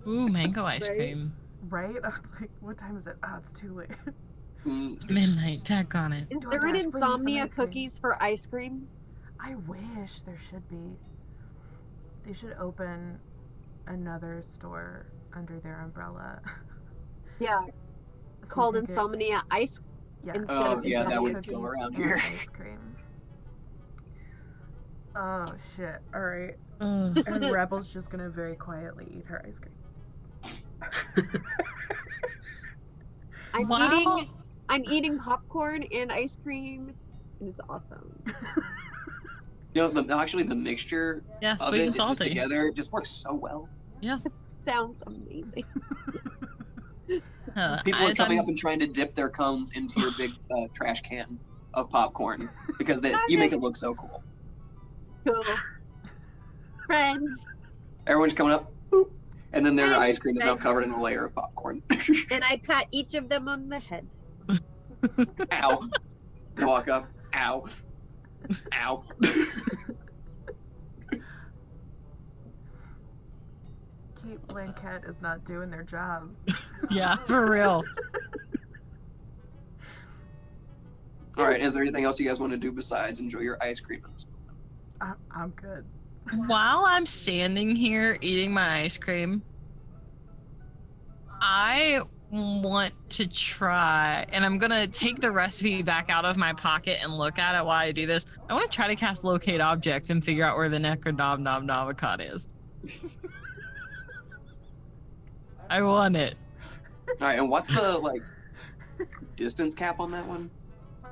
Ooh, mango ice
Right?
cream.
Right? I was like, what time is it? Oh, it's too late.
Mm,
Midnight, tack on it.
Is
DoorDash,
there
bring
an
me some
insomnia
ice cream.
cookies for ice cream?
I wish there should be. They should open another store under their umbrella.
Yeah,
So
called
you could get-
Insomnia Ice.
Yeah.
instead
Oh,
of
yeah, that would
cookies
go around
and
here.
Ice cream. Oh shit! All right,
Ugh.
and Rebel's just gonna very quietly eat her ice cream.
I'm
Wow.
I'm eating popcorn and ice cream, and it's awesome.
You know, actually, the mixture
Yeah,
of
sweet
it
and
just
salty.
together just works so well.
Yeah.
Sounds amazing.
People are
As
coming
I'm-
up and trying to dip their cones into your big trash can of popcorn because you
Okay.
make it look so cool.
Cool. Friends.
Everyone's coming up, boop, and then their
Friends.
ice cream is now covered in a layer of popcorn.
And I pat each of them on the head.
Ow. I walk up. Ow. Ow.
Kate Blanchett is not doing their job.
Yeah, for real.
All right. Is there anything else you guys want to do besides enjoy your ice cream?
I'm good.
While I'm standing here eating my ice cream, I want to try, and I'm gonna take the recipe back out of my pocket and look at it while I do this. I want to try to cast locate objects and figure out where the Necronomnomnomicon is. I want it.
All right. And what's the distance cap on that one?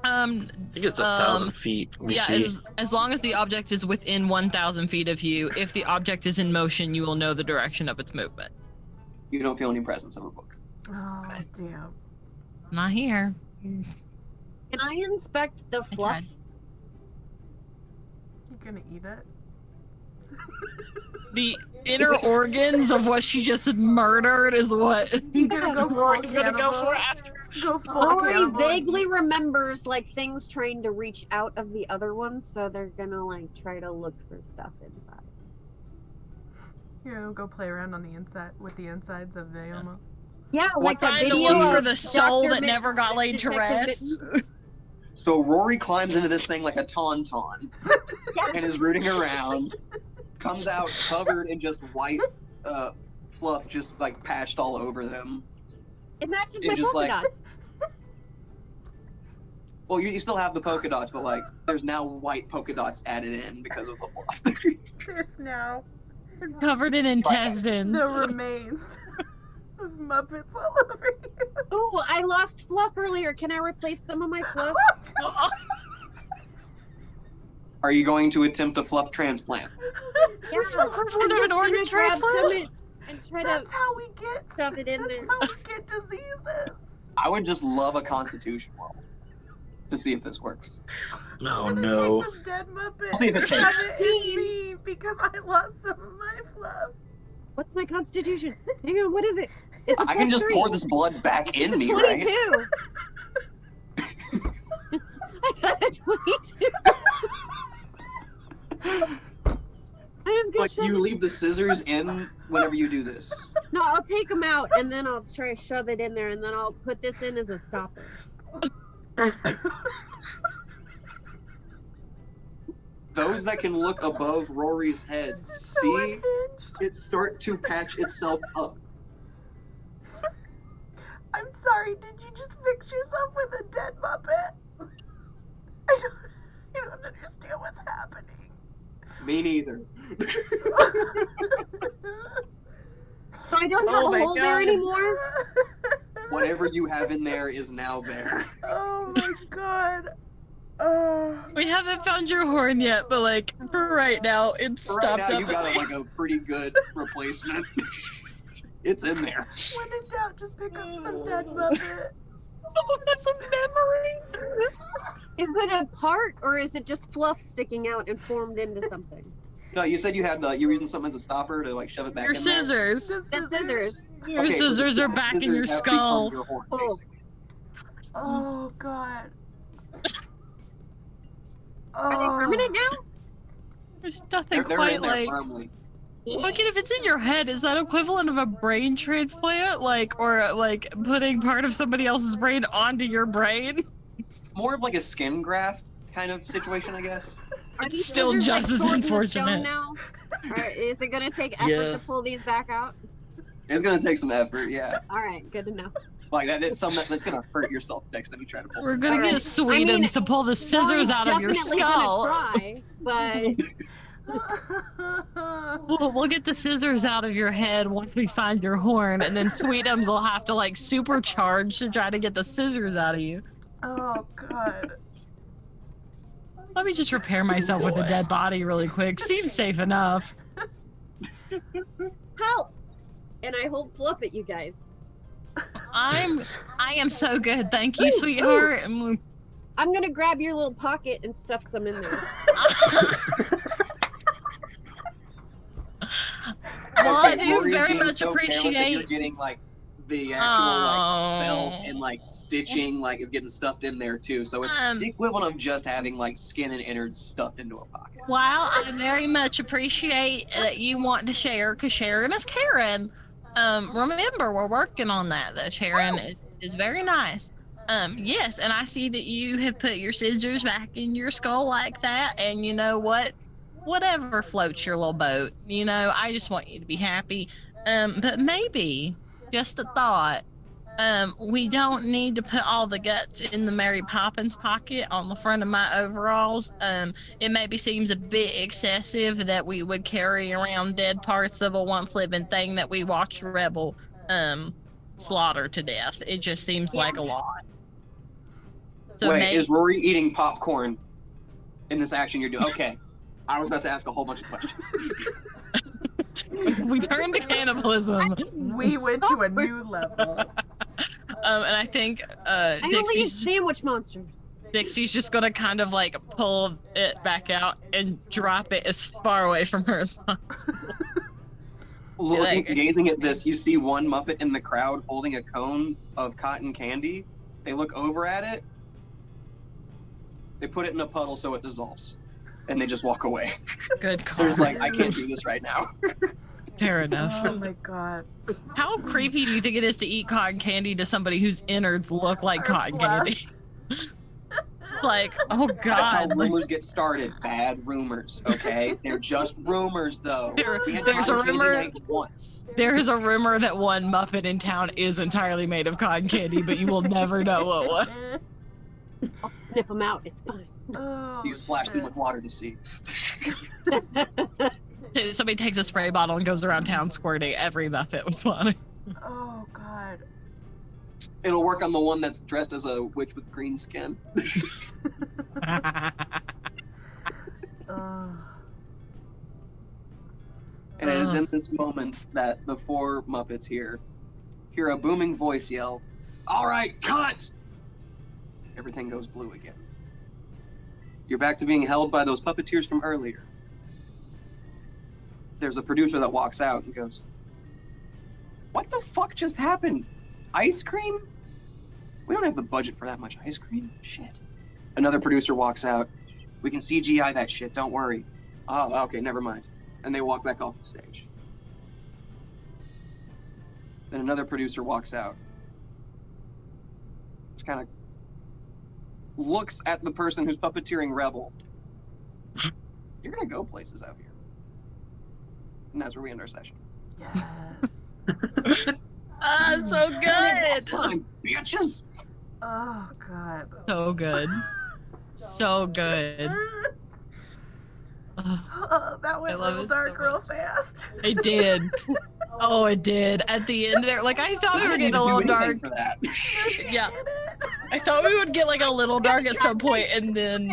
I think it's 1,000 feet. We
Yeah,
see.
as long as the object is within 1,000 feet of you, if the object is in motion, you will know the direction of its movement.
You don't feel any presence of a book.
Oh,
Okay.
damn.
Not here.
Can I inspect the
I
fluff?
tried.
You gonna eat it?
The inner organs of what she just murdered is what
You gonna go full
Rory's gonna go
cannibal?
for after.
Go full
Rory
cannibal.
vaguely remembers things trying to reach out of the other one, so they're gonna try to look for stuff inside.
You know, go play around on the inside with the insides of the animal.
Yeah, like that
Trying to
video
look for
of
the soul
Dr.
that never got laid to
Detective
rest.
Mittens.
So Rory climbs into this thing like a tauntaun
Yeah.
and is rooting around. Comes out covered in just white fluff, just patched all over them.
It matches
It
my
just,
polka dots.
Well, you still have the polka dots, but there's now white polka dots added in because of the fluff.
There's now
Covered in intestines.
the remains of Muppets all over you.
Oh, I lost fluff earlier. Can I replace some of my fluff?
Are you going to attempt a fluff transplant?
This is so equivalent of
I'm
an
just
organ
gonna grab some
transplant.
and try to
That's how we get
stuff it in
that's
there.
how we get diseases.
I would just love a constitution roll to see if this works.
No,
I'm gonna
no.
take this dead Muppet
See if it
and
changes.
shove it in me because I lost some of my fluff.
What's my constitution? Hang on, what is it? It's a
I can just
+3.
pour this blood back in me,
22.
right?
I got a 22. I just got
But you leave the scissors in whenever you do this.
No, I'll take them out and then I'll try to shove it in there and then I'll put this in as a stopper.
Those that can look above Rory's head
This is so
see
unhinged.
it start to patch itself up.
I'm sorry, did you just fix yourself with a dead Muppet? I don't understand what's happening.
Me neither.
So I don't have
Oh
a
my
hole there
God.
anymore?
Whatever you have in there is now there.
Oh my god. Oh.
We haven't found your horn yet, but for right now, it's
For right
stopped
now,
up.
you got
at
a
least.
pretty good replacement. It's in there.
When in doubt, just pick up some dead Muppet.
Oh, that's a memory.
Is it a part or is it just fluff sticking out and formed into something?
No, you said you had you were using something as a stopper to shove it back
Your
in there.
scissors.
The scissors.
Your
Okay, so the
scissors are back in
scissors
your
have become
skull.
your horn,
Oh.
basically.
Oh god.
Are they permanent now?
There's nothing
They're
quite
in there
like.
firmly.
Like, if it's in your head, is that equivalent of a brain transplant? Or putting part of somebody else's brain onto your brain?
More of a skin graft kind of situation, I guess.
Are
It's
these
still
scissors,
just as
sword in the stone
unfortunate.
now? Or is it gonna take effort to
Yes.
pull these back out?
It's gonna take some effort, yeah.
All right, good to know.
That's something that's gonna hurt yourself next time you try to pull.
We're gonna
Alright.
get Sweetums to pull the scissors out of your
Definitely
skull.
Gonna try, but
We'll get the scissors out of your head once we find your horn, and then Sweetums will have to supercharge to try to get the scissors out of you.
Oh God.
Let me just repair myself with a dead body really quick. Seems safe enough.
Help! And I hold Fluff at you guys.
I am so good. Thank you,
Ooh,
sweetheart.
I'm gonna grab your little pocket and stuff some in there.
Well, I
Okay,
do
Rory's
very
being
much
so careless that you're
appreciate.
getting like the actual like felt
Oh.
and like stitching like is getting stuffed in there too. So it's the equivalent of just having like skin and innards stuffed into a pocket.
While I very much appreciate that you want to share, because Sharon is Karen. Remember, we're working on that. That Sharon is very nice. Yes, and I see that you have put your scissors back in your skull like that, and you know what? Whatever floats your little boat. You know, I just want you to be happy. But maybe, just a thought, we don't need to put all the guts in the Mary Poppins pocket on the front of my overalls. It maybe seems a bit excessive that we would carry around dead parts of a once living thing that we watched Rebel slaughter to death. It just seems like a lot. So
Wait, is Rory eating popcorn in this action you're doing? Okay. I was about to ask a whole bunch of questions.
we turned to cannibalism.
We went to a new level.
And I think
I only eat
Dixie's
sandwich monsters.
Dixie's just gonna kind of like pull it back out and drop it as far away from her as possible.
Gazing at this, you see one Muppet in the crowd holding a cone of cotton candy. They look over at it. They put it in a puddle so it dissolves. And they just walk away.
Good call.
There's like, I can't do this right now.
Fair enough.
Oh my God.
How creepy do you think it is to eat cotton candy to somebody whose innards look like cotton candy? Like, oh God.
That's how rumors get started. Bad rumors, okay? They're just rumors, though.
There's a rumor.
Once.
There is a rumor that one Muppet in town is entirely made of cotton candy, but you will never know what was.
I'll sniff them out. It's fine.
Oh,
You splash them with water to see.
Somebody takes a spray bottle and goes around town squirting every Muppet with water.
Oh God.
It'll work on the one that's dressed as a witch with green skin.
Oh.
And it is in this moment that the four Muppets here hear a booming voice yell, "All right, cut!" Everything goes blue again. You're back to being held by those puppeteers from earlier. There's a producer that walks out and goes, "What the fuck just happened? Ice cream? We don't have the budget for that much ice cream. Shit." Another producer walks out. "We can CGI that shit, don't worry." "Oh, okay, never mind." And they walk back off the stage. Then another producer walks out. Just kind of looks at the person who's puppeteering Rebel. "You're gonna go places out here." And that's where we end our session.
Yes.
So good.
Time, bitches.
Oh God.
So good. So good.
Oh, that went
I
a
love
little
it
dark
so
real
much.
fast.
It did. Oh, it did. At the end there, like I thought we were getting a little dark.
For that.
Yeah. I thought we would get like a little dark at some point, and then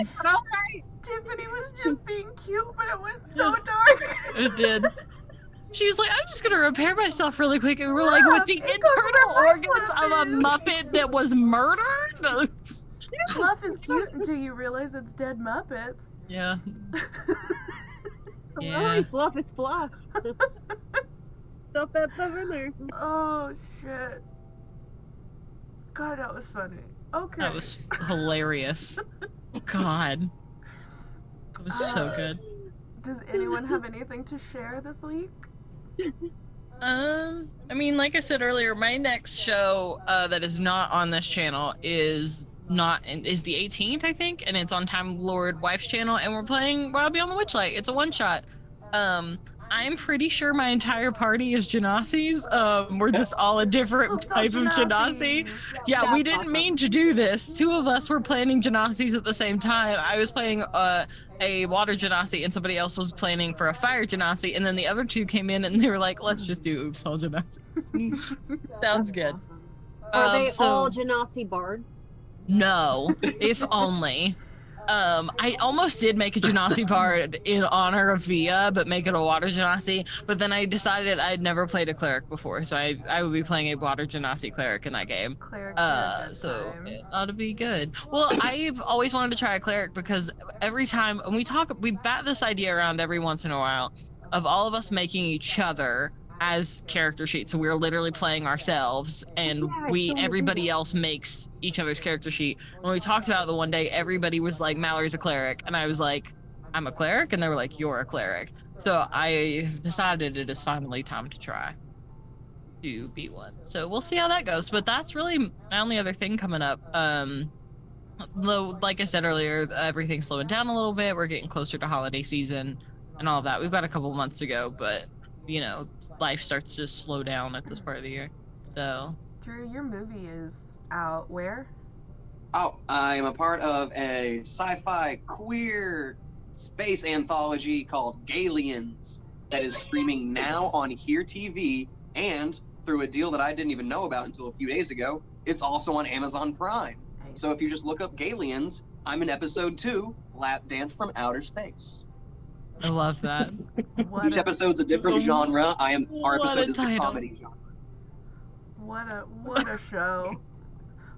Tiffany was just being cute, but it went so dark.
it did. She was like, "I'm just gonna repair myself really quick," and we're like, "With the
It goes
internal
where my
organs of a
Muppet
Muppet that was murdered."
Fluff is cute until you realize it's dead Muppets.
Yeah.
Really, fluff is fluff. Stuff that stuff in there.
Oh shit. God, that was funny. Okay.
That was hilarious. God. It was so good.
Does anyone have anything to share this week?
I mean, like I said earlier, my next show that is not on this channel is the 18th, I think, and it's on Time Lord Wife's channel, and we're playing Wild Beyond the Witchlight. It's a one-shot. I'm pretty sure my entire party is Genasi's. We're just all a different type of Genasi. Yeah,
That's
we didn't mean to do this. Two of us were planning Genasi's at the same time. I was playing a water Genasi, and somebody else was planning for a fire Genasi, and then the other two came in and they were like, "Let's just do Oops All Genasi." Sounds good.
Are they
So-
all Genasi bards?
No, if only. I almost did make a Genasi part in honor of Via, but make it a water Genasi. But then I decided I'd never played a cleric before, so I would be playing a water Genasi cleric in that game.
Clerics are a good
So
time.
it ought to be good. Well, I've always wanted to try a cleric because every time when we bat this idea around every once in a while of all of us making each other as character sheets. So we're literally playing ourselves, and
Yeah, I still wanna do
everybody
that.
else makes each other's character sheet. When we talked about it the one day, everybody was like, Mallory's a cleric, and I was like, I'm a cleric, and they were like, you're a cleric. So I decided it is finally time to try to be one. So we'll see how that goes. But that's really my only other thing coming up. Though, like I said earlier, everything's slowing down a little bit. We're getting closer to holiday season and all of that. We've got a couple months to go, but you know, life starts to slow down at this part of the year. So,
Drew, your movie is out where?
Oh, I am a part of a sci-fi queer space anthology called Galians that is streaming now on Here TV, and through a deal that I didn't even know about until a few days ago, it's also on Amazon Prime.
Nice.
So if you just look up Galians, I'm in episode 2, Lap Dance from Outer Space.
I love that.
What
Each
a,
episode's a different genre. Our
What a
episode is the
title.
comedy genre.
what a show.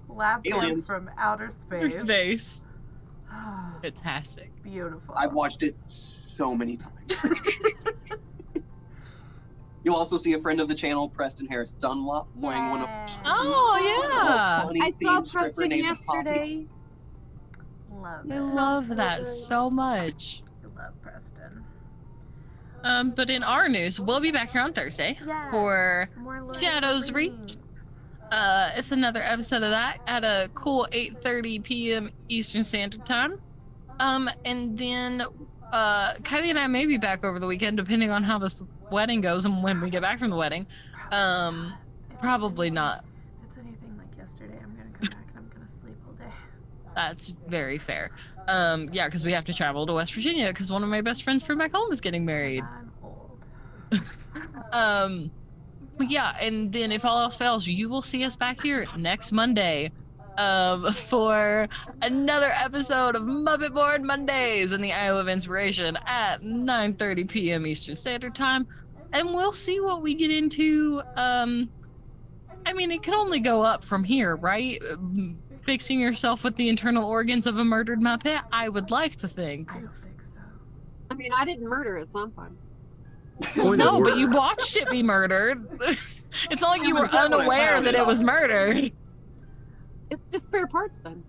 Lap dance
Aliens.
from outer space.
Space. Fantastic.
Beautiful.
I've watched it so many times. You'll also see a friend of the channel, Preston Harris Dunlop, playing one of
Oh, yeah.
funny
I saw
themed stripper
Preston
named
yesterday.
Love
I
it.
love
so
that
good.
so much.
Love Preston.
But in our news, we'll be back here on Thursday
Yes.
for
More Lord of
Shadows
the
Reach.
Rings.
It's another episode of that at a cool 8:30 p.m. Eastern Standard Time. And then Kylie and I may be back over the weekend, depending on how this wedding goes and when we get back from the wedding.
If it's
Probably
anything-
not.
If it's anything like yesterday, I'm gonna come back and I'm gonna sleep all day.
That's very fair. Yeah, because we have to travel to West Virginia because one of my best friends from back home is getting married.
I'm old.
Yeah, and then if all else fails, you will see us back here next Monday for another episode of Muppet Board Mondays in the Isle of Inspiration at 9:30 p.m. Eastern Standard Time, and we'll see what we get into. I mean, it can only go up from here, right? Fixing yourself with the internal organs of a murdered Muppet, I would like to think.
I don't think so.
I mean, I didn't murder it, so I'm fine.
Point
No,
of
but
order.
you watched it be murdered. It's not like you were
That's what I
unaware
found
that
it
it was
on.
murdered.
It's just spare parts then.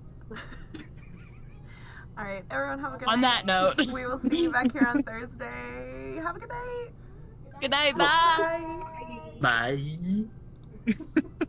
All right, everyone, have a good
On
night.
that note,
We will see you back here on Thursday. Have a good night.
good night, bye.
Bye.
Bye.